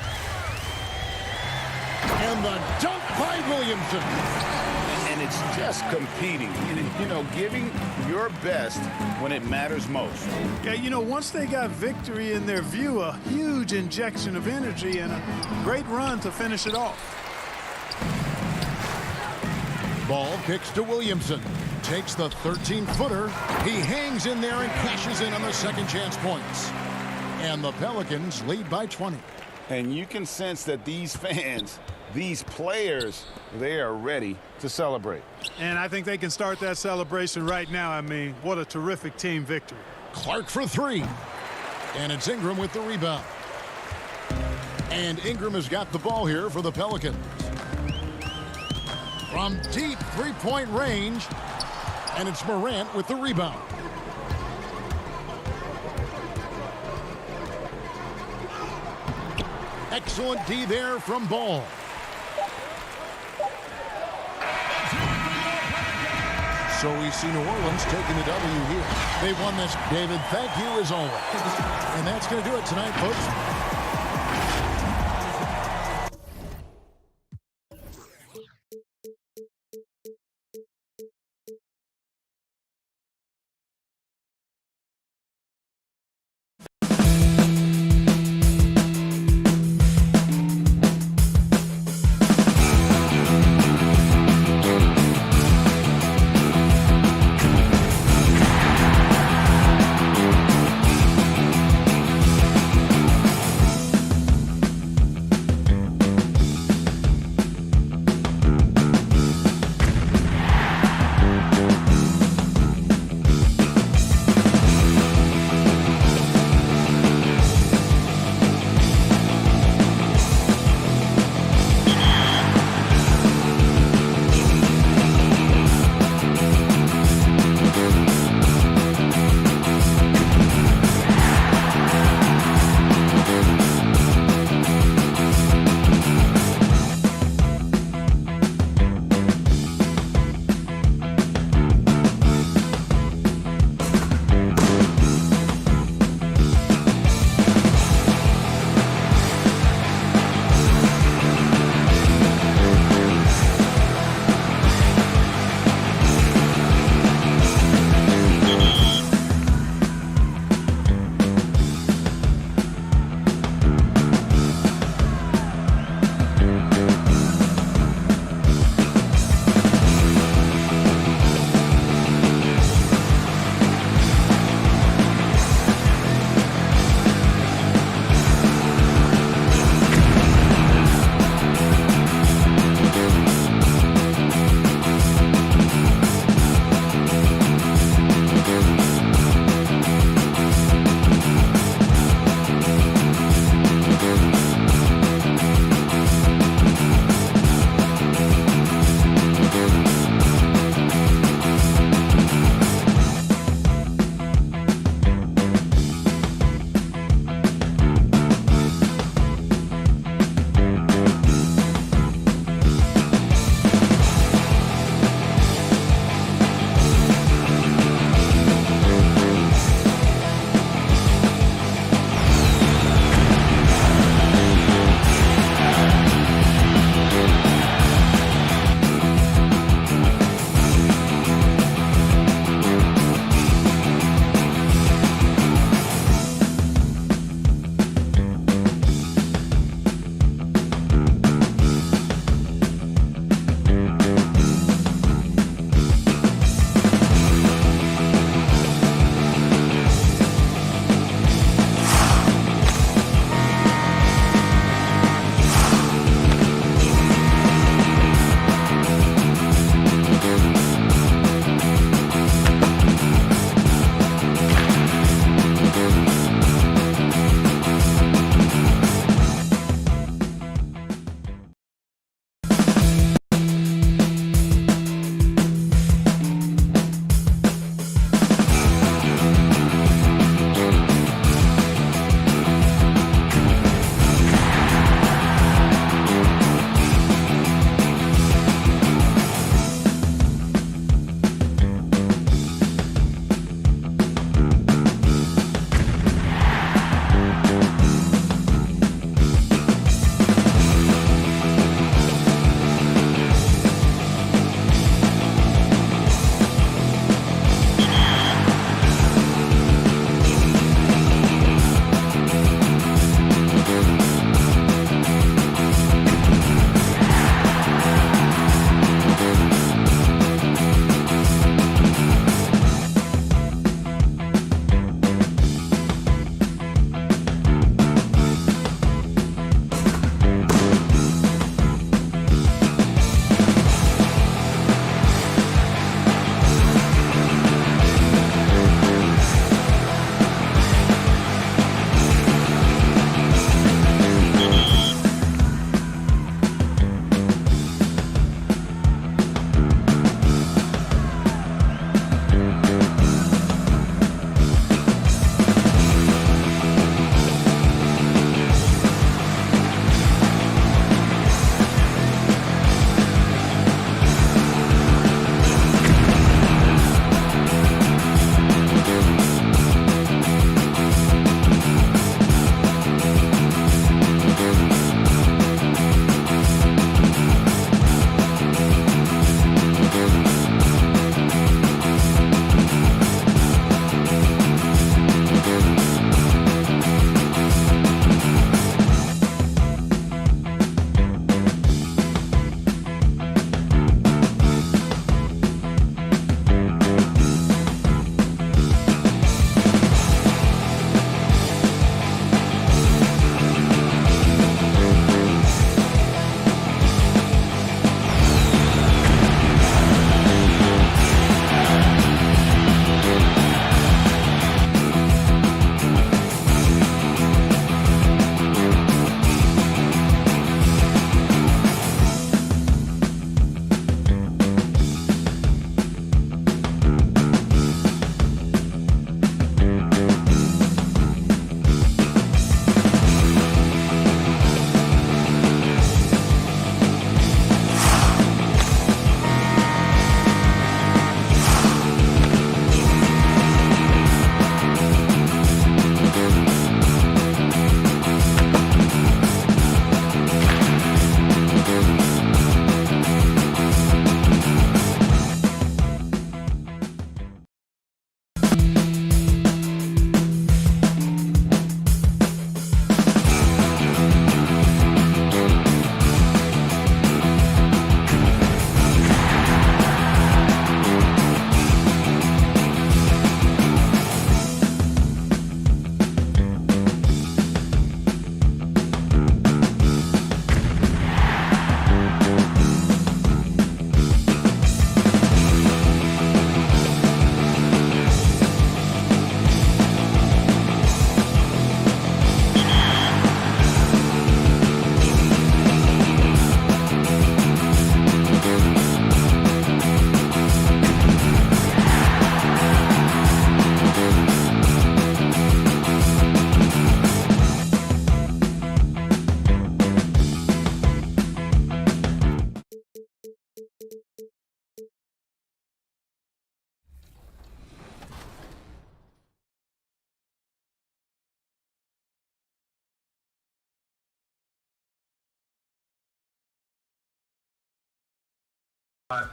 And the dunk by Williamson. And it's just competing, you know, giving your best when it matters most. Yeah, you know, once they got victory in their view, a huge injection of energy and a great run to finish it off. Ball kicks to Williamson. Takes the 13-footer. He hangs in there and cashes in on the second chance points. And the Pelicans lead by 20. And you can sense that these fans, these players, they are ready to celebrate. And I think they can start that celebration right now. I mean, what a terrific team victory. Clark for 3. And it's Ingram with the rebound. And Ingram has got the ball here for the Pelicans. From deep three-point range. And it's Morant with the rebound. Excellent D there from Ball. So we see New Orleans taking the W here. They won this. David, thank you as always. And that's going to do it tonight, folks.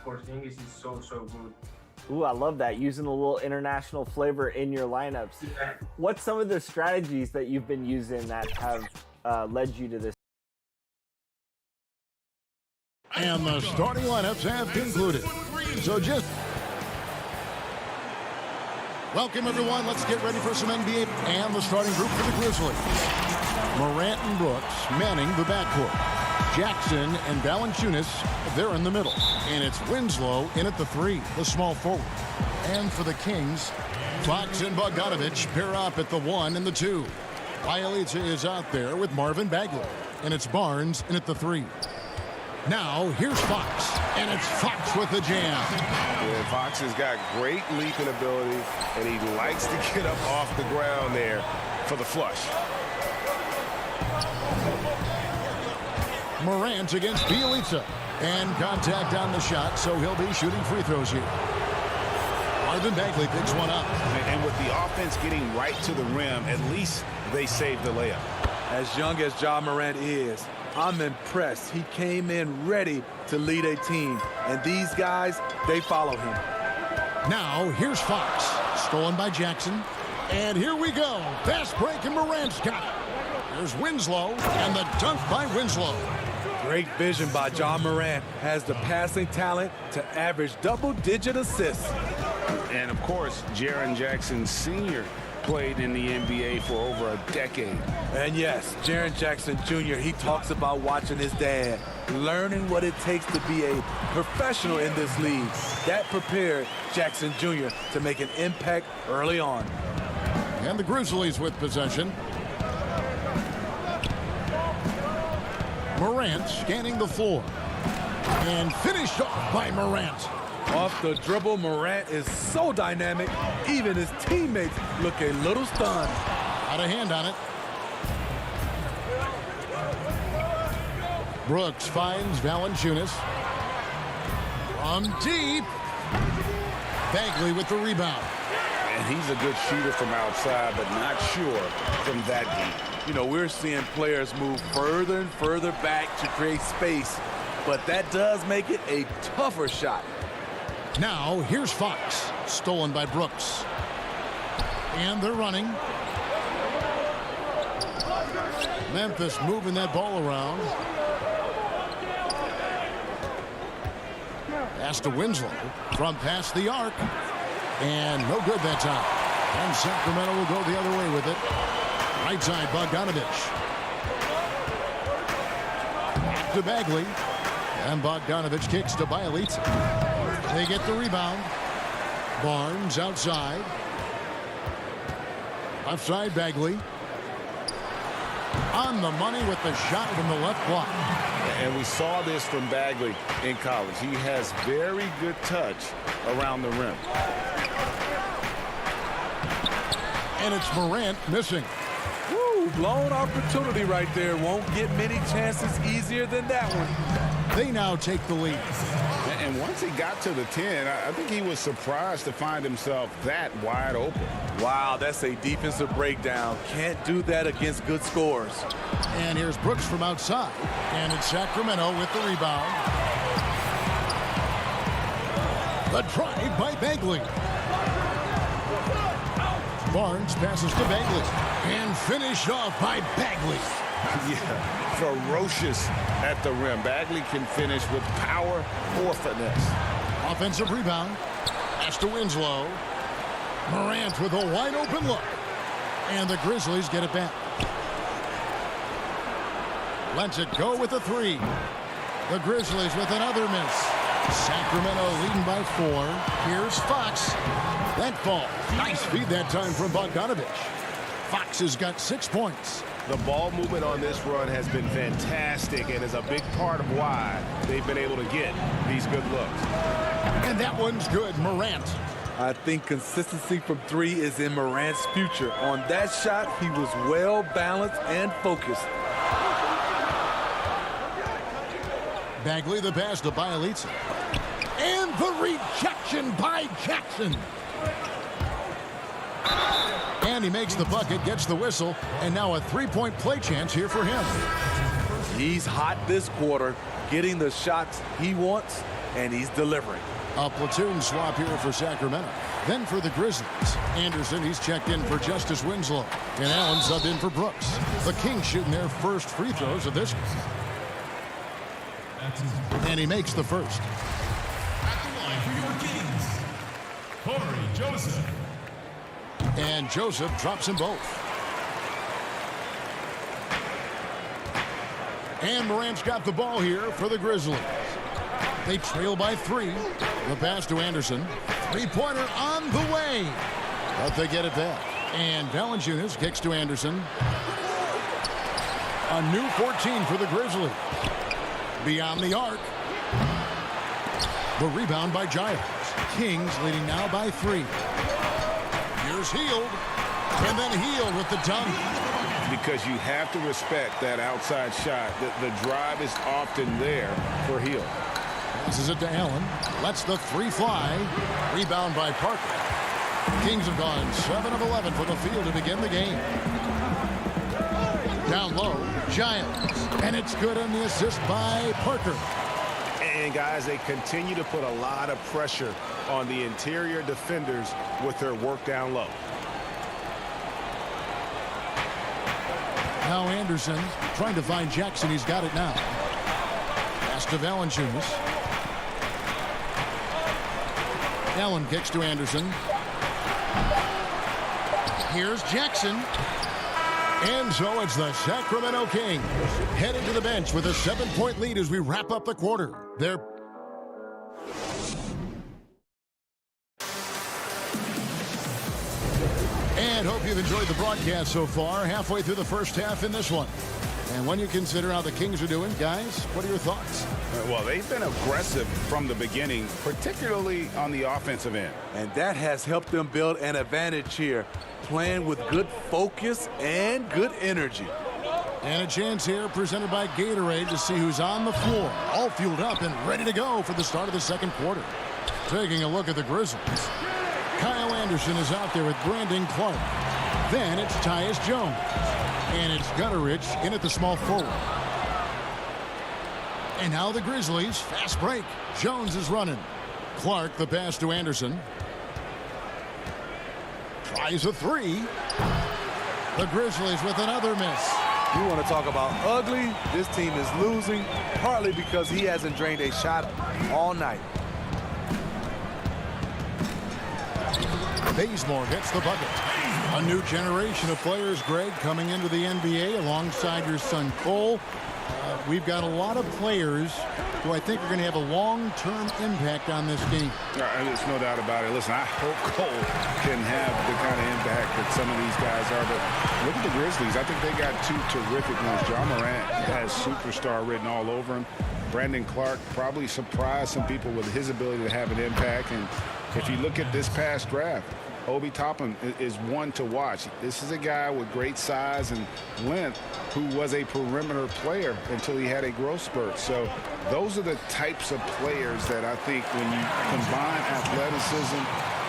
Porzingis is so good. Ooh, I love that, using a little international flavor in your lineups. Yeah. What's some of the strategies that you've been using that have led you to this? And the starting lineups have concluded. So just welcome, everyone. Let's get ready for some NBA. And the starting group for the Grizzlies. Morant and Brooks manning the backcourt. Jackson and Valanciunas, they're in the middle. And it's Winslow in at the 3, the small forward. And for the Kings, Fox and Bogdanovic pair up at the 1 and the 2. Bielitsa is out there with Marvin Bagley. And it's Barnes in at the 3. Now, here's Fox. And it's Fox with the jam. Yeah, Fox has got great leaping ability, and he likes to get up off the ground there for the flush. Morant against Bielitsa. And contact on the shot, so he'll be shooting free throws here. Marvin Bagley picks one up. And with the offense getting right to the rim, at least they saved the layup. As young as Ja Morant is, I'm impressed. He came in ready to lead a team. And these guys, they follow him. Now, here's Fox. Stolen by Jackson. And here we go. Fast break, and Morant's got it. There's Winslow, and the dunk by Winslow. Great vision by Ja Morant. Has the passing talent to average double-digit assists. And, of course, Jaren Jackson Sr. played in the NBA for over a decade. And yes, Jaren Jackson Jr., he talks about watching his dad, learning what it takes to be a professional in this league. That prepared Jackson Jr. to make an impact early on. And the Grizzlies with possession. Morant scanning the floor. And finished off by Morant. Off the dribble, Morant is so dynamic, even his teammates look a little stunned. Out of hand on it. Brooks finds Valanciunas. From deep. Bagley with the rebound. And he's a good shooter from outside, but not sure from that deep. You know, we're seeing players move further and further back to create space, but that does make it a tougher shot. Now, here's Fox. Stolen by Brooks. And they're running. Memphis moving that ball around. Pass to Winslow from past the arc. And no good that time. And Sacramento will go the other way with it. Right side, Bogdanovic. Back to Bagley. And Bogdanovic kicks to Bielitsa. They get the rebound. Barnes outside. Left side, Bagley. On the money with the shot from the left block. And we saw this from Bagley in college. He has very good touch around the rim. And it's Morant missing. Woo, blown opportunity right there. Won't get many chances easier than that one. They now take the lead. And once he got to the 10, I think he was surprised to find himself that wide open. Wow, that's a defensive breakdown. Can't do that against good scores. And here's Brooks from outside. And it's Sacramento with the rebound. The drive by Bagley. Barnes passes to Bagley. And finished off by Bagley. Yeah, ferocious at the rim. Bagley can finish with power or finesse. Offensive rebound. Pass to Winslow. Morant with a wide open look. And the Grizzlies get it back. Lets it go with a 3. The Grizzlies with another miss. Sacramento leading by 4. Here's Fox. That fall. Nice feed that time from Bogdanovic. Fox has got 6 points. The ball movement on this run has been fantastic and is a big part of why they've been able to get these good looks. And that one's good. Morant. I think consistency from 3 is in Morant's future. On that shot, he was well balanced and focused. Bagley the pass to Bielitsa. And the rejection by Jackson. And he makes the bucket, gets the whistle, and now a 3-point play chance here for him. He's hot this quarter, getting the shots he wants and he's delivering. A platoon swap here for Sacramento. Then for the Grizzlies, Anderson, he's checked in for Justice Winslow. And Allen subbed in for Brooks. The Kings shooting their first free throws of this one. And he makes the first. At the line for your Kings, Corey Joseph. And Joseph drops them both. And Morant's got the ball here for the Grizzlies. They trail by 3. The pass to Anderson. Three-pointer on the way. But they get it back. And Valanciunas kicks to Anderson. A new 14 for the Grizzlies. Beyond the arc. The rebound by Giles. Kings leading now by 3. Here's Hield. And then Hield with the dunk. Because you have to respect that outside shot. The drive is often there for Hield. Passes it to Allen. Lets the 3 fly. Rebound by Parker. Kings have gone 7 of 11 from the field to begin the game. Down low, Giles. And it's good on the assist by Parker. And guys, they continue to put a lot of pressure on the interior defenders with their work down low. Now Anderson trying to find Jackson. He's got it now. Pass to Valanciunas. Allen kicks to Anderson. Here's Jackson. And so it's the Sacramento Kings headed to the bench with a 7-point lead as we wrap up the quarter. And hope you've enjoyed the broadcast so far. Halfway through the first half in this one. And when you consider how the Kings are doing, guys, what are your thoughts? Well, they've been aggressive from the beginning, particularly on the offensive end. And that has helped them build an advantage here, playing with good focus and good energy. And a chance here presented by Gatorade to see who's on the floor. All fueled up and ready to go for the start of the second quarter. Taking a look at the Grizzlies. Kyle Anderson is out there with Brandon Clark. Then it's Tyus Jones. And it's Gutterich in at the small forward. And now the Grizzlies, fast break. Jones is running. Clark, the pass to Anderson. Tries a 3. The Grizzlies with another miss. You want to talk about ugly? This team is losing, partly because he hasn't drained a shot all night. Bazemore gets the bucket. A new generation of players, Greg, coming into the NBA alongside your son Cole. We've got a lot of players who I think are going to have a long-term impact on this game. There's no doubt about it. Listen, I hope Cole can have the kind of impact that some of these guys are. But look at the Grizzlies. I think they got 2 terrific ones. John Morant has superstar written all over him. Brandon Clark probably surprised some people with his ability to have an impact. And if you look at this past draft, Obi Toppin is one to watch. This is a guy with great size and length who was a perimeter player until he had a growth spurt. So those are the types of players that I think when you combine athleticism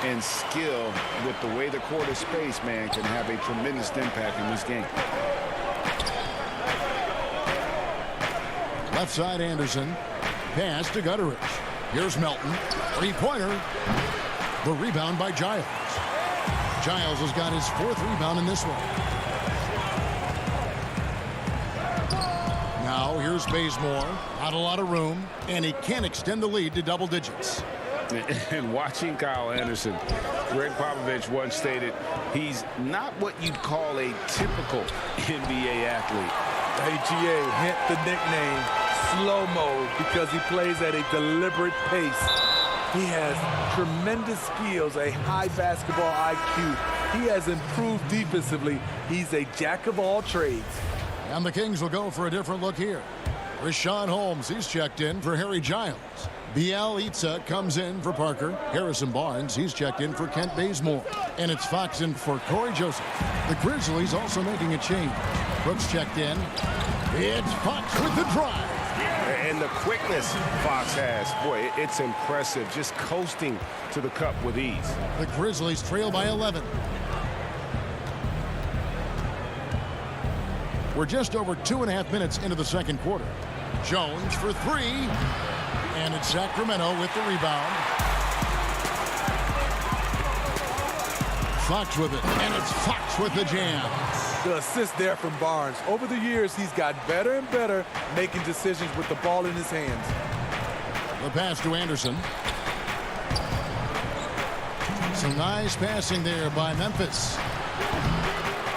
and skill with the way the court is spaced, man, can have a tremendous impact in this game. Left side Anderson. Pass to Gutterich. Here's Melton. 3-pointer. The rebound by Giles. Giles has got his 4th rebound in this one. Now here's Bazemore. Not a lot of room, and he can extend the lead to double digits. And watching Kyle Anderson, Greg Popovich once stated, he's not what you'd call a typical NBA athlete. AGA, hint the nickname slow-mo because he plays at a deliberate pace. He has tremendous skills, a high basketball IQ. He has improved defensively. He's a jack of all trades. And the Kings will go for a different look here. Rashawn Holmes, he's checked in for Harry Giles. Bielitsa comes in for Parker. Harrison Barnes, he's checked in for Kent Bazemore. And it's Fox in for Corey Joseph. The Grizzlies also making a change. Brooks checked in. It's Fox with the drive. And the quickness Fox has, boy, it's impressive. Just coasting to the cup with ease. The Grizzlies trail by 11. We're just over 2.5 minutes into the second quarter. Jones for 3. And it's Sacramento with the rebound. Fox with it, and it's Fox with the jam. The assist there from Barnes. Over the years, he's gotten better and better making decisions with the ball in his hands. The pass to Anderson. Some nice passing there by Memphis.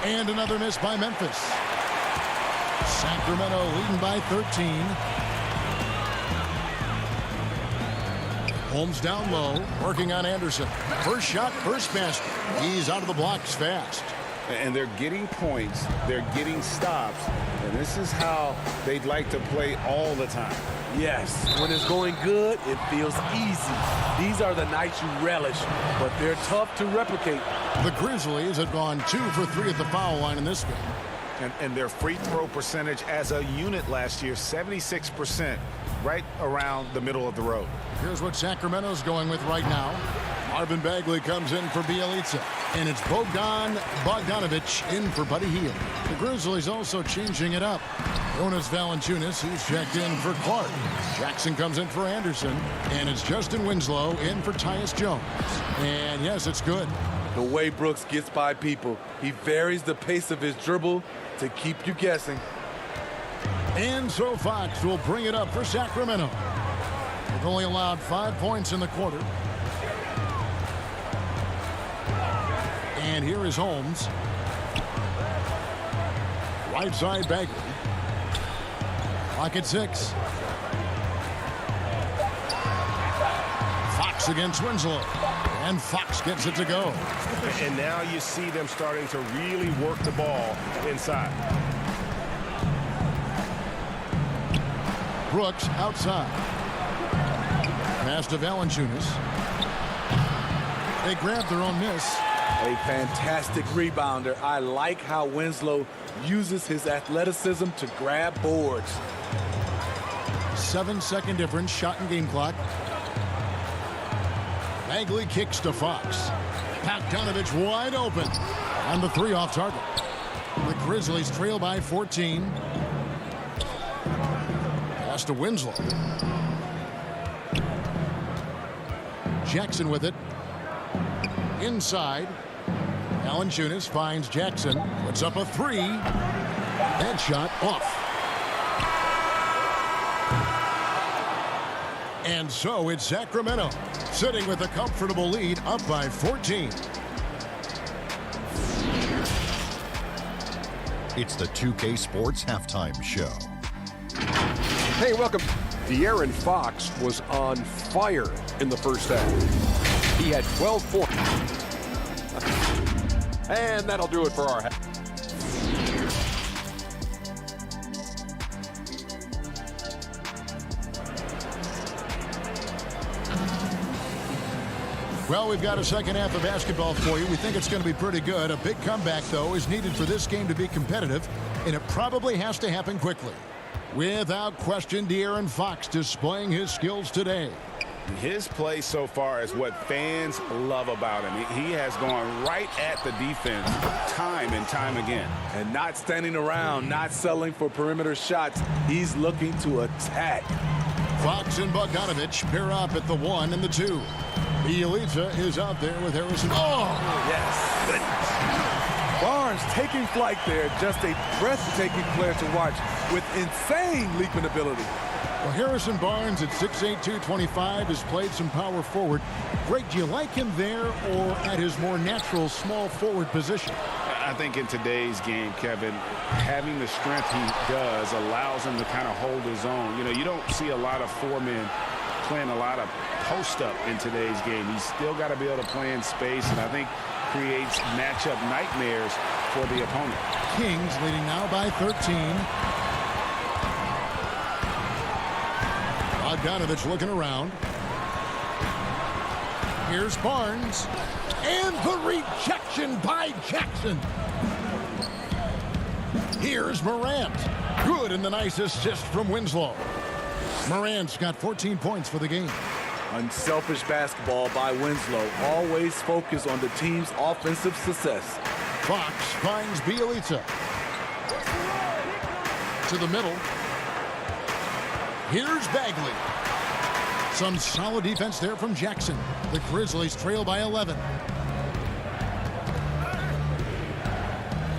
And another miss by Memphis. Sacramento leading by 13. Holmes down low, working on Anderson. First shot, first basket. He's out of the blocks fast. And they're getting points, they're getting stops, and this is how they'd like to play all the time. Yes, when it's going good, it feels easy. These are the nights you relish, but they're tough to replicate. The Grizzlies have gone 2 for 3 at the foul line in this game. And their free throw percentage as a unit last year, 76%, right around the middle of the road. Here's what Sacramento's going with right now. Marvin Bagley comes in for Bielitsa. And it's Bogdanovich in for Buddy Hield. The Grizzlies also changing it up. Jonas Valanciunas, he's checked in for Clark. Jackson comes in for Anderson. And it's Justin Winslow in for Tyus Jones. And yes, it's good. The way Brooks gets by people, he varies the pace of his dribble to keep you guessing. And so Fox will bring it up for Sacramento. They've only allowed 5 points in the quarter. And here is Holmes. Right side Bagley. Clock at 6. Fox against Winslow. And Fox gets it to go. And now you see them starting to really work the ball inside. Brooks outside. Pass to Valanciunas. They grab their own miss. A fantastic rebounder. I like how Winslow uses his athleticism to grab boards. 7-second difference, shot and game clock. Bagley kicks to Fox. Bogdanovich wide open. And the 3 off target. The Grizzlies trail by 14. Pass to Winslow. Jackson with it. Inside. Valanciunas finds Jackson. Puts up a 3. That shot off. And so it's Sacramento sitting with a comfortable lead up by 14. It's the 2K Sports Halftime Show. Hey, welcome. De'Aaron Fox was on fire in the first half. He had 12 points. And that'll do it for our half. Well, we've got a second half of basketball for you. We think it's going to be pretty good. A big comeback, though, is needed for this game to be competitive, and it probably has to happen quickly. Without question, De'Aaron Fox displaying his skills today. His play so far is what fans love about him. He has gone right at the defense time and time again. And not standing around, not settling for perimeter shots. He's looking to attack. Fox and Bogdanovich pair up at the 1 and the 2. Bielitsa is out there with Harrison. Oh, yes. Goodness. Barnes taking flight there. Just a breathtaking player to watch with insane leaping ability. Well, Harrison Barnes at 6'8", 225 has played some power forward. Greg, do you like him there or at his more natural small forward position? I think in today's game, Kevin, having the strength he does allows him to kind of hold his own. You know, you don't see a lot of 4 men playing a lot of post-up in today's game. He's still got to be able to play in space, and I think creates matchup nightmares for the opponent. Kings leading now by 13. Bogdanovich looking around. Here's Barnes. And the rejection by Jackson. Here's Morant. Good, and the nice assist from Winslow. Morant's got 14 points for the game. Unselfish basketball by Winslow. Always focused on the team's offensive success. Fox finds Bielitsa. To the middle. Here's Bagley. Some solid defense there from Jackson. The Grizzlies trail by 11.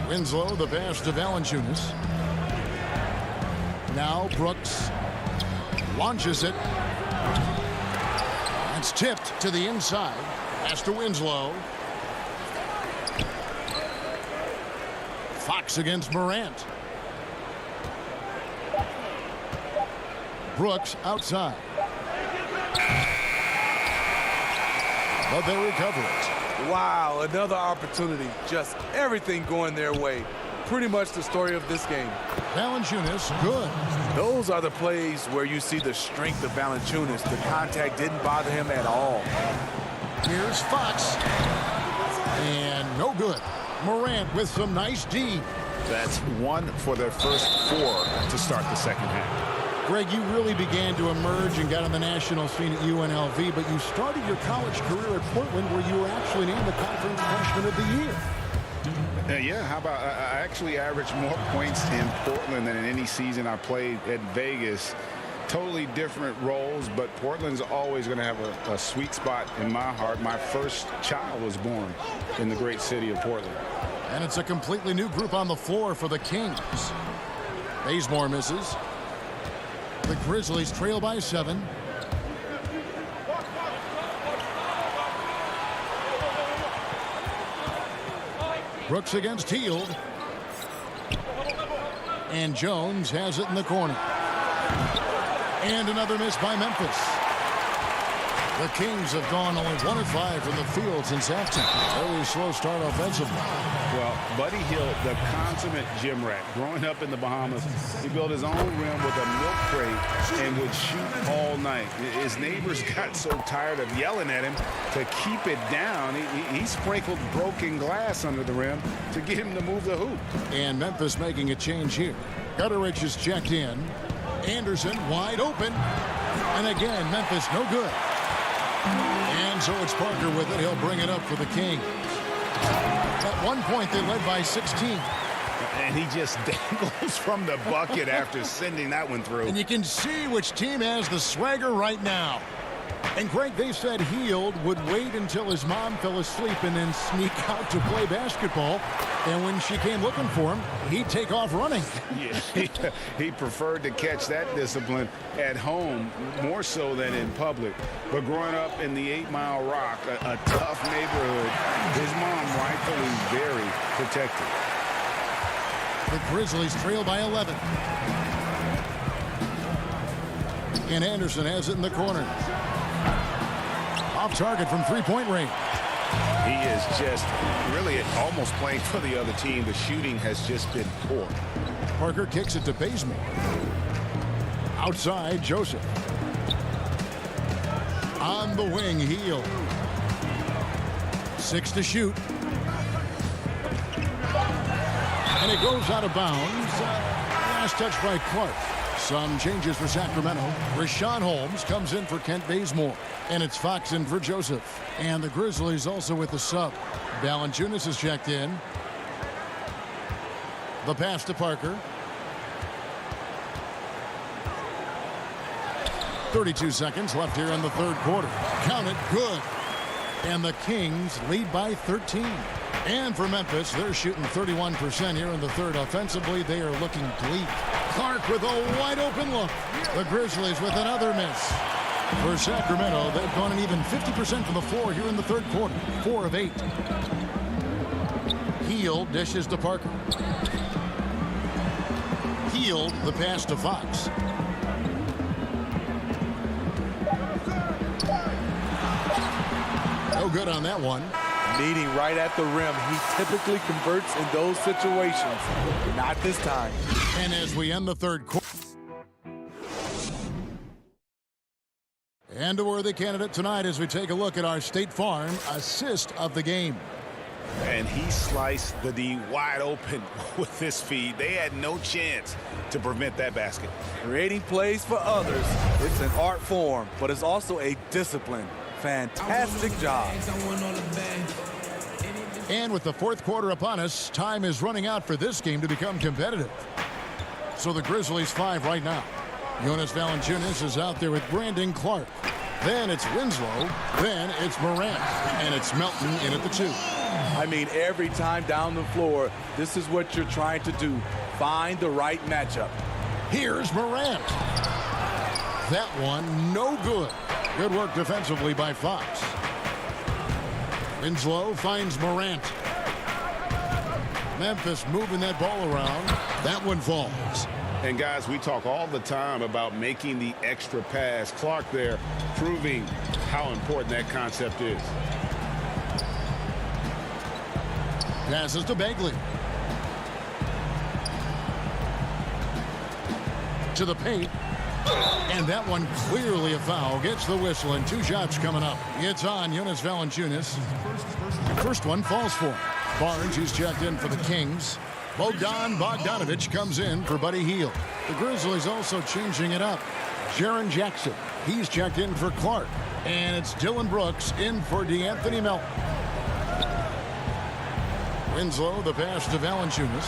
Winslow, the pass to Valanciunas. Now Brooks launches it. It's tipped to the inside. Pass to Winslow. Fox against Morant. Brooks outside. But they recover it. Wow, another opportunity. Just everything going their way. Pretty much the story of this game. Valanciunas, good. Those are the plays where you see the strength of Valanciunas. The contact didn't bother him at all. Here's Fox. And no good. Morant with some nice D. That's 1 for their first 4 to start the second half. Greg, you really began to emerge and got on the national scene at UNLV, but you started your college career at Portland where you were actually named the Conference Freshman of the Year. Yeah, how about I actually averaged more points in Portland than in any season I played at Vegas. Totally different roles, but Portland's always going to have a sweet spot in my heart. My first child was born in the great city of Portland. And it's a completely new group on the floor for the Kings. Bazemore misses. The Grizzlies trail by 7. Brooks against Hield. And Jones has it in the corner. And another miss by Memphis. The Kings have gone only 1 of 5 from the field since halftime. Very slow start offensively. Well, Buddy Hield, the consummate gym rat. Growing up in the Bahamas, he built his own rim with a milk crate and would shoot all night. His neighbors got so tired of yelling at him to keep it down. He sprinkled broken glass under the rim to get him to move the hoop. And Memphis making a change here. Gutteridge is checked in. Anderson wide open. And again, Memphis no good. And so it's Parker with it. He'll bring it up for the Kings. At one point, they led by 16. And he just dangles from the bucket after sending that one through. And you can see which team has the swagger right now. And Greg, they said Hield would wait until his mom fell asleep and then sneak out to play basketball. And when she came looking for him, he'd take off running. Yeah, he preferred to catch that discipline at home more so than in public. But growing up in the 8 Mile Rock, a tough neighborhood, his mom rightfully very protected. The Grizzlies trail by 11. And Anderson has it in the corner. Off target from three-point range. He is just really almost playing for the other team. The shooting has just been poor. Parker kicks it to Bazemore. Outside, Joseph. On the wing, Hield. 6 to shoot. And it goes out of bounds. Last touch by Clark. Some changes for Sacramento. Rashawn Holmes comes in for Kent Bazemore. And it's Fox in for Joseph. And the Grizzlies also with the sub. Valanciunas is checked in. The pass to Parker. 32 seconds left here in the third quarter. Count it, good. And the Kings lead by 13. And for Memphis, they're shooting 31% here in the third. Offensively, they are looking bleak. Clark with a wide-open look. The Grizzlies with another miss. For Sacramento, they've gone an even 50% from the floor here in the third quarter. 4 of 8. Hield dishes to Parker. Hield, the pass to Fox. No good on that one. Meeting right at the rim. He typically converts in those situations. Not this time. And as we end the third quarter. And a worthy candidate tonight as we take a look at our State Farm assist of the game. And he sliced the D wide open with this feed. They had no chance to prevent that basket. Creating plays for others. It's an art form, but it's also a discipline. Fantastic job. And with the fourth quarter upon us, time is running out for this game to become competitive. So the Grizzlies 5 right now. Jonas Valanciunas is out there with Brandon Clark. Then it's Winslow. Then it's Morant. And it's Melton in at the 2. I mean, every time down the floor, this is what you're trying to do. Find the right matchup. Here's Morant. That one, no good. Good work defensively by Fox. Winslow finds Morant. Memphis moving that ball around. That one falls. And guys, we talk all the time about making the extra pass. Clark there proving how important that concept is. Passes to Bagley. To the paint. And that one clearly a foul. Gets the whistle and 2 shots coming up. It's on Jonas Valanciunas. First one falls for him. Barnes, who's checked in for the Kings. Bogdanovich comes in for Buddy Hield. The Grizzlies also changing it up. Jaren Jackson, he's checked in for Clark. And it's Dylan Brooks in for DeAnthony Melton. Winslow, the pass to Valanciunas.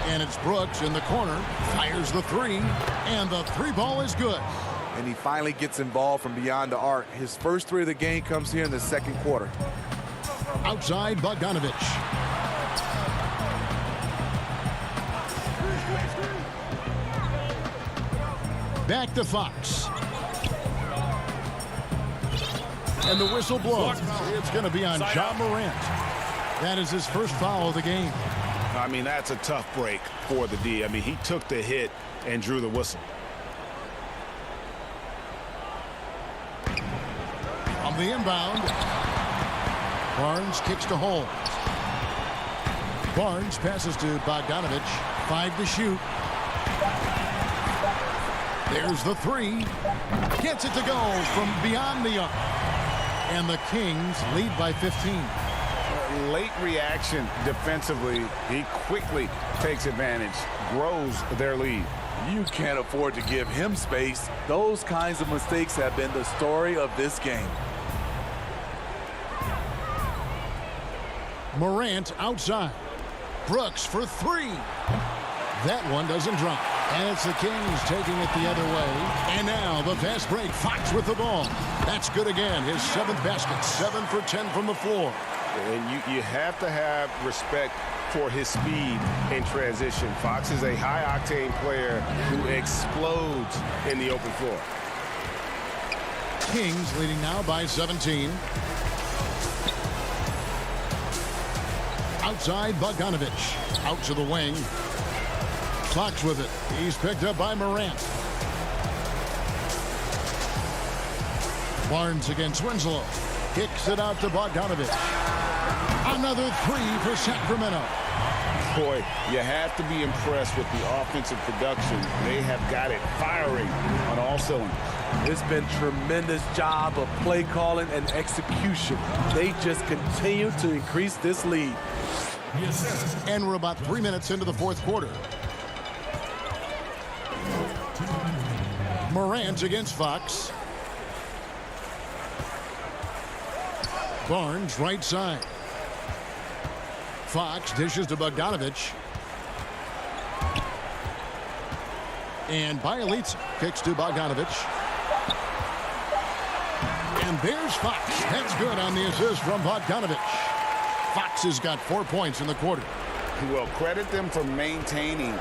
And it's Brooks in the corner. Fires the 3. And the 3 ball is good. And he finally gets involved from beyond the arc. His first 3 of the game comes here in the second quarter. Outside Bogdanovich. Back to Fox. And the whistle blows. It's going to be on Ja Morant. That is his first foul of the game. I mean, that's a tough break for the D. I mean, he took the hit and drew the whistle. On the inbound. Barnes kicks to Holmes. Barnes passes to Bogdanovich. 5 to shoot. There's the 3. Gets it to go from beyond the arc. And the Kings lead by 15. Late reaction defensively. He quickly takes advantage, grows their lead. You can't afford to give him space. Those kinds of mistakes have been the story of this game. Morant outside. Brooks for 3. That one doesn't drop. And it's the Kings taking it the other way. And now the fast break. Fox with the ball. That's good again. His 7th basket. 7 for 10 from the floor. And you have to have respect for his speed in transition. Fox is a high-octane player who explodes in the open floor. Kings leading now by 17. Outside Bogdanovich. Out to the wing. Fox with it. He's picked up by Morant. Barnes against Winslow. Kicks it out to Bogdanovich. Another 3 for Sacramento. Boy, you have to be impressed with the offensive production. They have got it firing on all cylinders. It's been tremendous job of play calling and execution. They just continue to increase this lead. And we're about 3 minutes into the 4th quarter. Morant against Fox. Barnes right side. Fox dishes to Bogdanovich. And Bielitsa kicks to Bogdanovich. And there's Fox. That's good on the assist from Bogdanovich. Fox has got 4 points in the quarter. Well, credit them for maintaining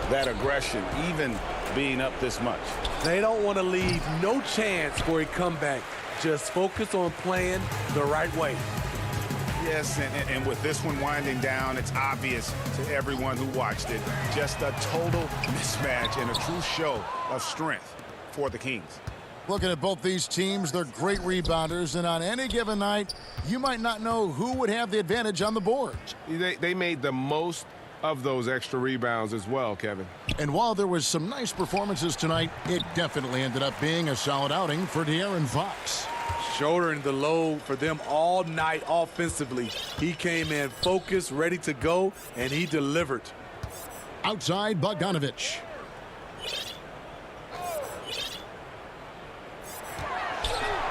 that aggression, even being up this much. They don't want to leave no chance for a comeback. Just focus on playing the right way. Yes, and with this one winding down, it's obvious to everyone who watched it. Just a total mismatch and a true show of strength for the Kings. Looking at both these teams, they're great rebounders, and on any given night, you might not know who would have the advantage on the boards. They made the most of those extra rebounds as well, Kevin. And while there was some nice performances tonight, it definitely ended up being a solid outing for De'Aaron Fox. Shouldering the load for them all night offensively. He came in focused, ready to go, and he delivered. Outside Bogdanovich.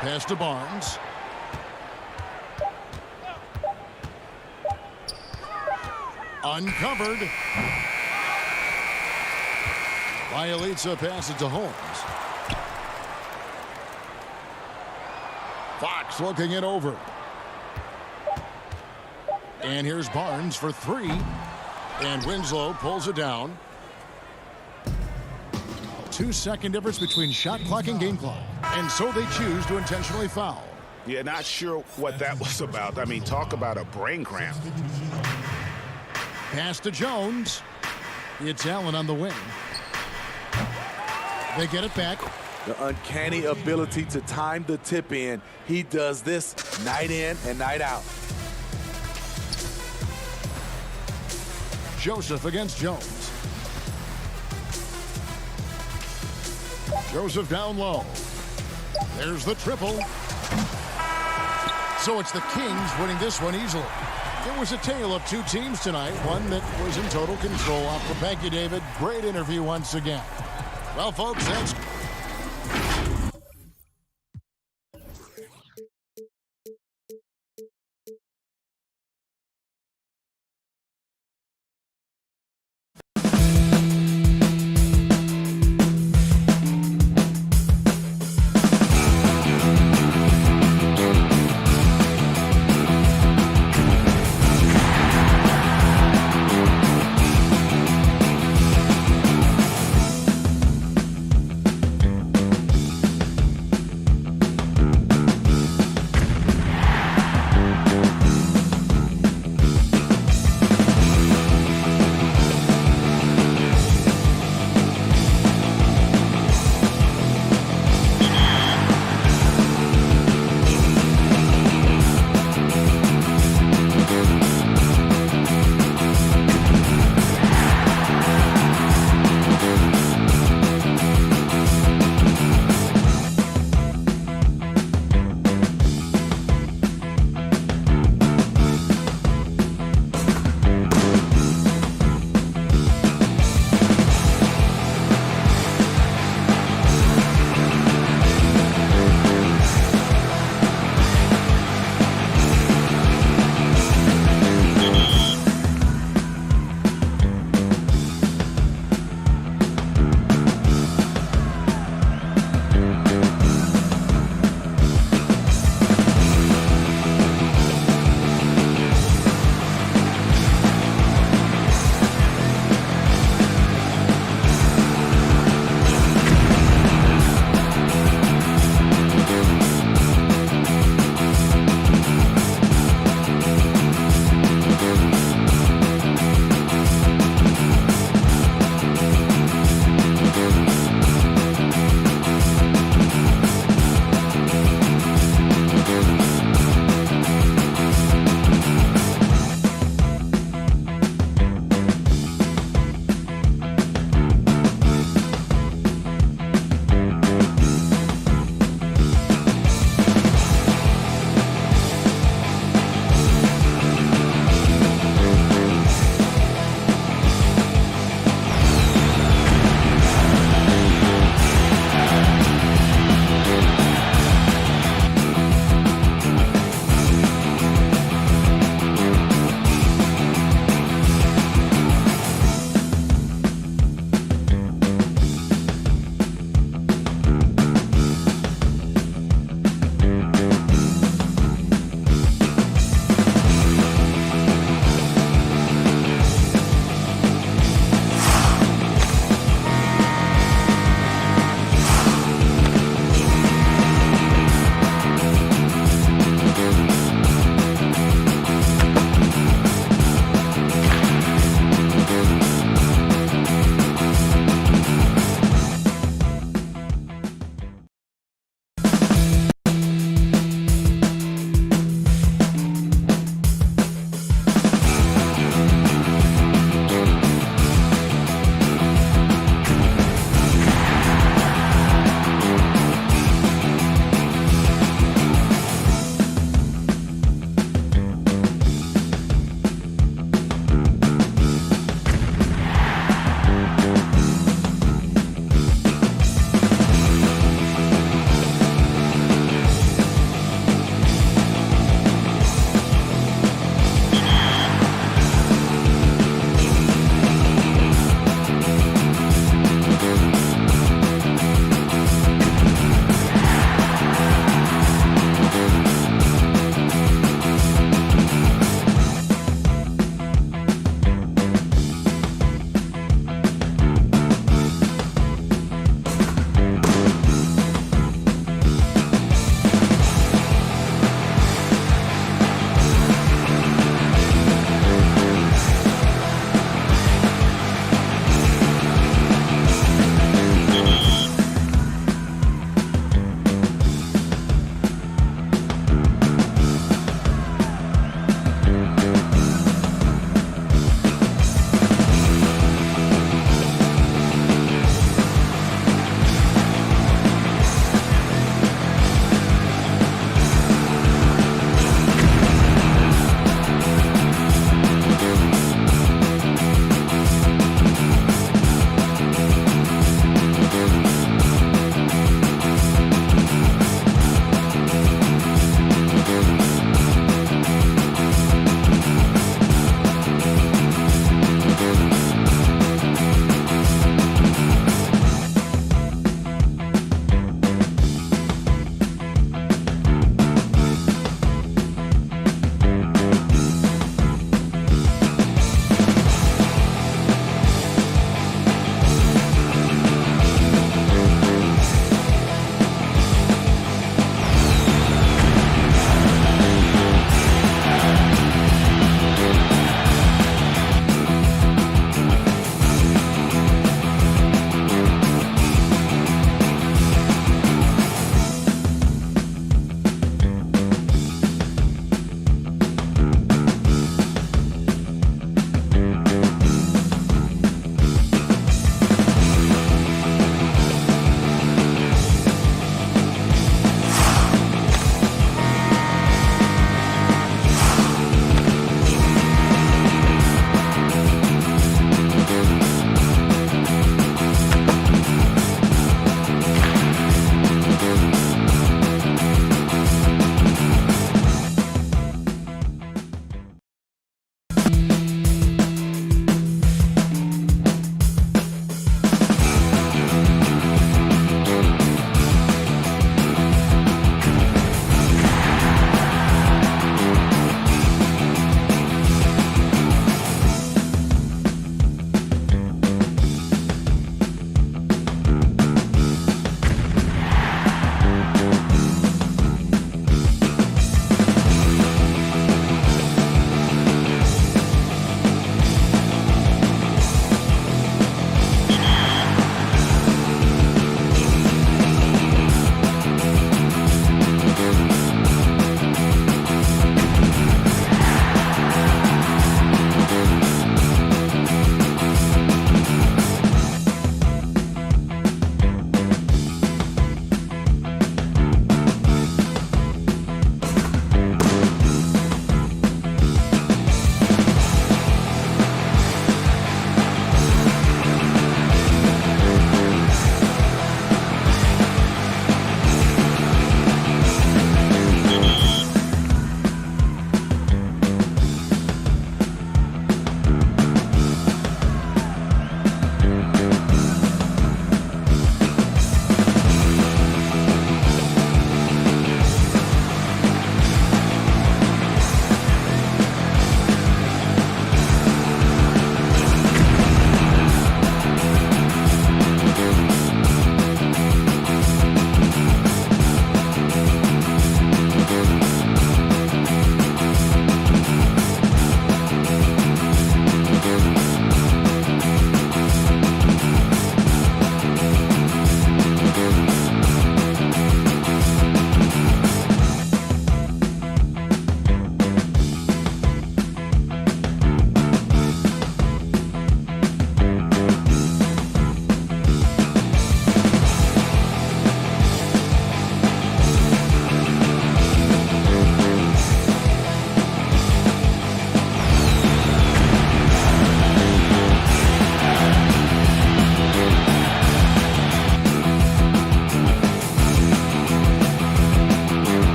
Pass to Barnes. Uncovered. Bielitsa passes to Holmes. Fox looking it over. And here's Barnes for three. And Winslow pulls it down. 2-second difference between shot clock and game clock. And so they choose to intentionally foul. Yeah, not sure what that was about. I mean, talk about a brain cramp. Pass to Jones. It's Allen on the wing. They get it back. The uncanny ability to time the tip in. He does this night in and night out. Joseph against Jones. Joseph down low. There's the triple. So it's the Kings winning this one easily. It was a tale of two teams tonight, one that was in total control. Thank you, David. Great interview once again. Well, folks, that's...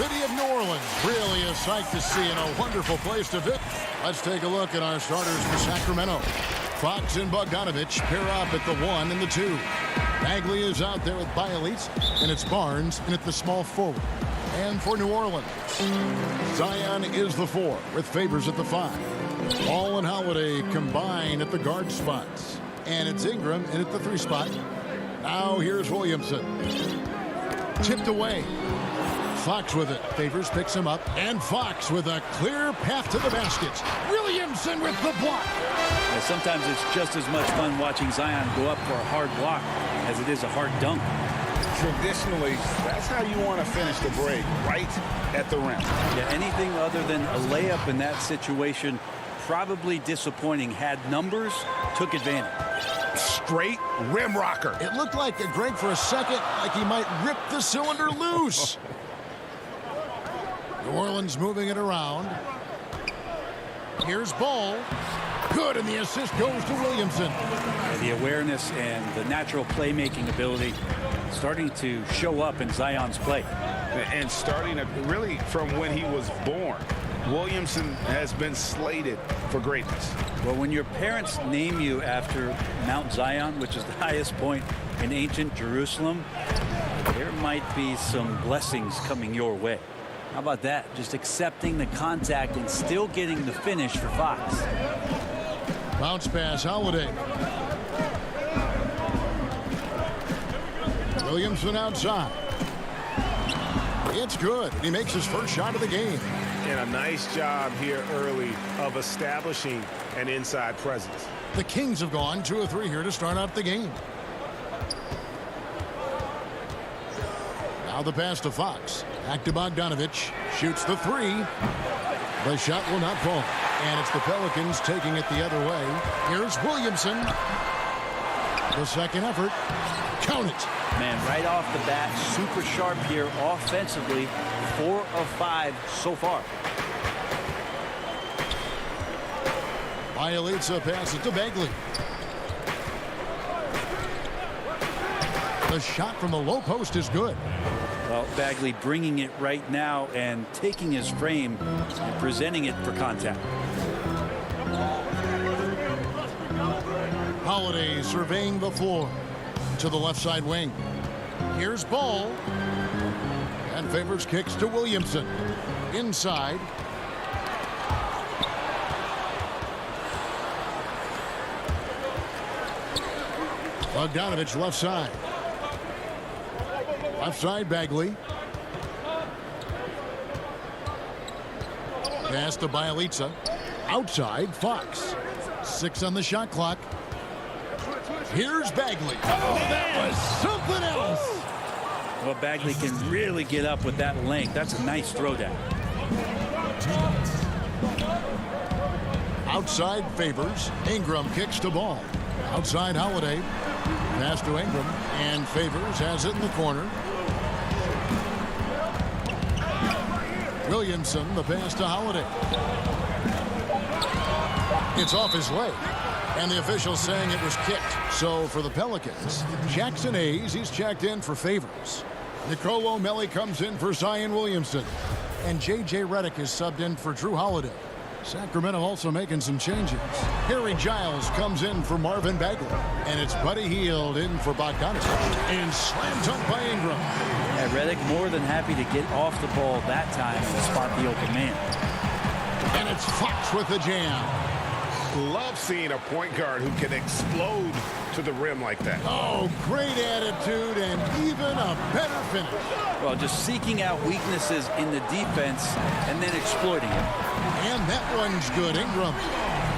city of New Orleans. Really a sight to see and a wonderful place to visit. Let's take a look at our starters for Sacramento. Fox and Bogdanovich pair up at the 1 and the 2. Bagley is out there with Bielitz, and it's Barnes in at the small forward. And for New Orleans, Zion is the 4 with Favors at the 5. Ball and Holiday combine at the guard spots. And it's Ingram in at the 3 spot. Now here's Williamson. Tipped away. Fox with it. Favors picks him up. And Fox with a clear path to the basket. Williamson with the block. And sometimes it's just as much fun watching Zion go up for a hard block as it is a hard dunk. Traditionally, that's how you want to finish the break, right at the rim. Yeah, anything other than a layup in that situation, probably disappointing. Had numbers, took advantage. Straight rim rocker. It looked like a Greg for a second, like he might rip the cylinder loose. New Orleans moving it around. Here's Ball. Good, and the assist goes to Williamson. Yeah, the awareness and the natural playmaking ability starting to show up in Zion's play. And starting really from when he was born. Williamson has been slated for greatness. Well, when your parents name you after Mount Zion, which is the highest point in ancient Jerusalem, there might be some blessings coming your way. How about that? Just accepting the contact and still getting the finish for Fox. Bounce pass, Holiday. Williamson outside. It's good. He makes his first shot of the game. And a nice job here early of establishing an inside presence. The Kings have gone 2 of 3 here to start out the game. Now the pass to Fox. Back to Bogdanovich. Shoots the 3. The shot will not fall. And it's the Pelicans taking it the other way. Here's Williamson. The second effort. Count it. Man, right off the bat, super sharp here offensively. 4 of 5 so far. Bielitz passes to Bagley. The shot from the low post is good. Well, Bagley bringing it right now and taking his frame and presenting it for contact. Holiday surveying the floor to the left side wing. Here's Ball. And Favors kicks to Williamson. Inside. Bogdanovich left side. Left side Bagley. Pass to Bielitz. Outside Fox. 6 on the shot clock. Here's Bagley. Oh, that was something else. Well, Bagley can really get up with that length. That's a nice throwdown. Outside Favors. Ingram kicks to Ball. Outside Holiday. Pass to Ingram. And Favors has it in the corner. Williamson, the pass to Holiday. It's off his leg. And the official saying it was kicked. So for the Pelicans, Jackson Hayes, he's checked in for Favors. Nicolo Melli comes in for Zion Williamson. And J.J. Redick is subbed in for Drew Holiday. Sacramento also making some changes. Harry Giles comes in for Marvin Bagley. And it's Buddy Hield in for Bogdanovich. And slam dunk by Ingram. And Redick more than happy to get off the ball that time and spot the open man. And it's Fox with the jam. Love seeing a point guard who can explode to the rim like that. Oh, great attitude and even a better finish. Well, just seeking out weaknesses in the defense and then exploiting it. And that one's good. Ingram.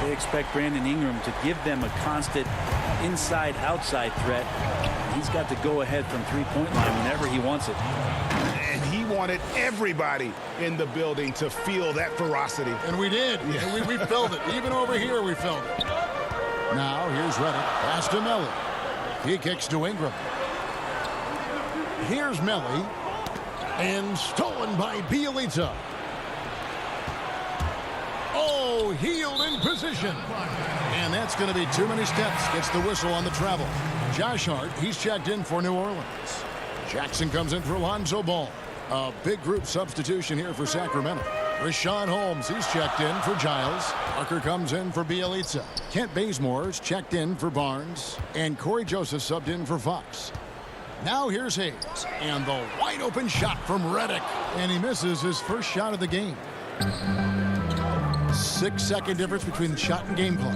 They expect Brandon Ingram to give them a constant inside-outside threat. He's got to go ahead from three-point line whenever he wants it. And he wanted everybody in the building to feel that ferocity. And we did. Yeah. And we felt it. Even over here, we felt it. Now, here's Redick. Pass to Melli. He kicks to Ingram. Here's Melli. And stolen by Bielitz. Oh, Hield in position. And that's going to be too many steps. Gets the whistle on the travel. Josh Hart, he's checked in for New Orleans. Jackson comes in for Lonzo Ball. A big group substitution here for Sacramento. Rashawn Holmes, he's checked in for Giles. Parker comes in for Bielitsa. Kent Bazemore's checked in for Barnes. And Corey Joseph subbed in for Fox. Now here's Hayes. And the wide open shot from Redick. And he misses his first shot of the game. 6-second difference between shot and game clock.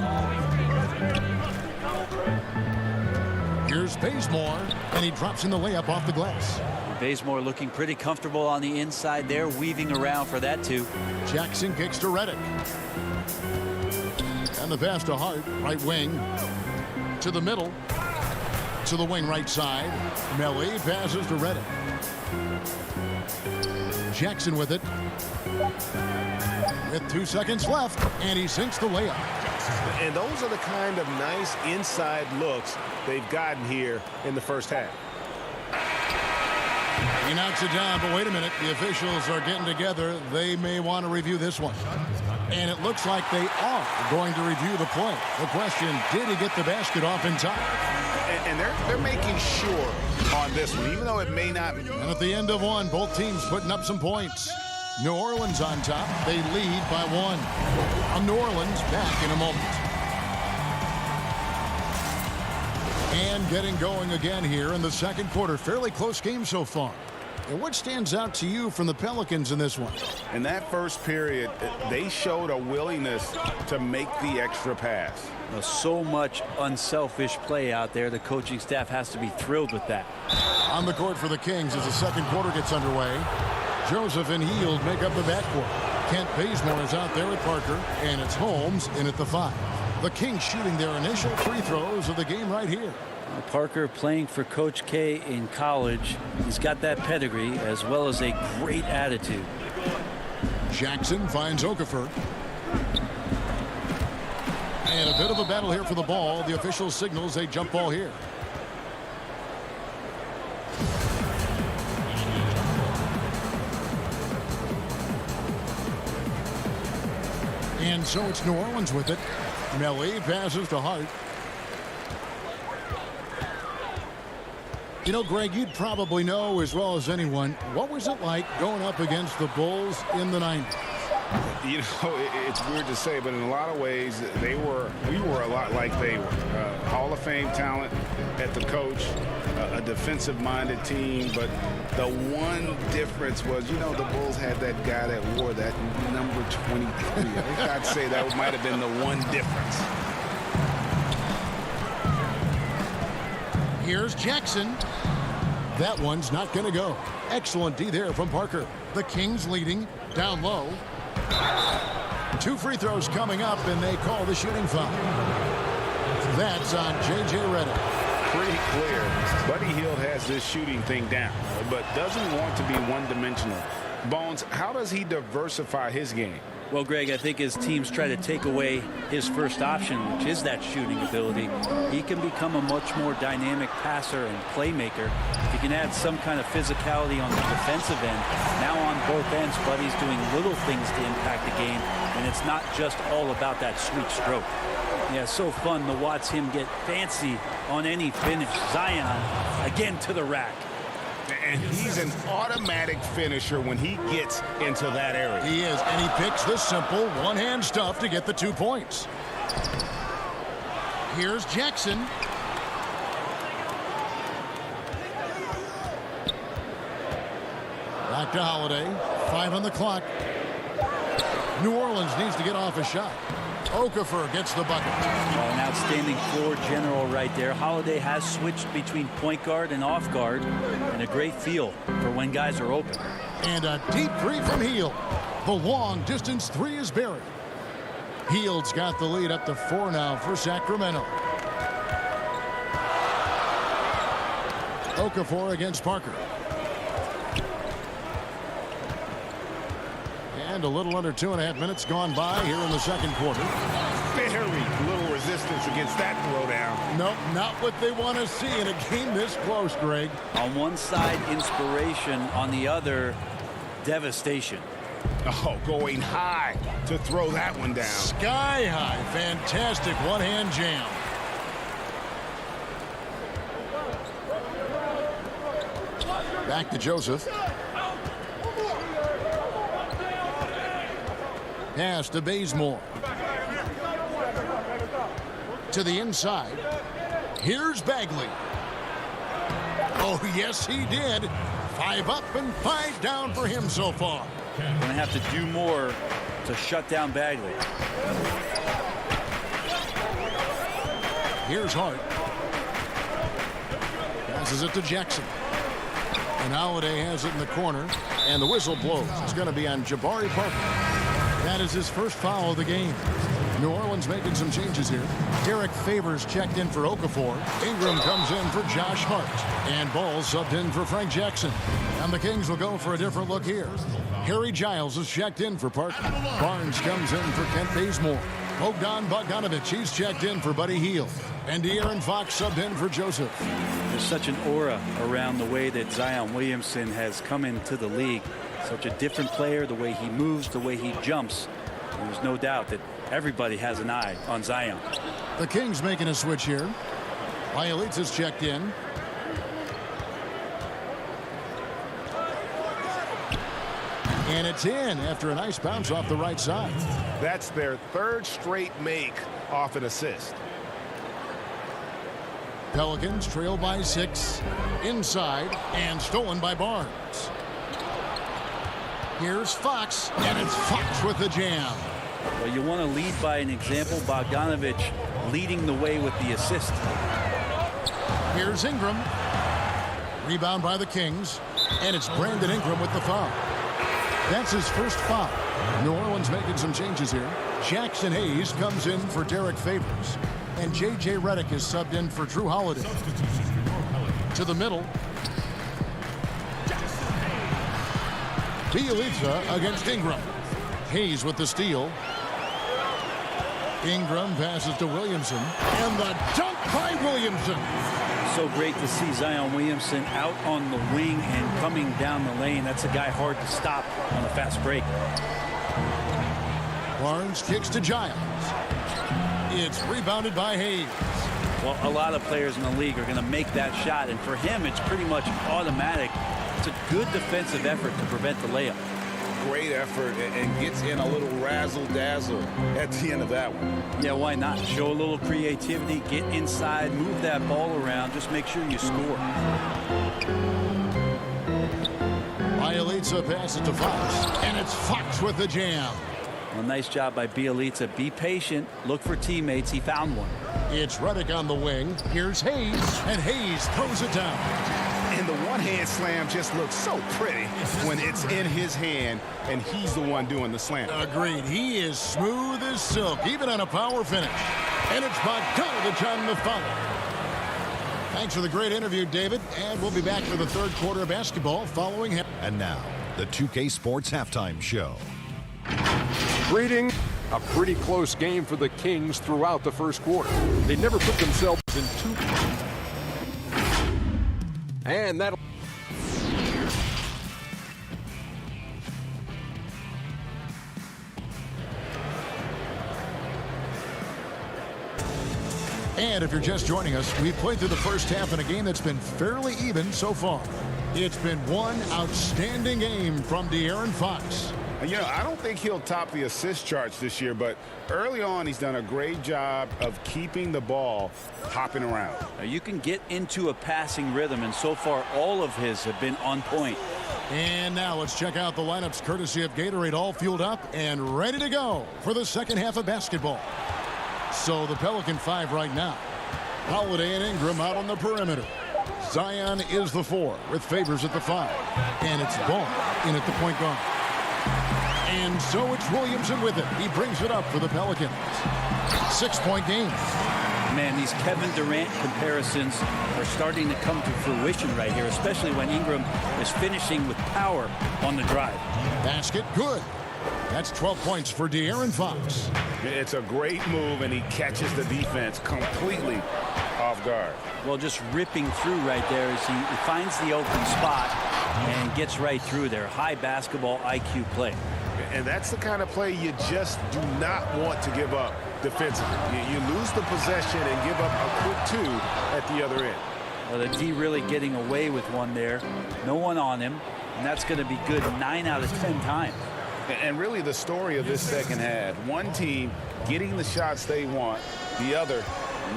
Here's Bazemore. And he drops in the layup off the glass. Bazemore looking pretty comfortable on the inside there, weaving around for that two. Jackson kicks to Redick. And the pass to Hart, right wing. To the middle. To the wing right side. Melly passes to Redick. Jackson with it. With 2 seconds left. And he sinks the layup. And those are the kind of nice inside looks they've gotten here in the first half. He knocks it down, but wait a minute. The officials are getting together. They may want to review this one. And it looks like they are going to review the play. The question, did he get the basket off in time? And they're making sure on this one, even though it may not. And at the end of one, both teams putting up some points. New Orleans on top. They lead by 1. New Orleans back in a moment. And getting going again here in the second quarter. Fairly close game so far. And what stands out to you from the Pelicans in this one? In that first period, they showed a willingness to make the extra pass. So much unselfish play out there. The coaching staff has to be thrilled with that. On the court for the Kings as the second quarter gets underway. Joseph and Hield make up the backcourt. Kent Bazemore is out there at Parker, and it's Holmes in at the 5. The Kings shooting their initial free throws of the game right here. Parker playing for Coach K in college. He's got that pedigree as well as a great attitude. Jackson finds Okafor. And a bit of a battle here for the ball. The official signals a jump ball here. And so it's New Orleans with it. Melly passes to Hart. You know, Greg, you'd probably know as well as anyone, what was it like going up against the Bulls in the 90s? You know, it's weird to say, but in a lot of ways, we were a lot like they were. Hall of Fame talent at the coach, a defensive-minded team, but the one difference was, you know, the Bulls had that guy that wore that number 23. I think I'd say that might have been the one difference. Here's Jackson. That one's not going to go. Excellent D there from Parker. The Kings leading down low. 2 free throws coming up, and they call the shooting foul. That's on J.J. Redick. Pretty clear. Buddy Hield has this shooting thing down, but doesn't want to be one-dimensional. Bones, how does he diversify his game? Well, Greg, I think as teams try to take away his first option, which is that shooting ability, he can become a much more dynamic passer and playmaker. He can add some kind of physicality on the defensive end. Now on both ends, Buddy's doing little things to impact the game, and it's not just all about that sweet stroke. Yeah, so fun to watch him get fancy on any finish. Zion, again to the rack. And he's an automatic finisher when he gets into that area. He is, and he picks the simple one-hand stuff to get the 2 points. Here's Jackson. Back to Holiday. 5 on the clock. New Orleans needs to get off a shot. Okafor gets the bucket. An outstanding floor general right there. Holiday has switched between point guard and off guard, and a great feel for when guys are open. And a deep 3 from Hield. The long distance 3 is buried. Hield's got the lead up to 4 now for Sacramento. Okafor against Parker. And a little under 2.5 minutes gone by here in the second quarter. Very little resistance against that throwdown. Nope, not what they want to see in a game this close, Greg. On one side, inspiration. On the other, devastation. Oh, going high to throw that one down. Sky high. Fantastic one-hand jam. Back to Joseph. Pass to Bazemore. To the inside. Here's Bagley. Oh, yes, he did. 5 up and 5 down for him so far. Going to have to do more to shut down Bagley. Here's Hart. Passes it to Jackson. And Holiday has it in the corner. And the whistle blows. It's going to be on Jabari Parker. That is his first foul of the game. New Orleans making some changes here. Derek Favors checked in for Okafor. Ingram comes in for Josh Hart. And Ball subbed in for Frank Jackson. And the Kings will go for a different look here. Harry Giles is checked in for Parker. Barnes comes in for Kent Bazemore. Bogdan Bogdanovic, he's checked in for Buddy Hield. And De'Aaron Fox subbed in for Joseph. There's such an aura around the way that Zion Williamson has come into the league. Such a different player, the way he moves, the way he jumps. And there's no doubt that everybody has an eye on Zion. The Kings making a switch here. Bielitsa's checked in. And it's in after a nice bounce off the right side. That's their 3rd straight make off an assist. Pelicans trail by 6. Inside and stolen by Barnes. Here's Fox, and it's Fox with the jam. Well, you want to lead by an example. Bogdanovic leading the way with the assist. Here's Ingram. Rebound by the Kings, and it's Brandon Ingram with the foul. That's his first foul. New Orleans making some changes here. Jackson Hayes comes in for Derek Favors, and J.J. Redick is subbed in for Drew Holiday. To the middle. Bielitsa against Ingram. Hayes with the steal. Ingram passes to Williamson. And the dunk by Williamson. So great to see Zion Williamson out on the wing and coming down the lane. That's a guy hard to stop on a fast break. Barnes kicks to Giles. It's rebounded by Hayes. Well, a lot of players in the league are going to make that shot, and for him, it's pretty much automatic. It's a good defensive effort to prevent the layup. Great effort and gets in a little razzle-dazzle at the end of that one. Yeah, why not? Show a little creativity, get inside, move that ball around, just make sure you score. Bielitsa passes to Fox, and it's Fox with the jam. Well, nice job by Bielitsa. Be patient, look for teammates. He found one. It's Redick on the wing. Here's Hayes, and Hayes throws it down. And the one-hand slam just looks so pretty when it's in his hand and he's the one doing the slam. Agreed. He is smooth as silk, even on a power finish. And it's Bogdanovic on the foul. Thanks for the great interview, David. And we'll be back for the 3rd quarter of basketball following him. And now, the 2K Sports Halftime Show. Greeting. A pretty close game for the Kings throughout the first quarter. They never put themselves in 2. And that'll. And if you're just joining us, we've played through the first half in a game that's been fairly even so far. It's been one outstanding game from De'Aaron Fox. You know, I don't think he'll top the assist charts this year, but early on he's done a great job of keeping the ball hopping around. Now, you can get into a passing rhythm, and so far all of his have been on point. And now let's check out the lineups courtesy of Gatorade, all fueled up and ready to go for the second half of basketball. So the Pelican 5 right now. Holiday and Ingram out on the perimeter. Zion is the 4 with Favors at the 5. And it's Ball in at the point guard. And so it's Williamson with it. He brings it up for the Pelicans. 6-point game. Man, these Kevin Durant comparisons are starting to come to fruition right here, especially when Ingram is finishing with power on the drive. Basket good. That's 12 points for De'Aaron Fox. It's a great move, and he catches the defense completely off guard. Well, just ripping through right there as he finds the open spot and gets right through there. High basketball IQ play. And that's the kind of play you just do not want to give up defensively. You lose the possession and give up a quick 2 at the other end. Well, the D really getting away with one there. No one on him, and that's going to be good 9 out of 10 times. And really the story of this second half, one team getting the shots they want, the other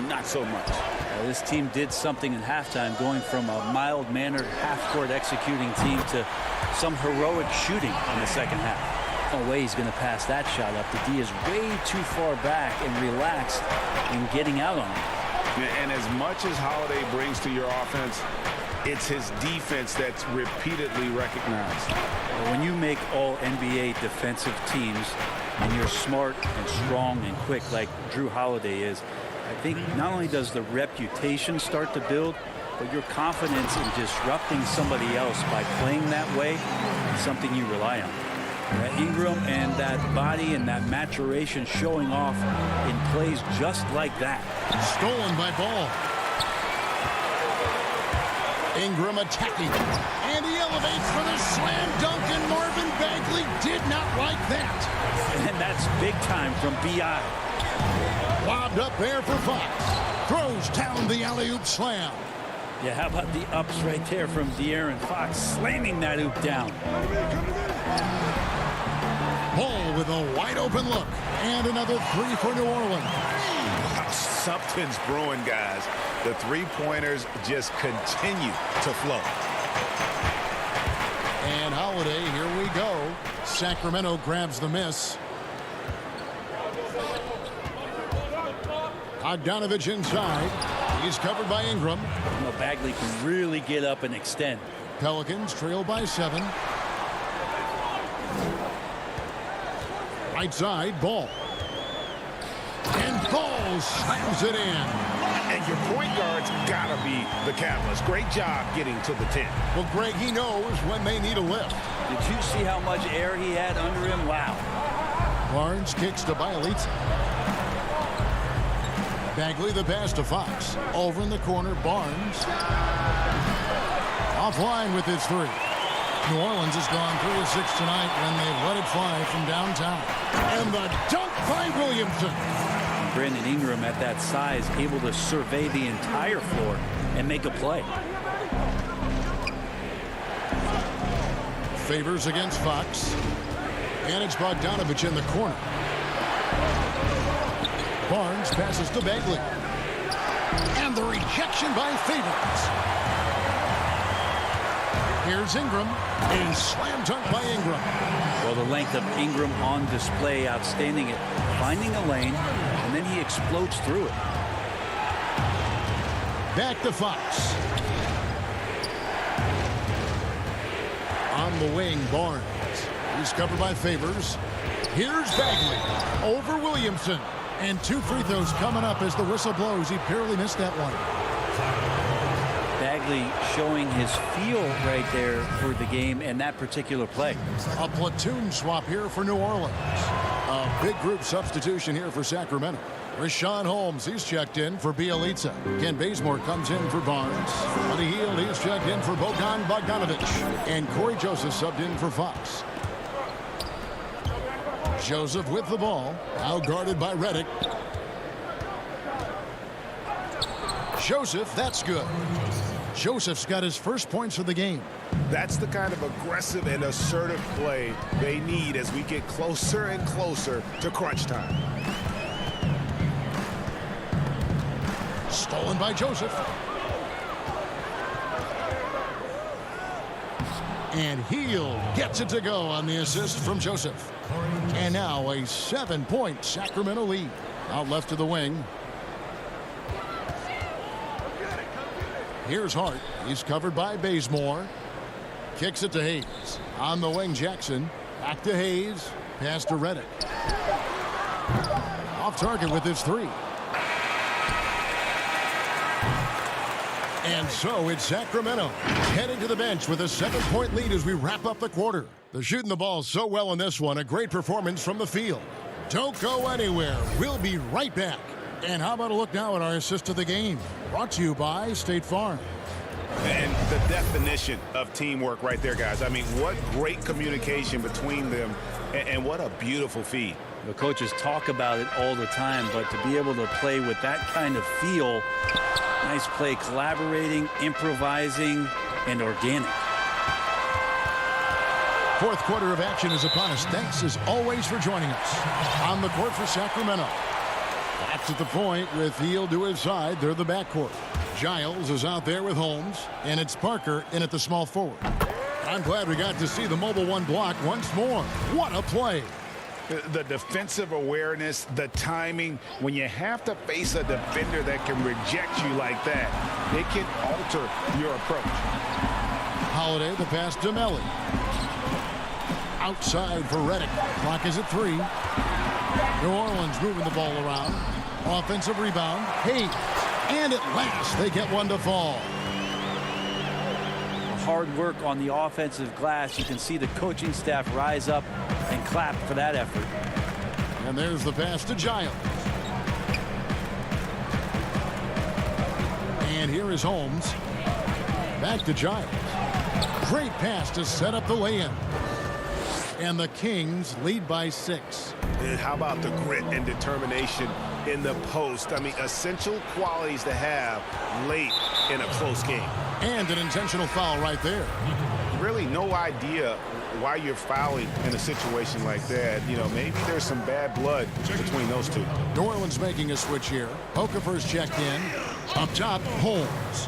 not so much. This team did something in halftime, going from a mild-mannered half-court executing team to some heroic shooting in the second half. No way he's going to pass that shot up. The D is way too far back and relaxed in getting out on it. And as much as Holiday brings to your offense, it's his defense that's repeatedly recognized. When you make all NBA defensive teams and you're smart and strong and quick like Drew Holiday is, I think not only does the reputation start to build, but your confidence in disrupting somebody else by playing that way is something you rely on. Ingram and that body and that maturation showing off in plays just like that. Stolen by Ball. Ingram attacking, and he elevates for the slam dunk, and Marvin Bagley did not like that. And that's big time from B.I. Lobbed up there for Fox. Throws down the alley-oop slam. Yeah, how about the ups right there from De'Aaron Fox, slamming that oop down. Ball with a wide-open look, and another three for New Orleans. Wow, something's brewing, guys. The three-pointers just continue to flow. And Holiday, here we go. Sacramento grabs the miss. Bogdanovich inside. He's covered by Ingram. Bagley can really get up and extend. Pelicans trail by 7. Right side, Ball. And Ball slams it in. And your point guard's got to be the catalyst. Great job getting to the 10. Well, Greg, he knows when they need a lift. Did you see how much air he had under him? Wow. Barnes kicks to Bielitsa. Bagley the pass to Fox. Over in the corner, Barnes. Offline with his three. New Orleans has gone 3 of 6 tonight when they've let it fly from downtown. And the dunk by Williamson. Brandon Ingram at that size, able to survey the entire floor and make a play. Favors against Fox. And it's Bogdanovich in the corner. Barnes passes to Bagley. And the rejection by Favors. Here's Ingram. A slam dunk by Ingram. Well, the length of Ingram on display, outstanding at finding a lane, and then he explodes through it. Back to Fox. On the wing, Barnes. He's covered by Favors. Here's Bagley. Over Williamson. And 2 free throws coming up as the whistle blows. He barely missed that one. Bagley showing his feel right there for the game and that particular play. A platoon swap here for New Orleans. A big group substitution here for Sacramento. Rashawn Holmes, he's checked in for Bielitsa. Ken Bazemore comes in for Barnes. Buddy Hield, he's checked in for Bojan Bogdanovich. And Corey Joseph subbed in for Fox. Joseph with the ball. Now guarded by Redick. Joseph, that's good. Joseph's got his first points of the game. That's the kind of aggressive and assertive play they need as we get closer and closer to crunch time. Stolen by Joseph. And Hield gets it to go on the assist from Joseph. And now a 7-point Sacramento lead. Out left to the wing. Here's Hart. He's covered by Bazemore. Kicks it to Hayes. On the wing, Jackson. Back to Hayes. Pass to Redick. Off target with his three. And so it's Sacramento heading to the bench with a 7-point lead as we wrap up the quarter. They're shooting the ball so well in this one. A great performance from the field. Don't go anywhere. We'll be right back. And how about a look now at our assist of the game? Brought to you by State Farm. And the definition of teamwork right there, guys. I mean, what great communication between them, and what a beautiful feed. The coaches talk about it all the time, but to be able to play with that kind of feel, nice play, collaborating, improvising, and organic. Fourth quarter of action is upon us. Thanks as always for joining us. On the court for Sacramento. That's at the point with Hield to his side. They're the backcourt. Giles is out there with Holmes, and it's Parker in at the small forward. I'm glad we got to see the mobile one block once more. What a play. The defensive awareness, the timing, when you have to face a defender that can reject you like that, it can alter your approach. Holiday, the pass to Melly. Outside for Redick. Clock is at 3. New Orleans moving the ball around. Offensive rebound. Hayes. And at last, they get one to fall. Hard work on the offensive glass. You can see the coaching staff rise up and clap for that effort. And there's the pass to Giles. And here is Holmes. Back to Giles. Great pass to set up the lay-in. And the Kings lead by 6. And how about the grit and determination in the post? I mean, essential qualities to have late in a close game. And an intentional foul right there. Really no idea why you're fouling in a situation like that. You know, maybe there's some bad blood between those two. New Orleans making a switch here. Okafor's checked in. Up top, Holmes.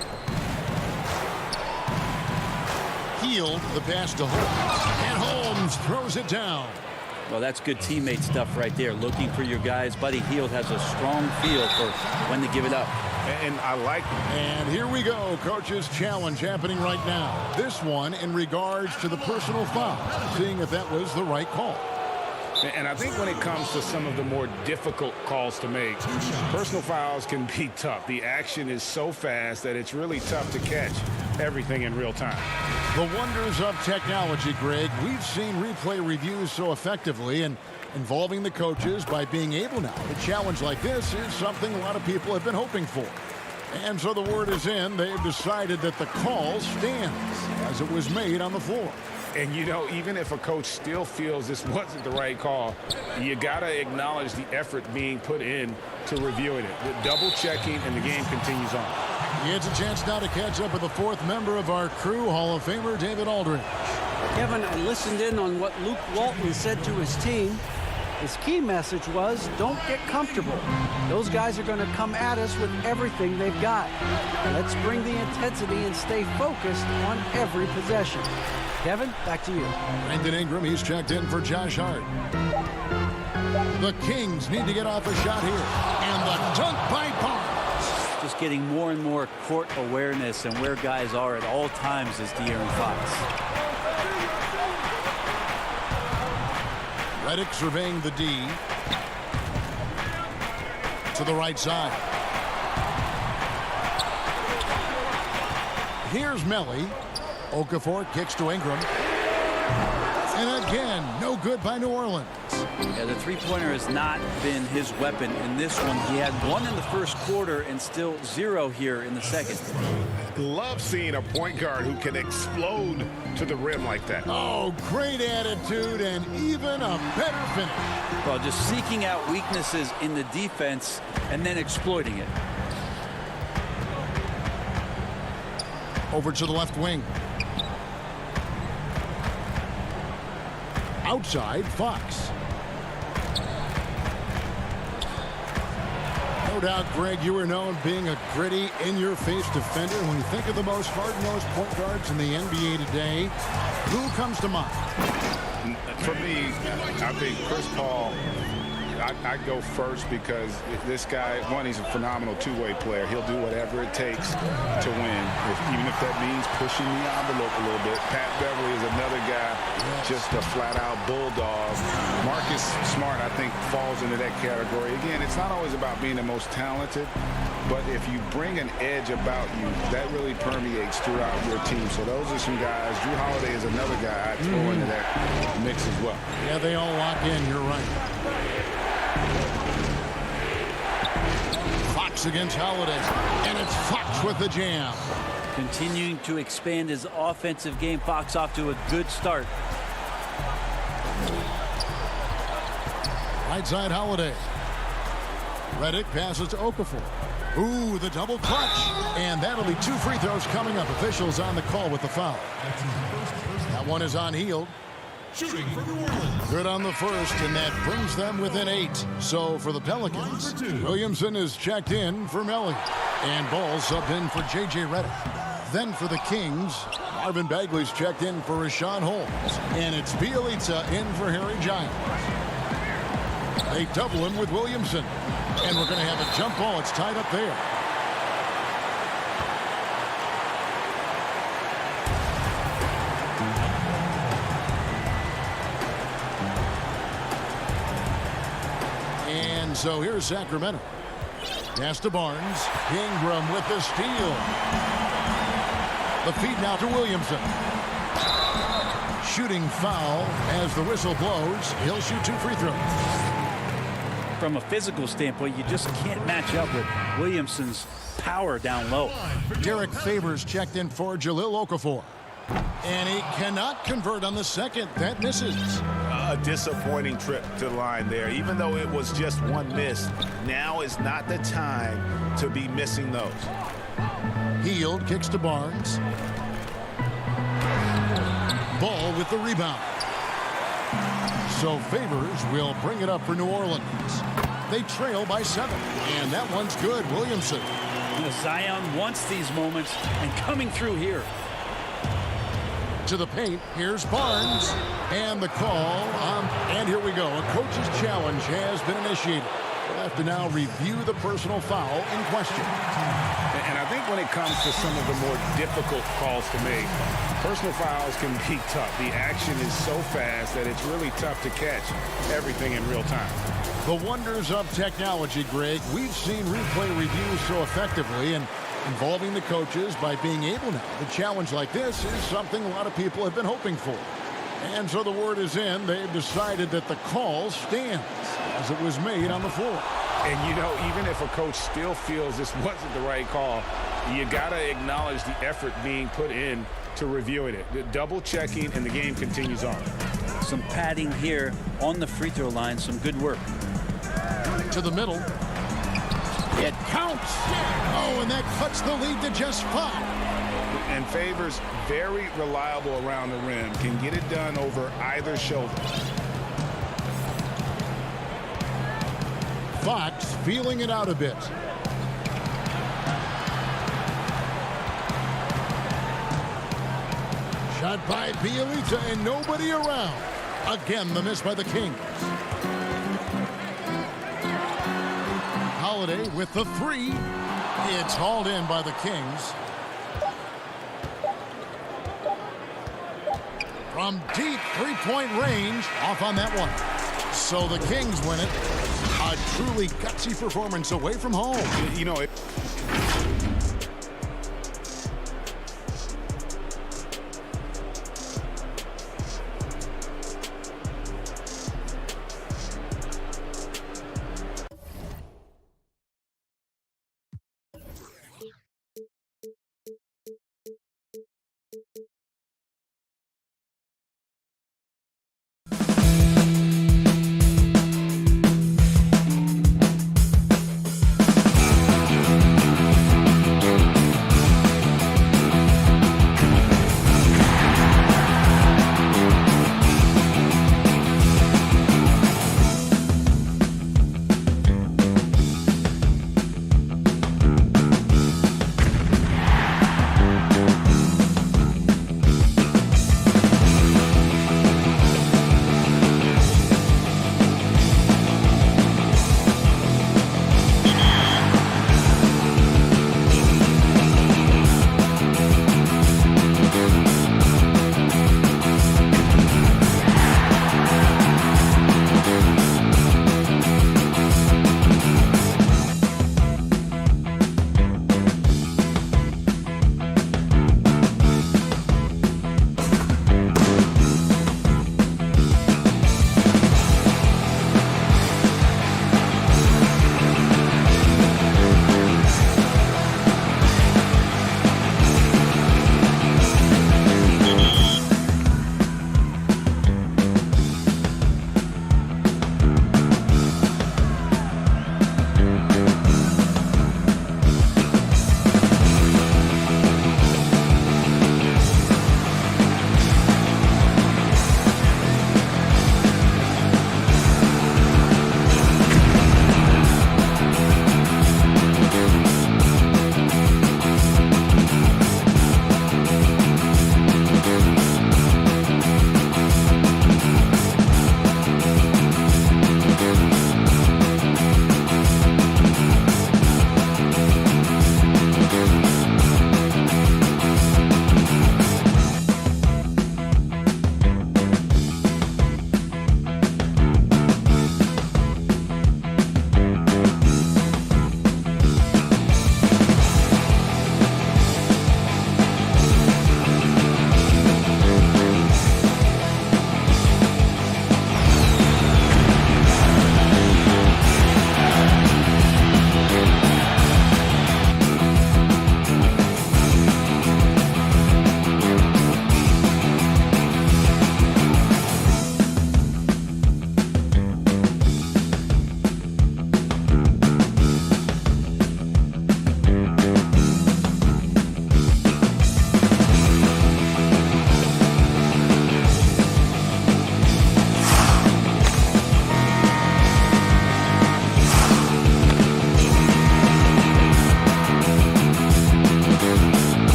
Hield the pass to Holmes. And Holmes throws it down. Well, that's good teammate stuff right there. Looking for your guys. Buddy Hield has a strong feel for when to give it up. And I like it. And here we go. Coach's challenge happening right now. This one in regards to the personal foul. Seeing if that was the right call. And I think when it comes to some of the more difficult calls to make, personal fouls can be tough. The action is so fast that it's really tough to catch everything in real time. The wonders of technology, Greg. We've seen replay reviews so effectively, and involving the coaches by being able now to challenge like this is something a lot of people have been hoping for. And so the word is in. They've decided that the call stands as it was made on the floor. And, you know, even if a coach still feels this wasn't the right call, you got to acknowledge the effort being put in to reviewing it. The double checking, and the game continues on. He has a chance now to catch up with the fourth member of our crew, Hall of Famer David Aldridge. Kevin, I listened in on what Luke Walton said to his team. His key message was, don't get comfortable. Those guys are going to come at us with everything they've got. Let's bring the intensity and stay focused on every possession. Kevin, back to you. Brandon Ingram, he's checked in for Josh Hart. The Kings need to get off a shot here. And the dunk by Barnes. Just getting more and more court awareness and where guys are at all times is De'Aaron Fox. Redick surveying the D. To the right side. Here's Melly. Okafor kicks to Ingram. And again, no good by New Orleans. Yeah, the three-pointer has not been his weapon in this one. He had 1 in the first quarter and still 0 here in the second. Love seeing a point guard who can explode to the rim like that. Oh, great attitude and even a better finish. Well, just seeking out weaknesses in the defense and then exploiting it. Over to the left wing. Outside, Fox. No doubt, Greg, you were known being a gritty, in-your-face defender. When you think of the most hard-nosed point guards in the NBA today, who comes to mind? For me, I think Chris Paul, I go first because this guy, one, he's a phenomenal two-way player. He'll do whatever it takes to win, even if that means pushing the envelope a little bit. Pat Beverly is another guy, just a flat-out bulldog. Marcus Smart, I think, falls into that category. Again, it's not always about being the most talented, but if you bring an edge about you, that really permeates throughout your team. So those are some guys. Drew Holiday is another guy I'd throw into that mix as well. Yeah, they all lock in. You're right. Fox against Holiday, and it's Fox with the jam. Continuing to expand his offensive game. Fox off to a good start. Right side, Holiday. Redick passes to Okafor. Ooh, the double clutch. And that'll be 2 free throws coming up. Officials on the call with the foul. That one is on Hield. shooting for New Orleans. Good on the first, and that brings them within 8. So for the Pelicans, Williamson is checked in for Melly. And Ball subbed in for J.J. Redick. Then for the Kings, Marvin Bagley's checked in for Rashawn Holmes. And it's Bielitsa in for Harry Giles. They double him with Williamson. And we're going to have a jump ball. It's tied up there. And so here's Sacramento. Pass to Barnes. Ingram with the steal. The feed now to Williamson. Shooting foul as the whistle blows. He'll shoot 2 free throws. From a physical standpoint, you just can't match up with Williamson's power down low. Derek Favors checked in for Jahlil Okafor. And he cannot convert on the second. That misses. A disappointing trip to the line there. Even though it was just one miss, now is not the time to be missing those. Hield kicks to Barnes. Ball with the rebound. So Favors will bring it up for New Orleans. They trail by 7. And that one's good. Williamson. Zion wants these moments and coming through here. To the paint. Here's Barnes. And the call. And here we go. A coach's challenge has been initiated. We'll have to now review the personal foul in question. And I think when it comes to some of the more difficult calls to make, personal fouls can be tough. The action is so fast that it's really tough to catch everything in real time. The wonders of technology, Greg. We've seen replay reviews so effectively, and involving the coaches by being able now to challenge like this is something a lot of people have been hoping for. And so the word is in. They've decided that the call stands as it was made on the floor. And, you know, even if a coach still feels this wasn't the right call, you got to acknowledge the effort being put in to reviewing it. The double checking, and the game continues on. Some padding here on the free throw line. Some good work. To the middle. It counts. Oh, and that cuts the lead to just 5. And Favors very reliable around the rim. Can get it done over either shoulder. Fox feeling it out a bit. Shot by Bielitsa and nobody around. Again, the miss by the Kings. Holiday with the 3. It's hauled in by the Kings. From deep three-point range, off on that one. So the Kings win it. A truly gutsy performance away from home. You know,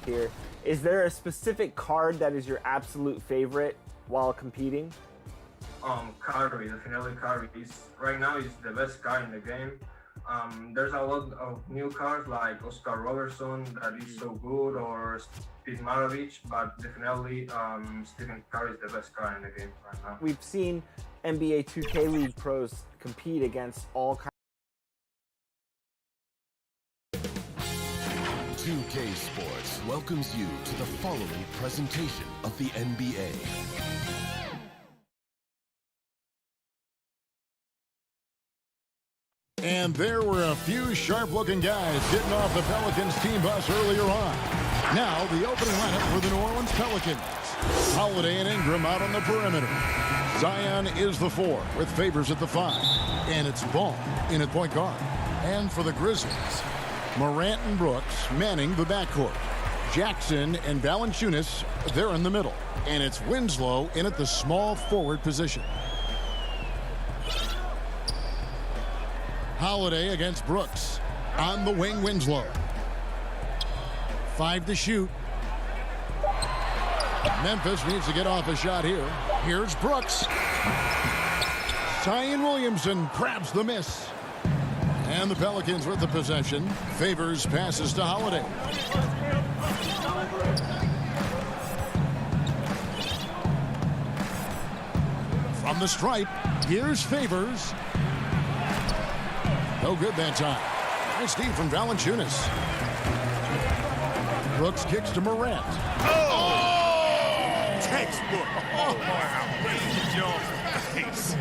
here. Is there a specific card that is your absolute favorite while competing? Curry, definitely Curry. Right now he's the best guy in the game. There's a lot of new cards like Oscar Robertson that is so good, or Steve Maravich, but definitely Stephen Curry is the best guy in the game right now. We've seen NBA 2K League pros compete against all kinds. 2K Sports welcomes you to the following presentation of the NBA. And there were a few sharp-looking guys getting off the Pelicans team bus earlier on. Now the opening lineup for the New Orleans Pelicans. Holiday and Ingram out on the perimeter. Zion is the 4 with Favors at the 5. And it's Ball in at point guard. And for the Grizzlies, Morant and Brooks manning the backcourt. Jackson and Valanciunas, they're in the middle. And it's Winslow in at the small forward position. Holiday against Brooks. On the wing, Winslow. 5 to shoot. Memphis needs to get off a shot here. Here's Brooks. Zion Williamson grabs the miss. And the Pelicans with the possession. Favors passes to Holiday. From the stripe, here's Favors. No good that time. Nice D from Valanciunas. Brooks kicks to Morant. Oh! Textbook. Oh, nice.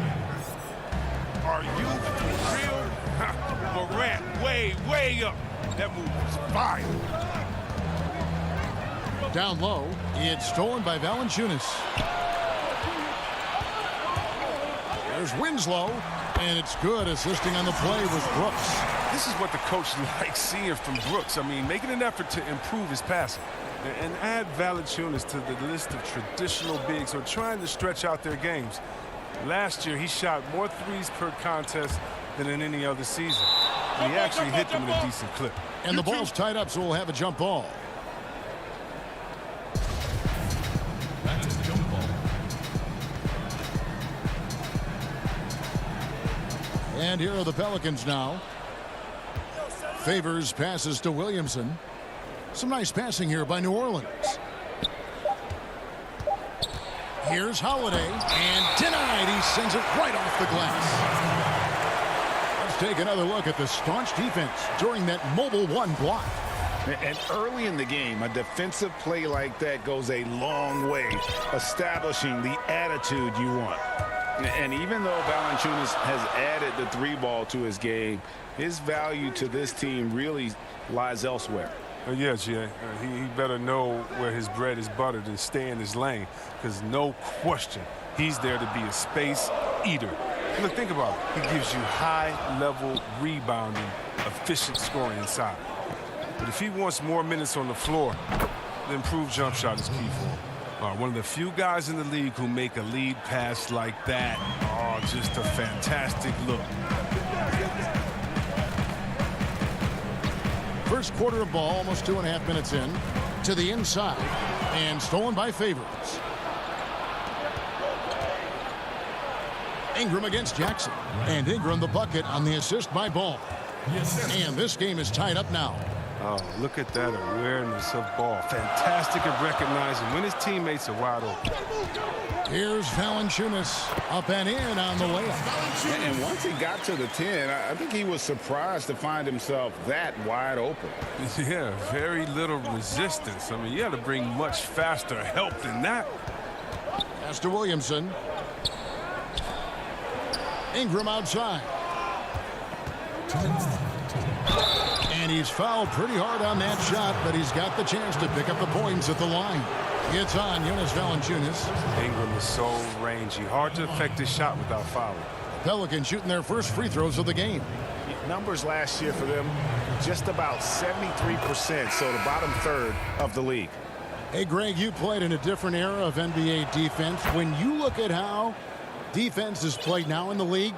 Are you real? Morant, way up. That move was fire. Down low, it's stolen by Valanciunas. There's Winslow, and it's good. Assisting on the play was Brooks. This is what the coach likes seeing from Brooks. I mean, making an effort to improve his passing. And add Valanciunas to the list of traditional bigs who are trying to stretch out their games. Last year, he shot more threes per contest than in any other season. And he actually hit them in a decent clip. And the ball's tied up, so we'll have a jump ball. That's a jump ball. And here are the Pelicans now. Favors passes to Williamson. Some nice passing here by New Orleans. Here's Holiday, and denied. He sends it right off the glass. Let's take another look at the staunch defense during that mobile 1 block. And early in the game, a defensive play like that goes a long way, establishing the attitude you want. And even though Valanciunas has added the 3-ball to his game, his value to this team really lies elsewhere. Yeah, Jay. He better know where his bread is buttered and stay in his lane, because no question, he's there to be a space eater. Look, think about it. He gives you high-level rebounding, efficient scoring inside. But if he wants more minutes on the floor, the improved jump shot is key for him. One of the few guys in the league who make a lead pass like that. Oh, just a fantastic look. First quarter of ball, almost 2.5 minutes in. To the inside, and stolen by Favors. Ingram against Jackson. And Ingram the bucket on the assist by Ball. Yes. And this game is tied up now. Oh, look at that awareness of Ball. Fantastic at recognizing when his teammates are wide open. Here's Valanciunas up and in on the layup. And once he got to the 10, I think he was surprised to find himself that wide open. Yeah, very little resistance. I mean, you had to bring much faster help than that. Pass to Williamson. Ingram outside. And he's fouled pretty hard on that shot, but he's got the chance to pick up the points at the line. It's on Jonas Valanciunas. Ingram is so rangy. Hard to affect his shot without fouling. Pelicans shooting their first free throws of the game. Numbers last year for them, just about 73%, so the bottom third of the league. Hey, Greg, you played in a different era of NBA defense. When you look at how defense is played now in the league,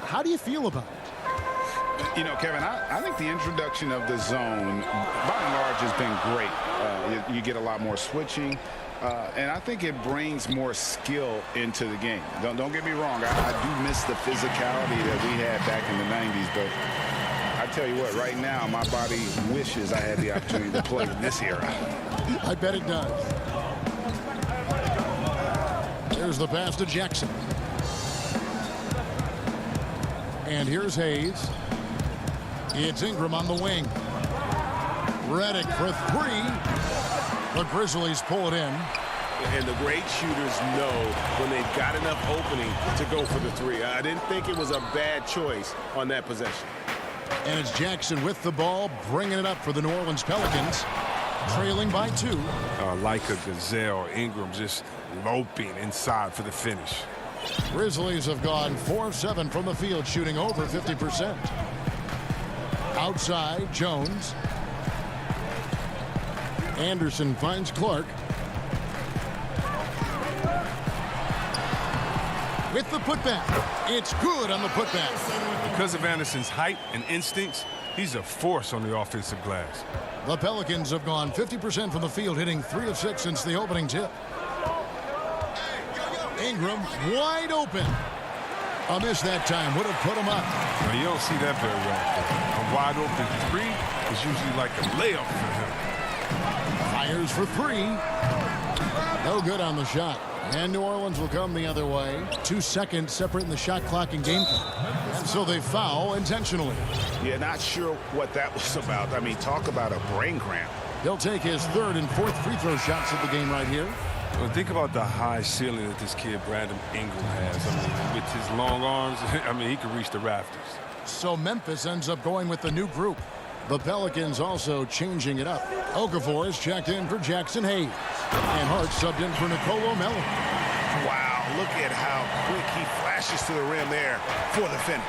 how do you feel about it? You know, Kevin, I think the introduction of the zone, by and large, has been great. You get a lot more switching, and I think it brings more skill into the game. Don't get me wrong. I do miss the physicality that we had back in the 90s, but I tell you what, right now, my body wishes I had the opportunity to play in this era. I bet it does. Here's the pass to Jackson. And here's Hayes. It's Ingram on the wing. Redick for three. The Grizzlies pull it in. And the great shooters know when they've got enough opening to go for the three. I didn't think it was a bad choice on that possession. And it's Jackson with the ball, bringing it up for the New Orleans Pelicans, trailing by 2. Like a gazelle, Ingram just loping inside for the finish. Grizzlies have gone 4 of 7 from the field, shooting over 50%. Outside, Jones. Anderson finds Clark. With the putback. It's good on the putback. Because of Anderson's height and instincts, he's a force on the offensive glass. The Pelicans have gone 50% from the field, hitting 3 of 6 since the opening tip. Ingram wide open. A miss that time would have put him up. Now, you don't see that very often. A wide open 3 is usually like a layup for him. Fires for 3. No good on the shot. And New Orleans will come the other way. 2 seconds separating the shot clock and game clock. And so they foul intentionally. Yeah, not sure what that was about. I mean, talk about a brain cramp. He'll take his 3rd and 4th free throw shots of the game right here. Well, think about the high ceiling that this kid, Brandon Ingram, has. I mean, with his long arms, I mean, he can reach the rafters. So Memphis ends up going with the new group. The Pelicans also changing it up. Okafor is checked in for Jackson Hayes. And Hart subbed in for Nicolo Mello. Wow, look at how quick he flashes to the rim there for the finish.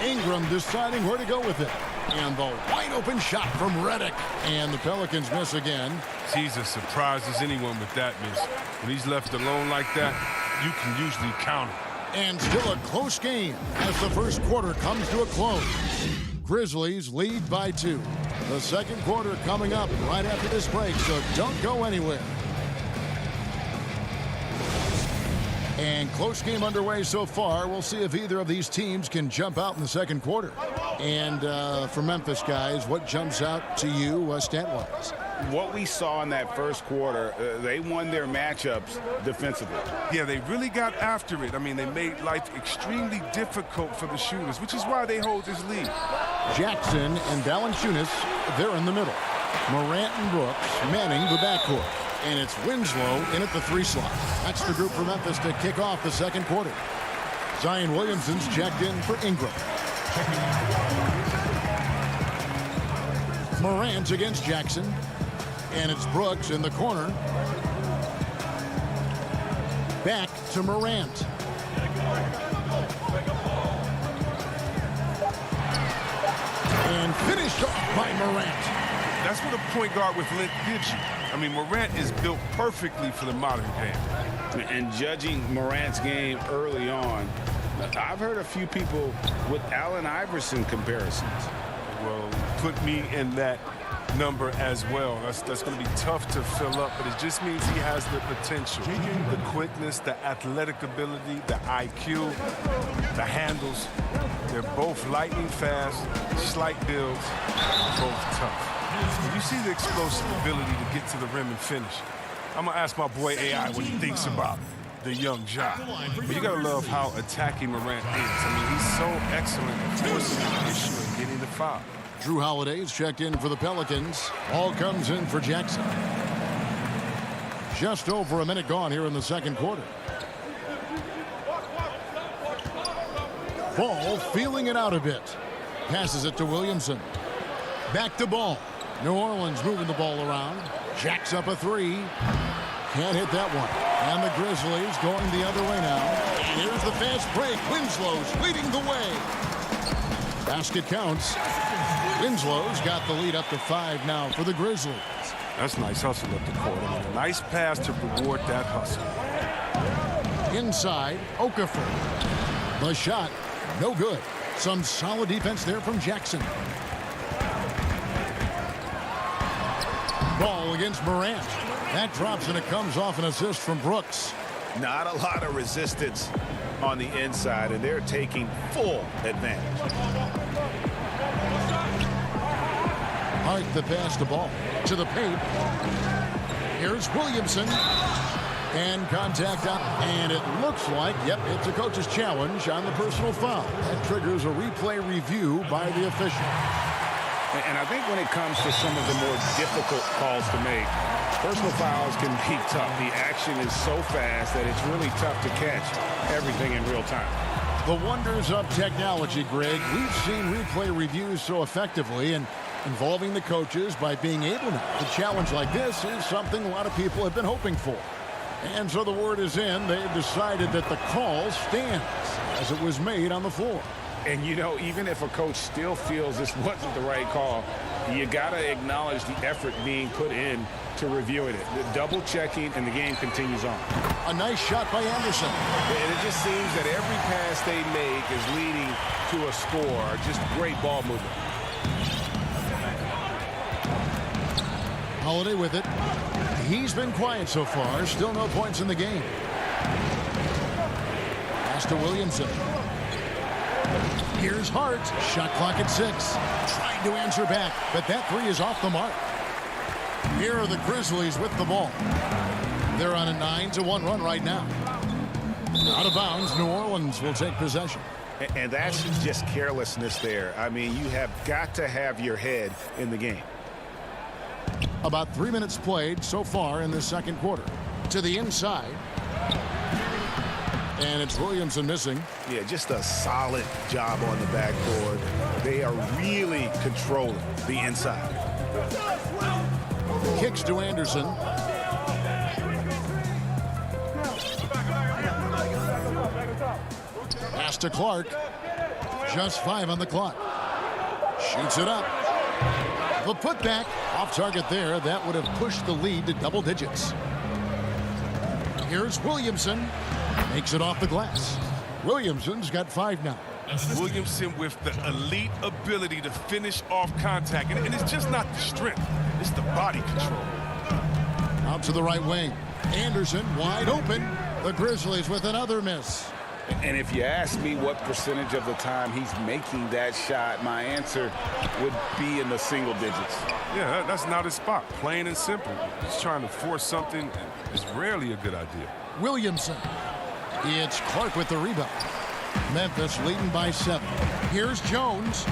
Ingram deciding where to go with it. And the wide open shot from Redick. And the Pelicans miss again. He's as surprised as anyone with that miss. When he's left alone like that, you can usually count him. And still a close game as the first quarter comes to a close. Grizzlies lead by 2. The second quarter coming up right after this break, so don't go anywhere. And close game underway so far. We'll see if either of these teams can jump out in the second quarter. And for Memphis, guys, what jumps out to you stat-wise? What we saw in that first quarter, they won their matchups defensively. Yeah, they really got after it. I mean, they made life extremely difficult for the shooters, which is why they hold this lead. Jackson and Valanciunas, they're in the middle. Morant and Brooks manning the backcourt. And it's Winslow in at the 3 slot. That's the group for Memphis to kick off the second quarter. Zion Williamson's checked in for Ingram. Morant against Jackson. And it's Brooks in the corner. Back to Morant. And finished off by Morant. That's what a point guard with length gives you. I mean, Morant is built perfectly for the modern game. And judging Morant's game early on, I've heard a few people with Allen Iverson comparisons. Well, put me in that number as well. That's going to be tough to fill up, but it just means he has the potential, the quickness, the athletic ability, the IQ, the handles. They're both lightning fast, slight builds, both tough. You see the explosive ability to get to the rim and finish. I'm going to ask my boy AI what he thinks about the young Ja. But you got to love how attacking Morant is. I mean, he's so excellent at forcing the issue and getting the foul. Drew Holiday's checked in for the Pelicans. Ball comes in for Jackson. Just over a minute gone here in the second quarter. Ball feeling it out a bit. Passes it to Williamson. Back to Ball. New Orleans moving the ball around. Jacks up a 3. Can't hit that one. And the Grizzlies going the other way now. And here's the fast break. Winslow's leading the way. Basket counts. Winslow's got the lead up to 5 now for the Grizzlies. That's nice hustle up the court. I mean, a nice pass to reward that hustle. Inside, Okafor. The shot, no good. Some solid defense there from Jackson. Ball against Morant. That drops and it comes off an assist from Brooks. Not a lot of resistance on the inside, and they're taking full advantage. Hart the pass the ball to the paint. Here's Williamson. And contact up, and it looks like, yep, it's a coach's challenge on the personal foul. That triggers a replay review by the official. And I think when it comes to some of the more difficult calls to make, personal fouls can be tough. The action is so fast that it's really tough to catch everything in real time. The wonders of technology, Greg. We've seen replay reviews so effectively, and involving the coaches by being able to challenge like this is something a lot of people have been hoping for. And so the word is in. They've decided that the call stands as it was made on the floor. And, you know, even if a coach still feels this wasn't the right call, you got to acknowledge the effort being put in to reviewing it. The double checking, and the game continues on. A nice shot by Anderson. And it just seems that every pass they make is leading to a score. Just great ball movement. Holiday with it. He's been quiet so far. Still no points in the game. Pass to Williamson. Here's Hart. Shot clock at 6. Trying to answer back, but that three is off the mark. Here are the Grizzlies with the ball. They're on a 9-1 run right now. Out of bounds, New Orleans will take possession. And that's just carelessness there. I mean, you have got to have your head in the game. About 3 minutes played so far in the second quarter. To the inside. And it's Williamson missing. Yeah, just a solid job on the backboard. They are really controlling the inside. Kicks to Anderson. Pass to Clark. Just 5 on the clock. Shoots it up. The putback off target there. That would have pushed the lead to double digits. Here's Williamson. Makes it off the glass. Williamson's got 5 now. Williamson with the elite ability to finish off contact. And it's just not the strength. It's the body control. Out to the right wing. Anderson wide open. The Grizzlies with another miss. And if you ask me what percentage of the time he's making that shot, my answer would be in the single digits. Yeah, that's not his spot. Plain and simple. He's trying to force something. It's rarely a good idea. Williamson. It's Clark with the rebound. Memphis leading by 7. Here's Jones.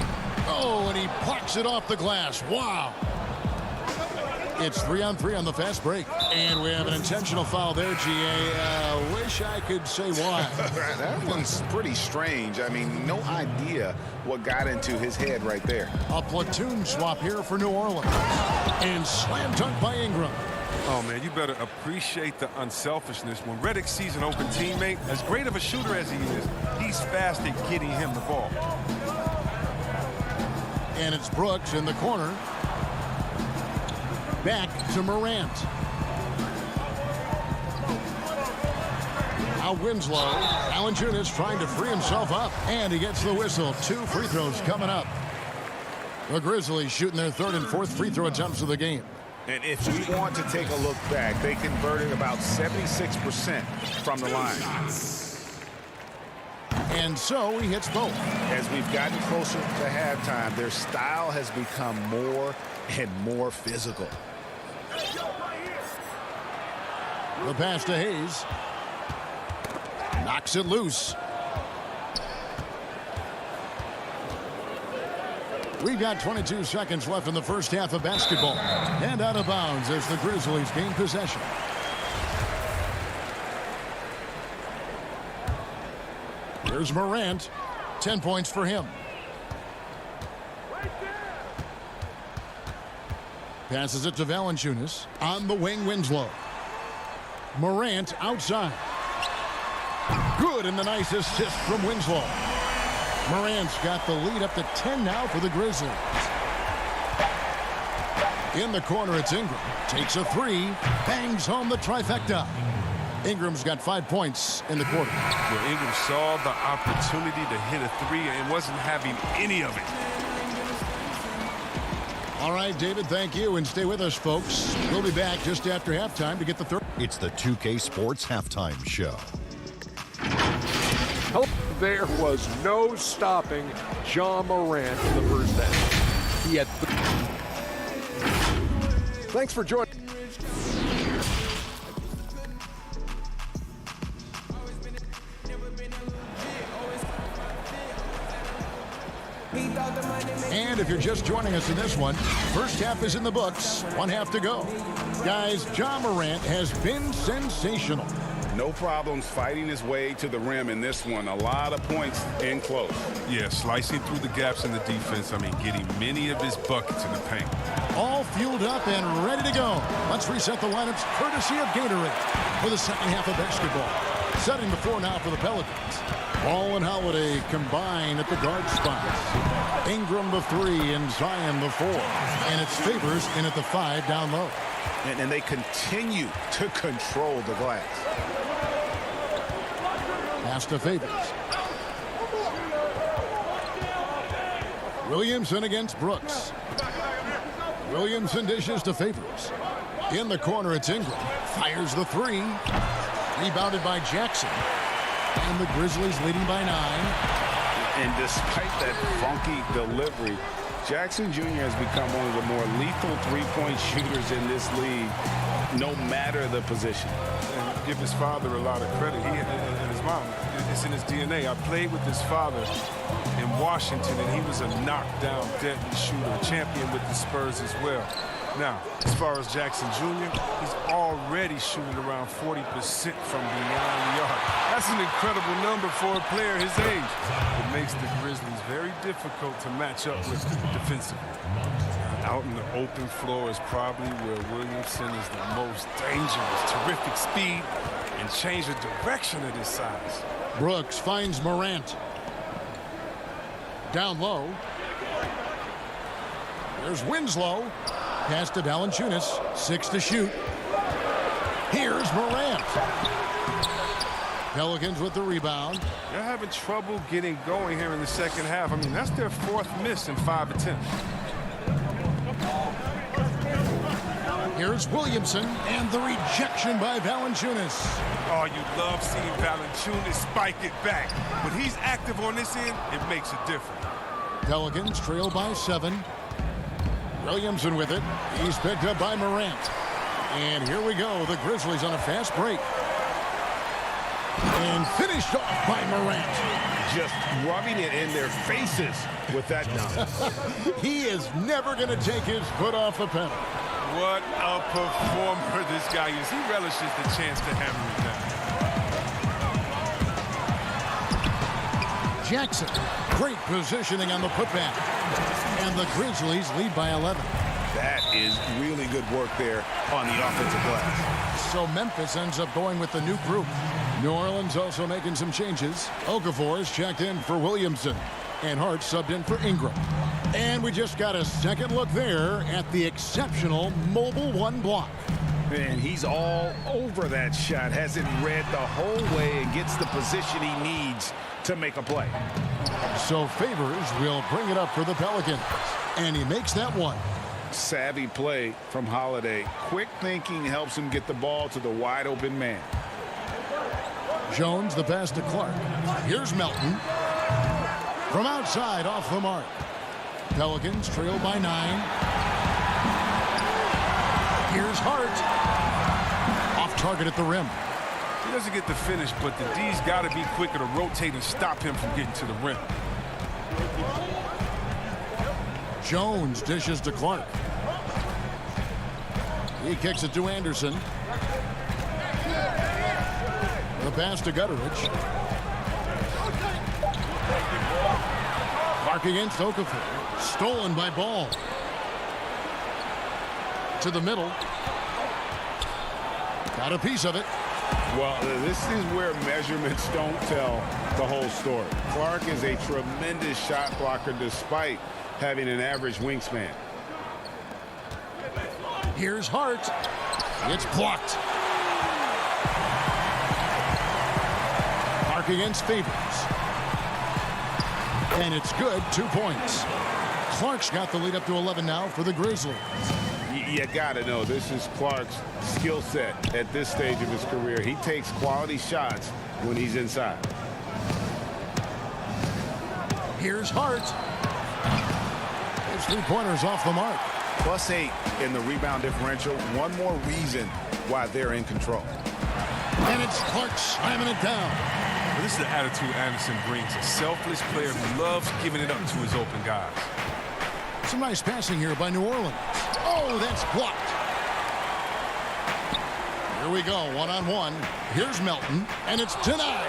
Oh, and he plucks it off the glass. Wow. It's 3-on-3 on the fast break. And we have an intentional foul there, GA. Wish I could say why. That one's pretty strange. I mean, no idea what got into his head right there. A platoon swap here for New Orleans. And slam dunk by Ingram. Oh, man, you better appreciate the unselfishness. When Redick sees an open teammate, as great of a shooter as he is, he's fast at getting him the ball. And it's Brooks in the corner. Back to Morant. Now Winslow. Valanciunas trying to free himself up. And he gets the whistle. 2 free throws coming up. The Grizzlies shooting their 3rd and 4th free throw attempts of the game. And if we want to take a look back, they converted about 76% from the line. And so he hits both. As we've gotten closer to halftime, their style has become more and more physical. The pass to Hayes. Knocks it loose. We've got 22 seconds left in the first half of basketball. And out of bounds as the Grizzlies gain possession. Here's Morant. 10 points for him. Passes it to Valanciunas. On the wing, Winslow. Morant outside. Good, and the nice assist from Winslow. Morant's got the lead up to 10 now for the Grizzlies. In the corner, it's Ingram. Takes a 3. Bangs home the trifecta. Ingram's got 5 points in the quarter. Well, Ingram saw the opportunity to hit a three and wasn't having any of it. All right, David, thank you, and stay with us, folks. We'll be back just after halftime to get the third. It's the 2K Sports Halftime Show. There was no stopping John Morant in the first half. He had. Thanks for joining. And if you're just joining us in this one, first half is in the books. 1 half to go. Guys, John Morant has been sensational. No problems fighting his way to the rim in this one. A lot of points in close. Yeah, slicing through the gaps in the defense. I mean, getting many of his buckets in the paint. All fueled up and ready to go. Let's reset the lineups courtesy of Gatorade for the second half of basketball. Setting the floor now for the Pelicans. Ball and Holiday combine at the guard spots. Ingram the 3 and Zion the 4. And it's Favors in at the 5 down low. And they continue to control the glass. Pass to Favors. Williamson against Brooks. Williamson dishes to Favors. In the corner, it's Ingram. Fires the 3. Rebounded by Jackson. And the Grizzlies leading by 9. And despite that funky delivery, Jackson Jr. has become one of the more lethal three-point shooters in this league, no matter the position. And give his father a lot of credit. He and his mom. It's in his DNA. I played with his father in Washington, and he was a knockdown, deadly shooter, a champion with the Spurs as well. Now, as far as Jackson Jr., he's already shooting around 40% from beyond the arc. That's an incredible number for a player his age. It makes the Grizzlies very difficult to match up with defensively. Out in the open floor is probably where Williamson is the most dangerous. Terrific speed and change the direction of his size. Brooks finds Morant. Down low. There's Winslow. Pass to Valanciunas. 6 to shoot. Here's Morant. Pelicans with the rebound. They're having trouble getting going here in the second half. I mean, that's their 4th miss in 5 attempts. Here's Williamson and the rejection by Valanciunas. Oh, you love seeing Valanciunas spike it back. When he's active on this end, it makes a difference. Pelicans trail by 7. Williamson with it. He's picked up by Morant. And here we go. The Grizzlies on a fast break. And finished off by Morant. Just rubbing it in their faces with that dunk. He is never going to take his foot off the pedal. What a performer this guy is. He relishes the chance to hammer it down. Jackson. Great positioning on the putback. And the Grizzlies lead by 11. That is really good work there on the offensive glass. So Memphis ends up going with the new group. New Orleans also making some changes. Okafor is checked in for Williamson. And Hart subbed in for Ingram. And we just got a second look there at the exceptional mobile 1 block. And he's all over that shot. Has it read the whole way and gets the position he needs to make a play. So Favors will bring it up for the Pelicans. And he makes that one. Savvy play from Holiday. Quick thinking helps him get the ball to the wide open man. Jones, the pass to Clark. Here's Melton. From outside, off the mark. Pelicans trail by 9. Here's Hart. Off target at the rim. He doesn't get the finish, but the D's got to be quicker to rotate and stop him from getting to the rim. Jones dishes to Clark. He kicks it to Anderson. The pass to Gutteridge. Clark against Okafor. Stolen by Ball. To the middle. Got a piece of it. Well, this is where measurements don't tell the whole story. Clark is a tremendous shot blocker despite having an average wingspan. Here's Hart. It's blocked. against Favors. And it's good, 2 points. Clark's got the lead up to 11 now for the Grizzlies. You got to know, this is Clark's skill set at this stage of his career. He takes quality shots when he's inside. Here's Hart. His three-pointers off the mark. +8 in the rebound differential. One more reason why they're in control. And it's Clark slamming it down. Well, this is the attitude Anderson brings. A selfless player who loves giving it up to his open guys. Some nice passing here by New Orleans. Oh, that's blocked. Here we go, one-on-one. Here's Melton, and it's denied.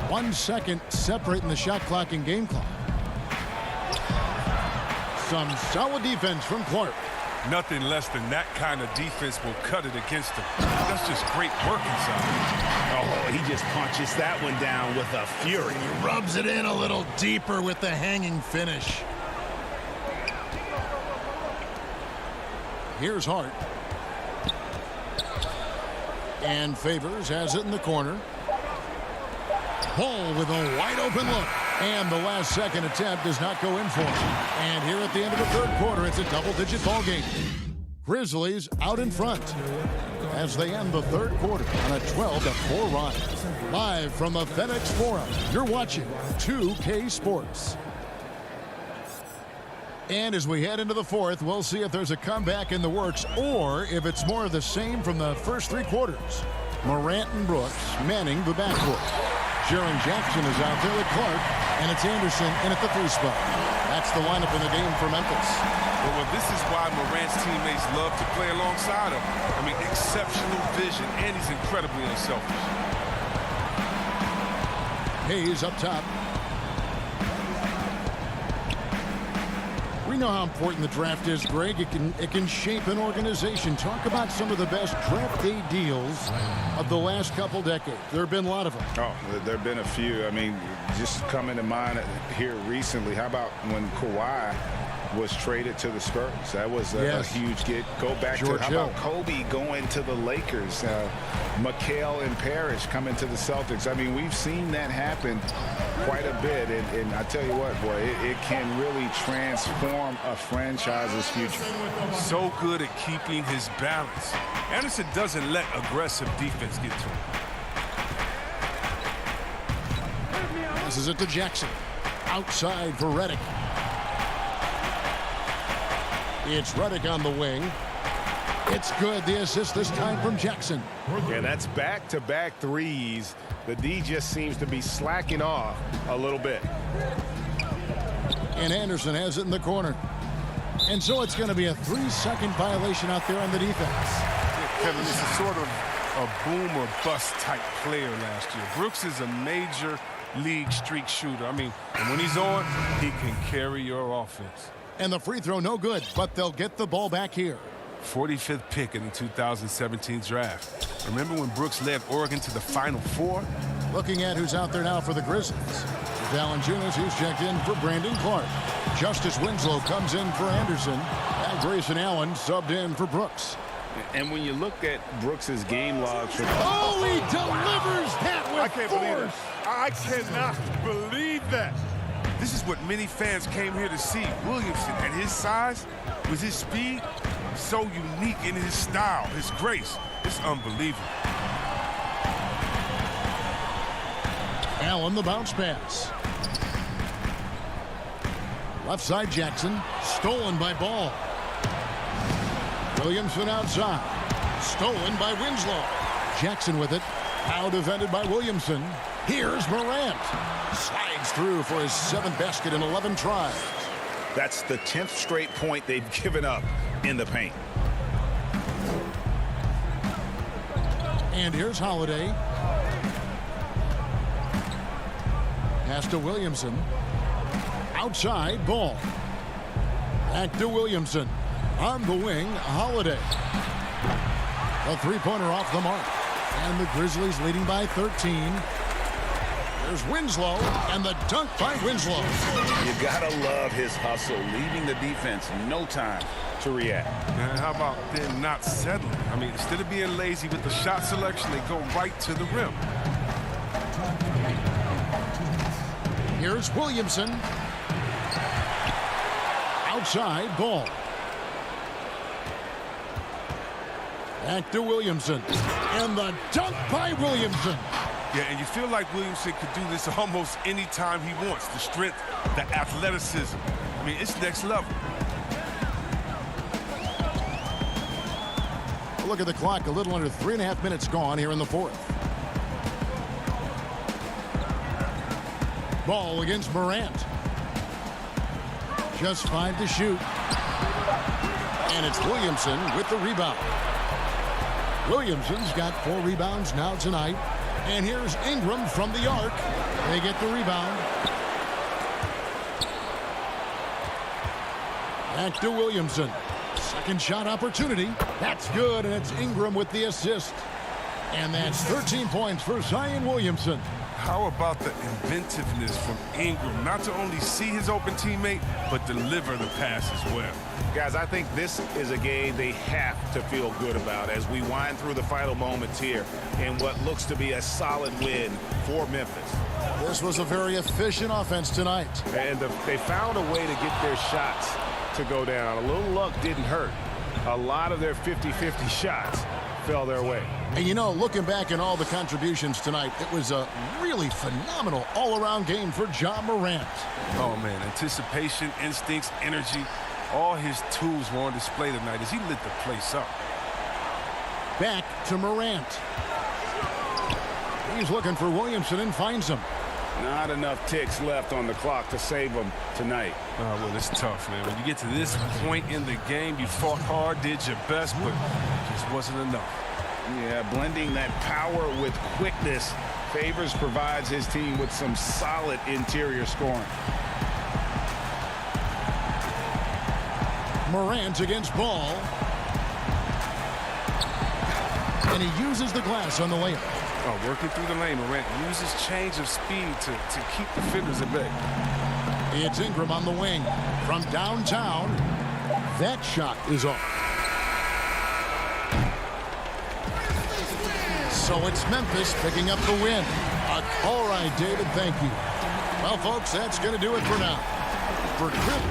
1 second separating the shot clock and game clock. Some solid defense from Clark. Nothing less than that kind of defense will cut it against him. That's just great work inside. Oh, he just punches that one down with a fury. He rubs it in a little deeper with the hanging finish. Here's Hart. And Favors has it in the corner. Ball with a wide open look. And the last second attempt does not go in for him. And here at the end of the third quarter, it's a double-digit ball game. Grizzlies out in front as they end the third quarter on a 12-4 run. Live from the FedEx Forum, you're watching 2K Sports. And as we head into the fourth, we'll see if there's a comeback in the works or if it's more of the same from the first three quarters. Morant and Brooks manning the backcourt. Jaren Jackson is out there with Clark, and it's Anderson in at the 3 spot. That's the lineup in the game for Memphis. Well, this is why Morant's teammates love to play alongside him. I mean, exceptional vision, and he's incredibly unselfish. Hayes up top. We know how important the draft is, Greg. It can shape an organization. Talk about some of the best draft day deals of the last couple decades. There have been a lot of them. Oh, there have been a few. I mean, just coming to mind here recently. How about when Kawhi was traded to the Spurs? That was a huge get. Go back George to how Hill. about Kobe going to the Lakers? McHale and Parrish coming to the Celtics. I mean, we've seen that happen quite a bit. And I tell you what, boy, it can really transform a franchise's future. So good at keeping his balance. Anderson doesn't let aggressive defense get to him. Passes it to Jackson. Outside for Redick. It's Redick on the wing. It's good. The assist this time from Jackson. Yeah, that's back-to-back threes. The D just seems to be slacking off a little bit. And Anderson has it in the corner. And so it's going to be a 3-second violation out there on the defense. Yeah, Kevin, this is sort of a boom or bust type player last year. Brooks is a major league streak shooter. I mean, and when he's on, he can carry your offense. And the free throw no good, but they'll get the ball back here. 45th pick in the 2017 draft. Remember when Brooks led Oregon to the Final Four? Looking at who's out there now for the Grizzlies. Valanciunas, who's checked in for Brandon Clark. Justice Winslow comes in for Anderson. And Grayson Allen subbed in for Brooks. And when you look at Brooks's game logs... Oh, he delivers that with I can't force. believe it. I cannot believe that. This is what many fans came here to see. Williamson, at his size, with his speed, so unique in his style, his grace. It's unbelievable. Allen the bounce pass. Left side Jackson. Stolen by Ball. Williamson outside. Stolen by Winslow. Jackson with it. Now defended by Williamson. Here's Morant. Slides through for his 7th basket in 11 tries. That's the 10th straight point they've given up in the paint. And here's Holiday. Pass to Williamson. Outside, Ball. Back to Williamson. On the wing, Holiday. A three-pointer off the mark. And the Grizzlies leading by 13. There's Winslow, and the dunk by Winslow. You gotta love his hustle, leaving the defense no time to react. And how about then not settling? I mean, instead of being lazy with the shot selection, they go right to the rim. Here's Williamson. Outside, Ball. Back to Williamson. And the dunk by Williamson. Yeah, and you feel like Williamson could do this almost any time he wants. The strength, the athleticism. I mean, it's next level. Look at the clock. A little under 3.5 minutes gone here in the fourth. Ball against Morant. Just 5 to shoot. And it's Williamson with the rebound. Williamson's got 4 rebounds now tonight. And here's Ingram from the arc. They get the rebound. Back to Williamson. Second shot opportunity. That's good, and it's Ingram with the assist. And that's 13 points for Zion Williamson. How about the inventiveness from Ingram? Not to only see his open teammate, but deliver the pass as well. Guys, I think this is a game they have to feel good about as we wind through the final moments here in what looks to be a solid win for Memphis. This was a very efficient offense tonight. And they found a way to get their shots to go down. A little luck didn't hurt. A lot of their 50-50 shots fell their way. And you know, looking back at all the contributions tonight, it was a really phenomenal all-around game for Ja Morant. Oh, man, anticipation, instincts, energy, all his tools were on display tonight as he lit the place up. Back to Morant. He's looking for Williamson and finds him. Not enough ticks left on the clock to save them tonight. Oh, well, it's tough, man. When you get to this point in the game, you fought hard, did your best, but it just wasn't enough. Yeah, blending that power with quickness. Favors provides his team with some solid interior scoring. Morant against Ball. And he uses the glass on the layup. Oh, working through the lane, Morant uses change of speed to keep defenders at bay. It's Ingram on the wing. From downtown, that shot is off. So it's Memphis picking up the win. All right, David, thank you. Well, folks, that's going to do it for now. For Chris.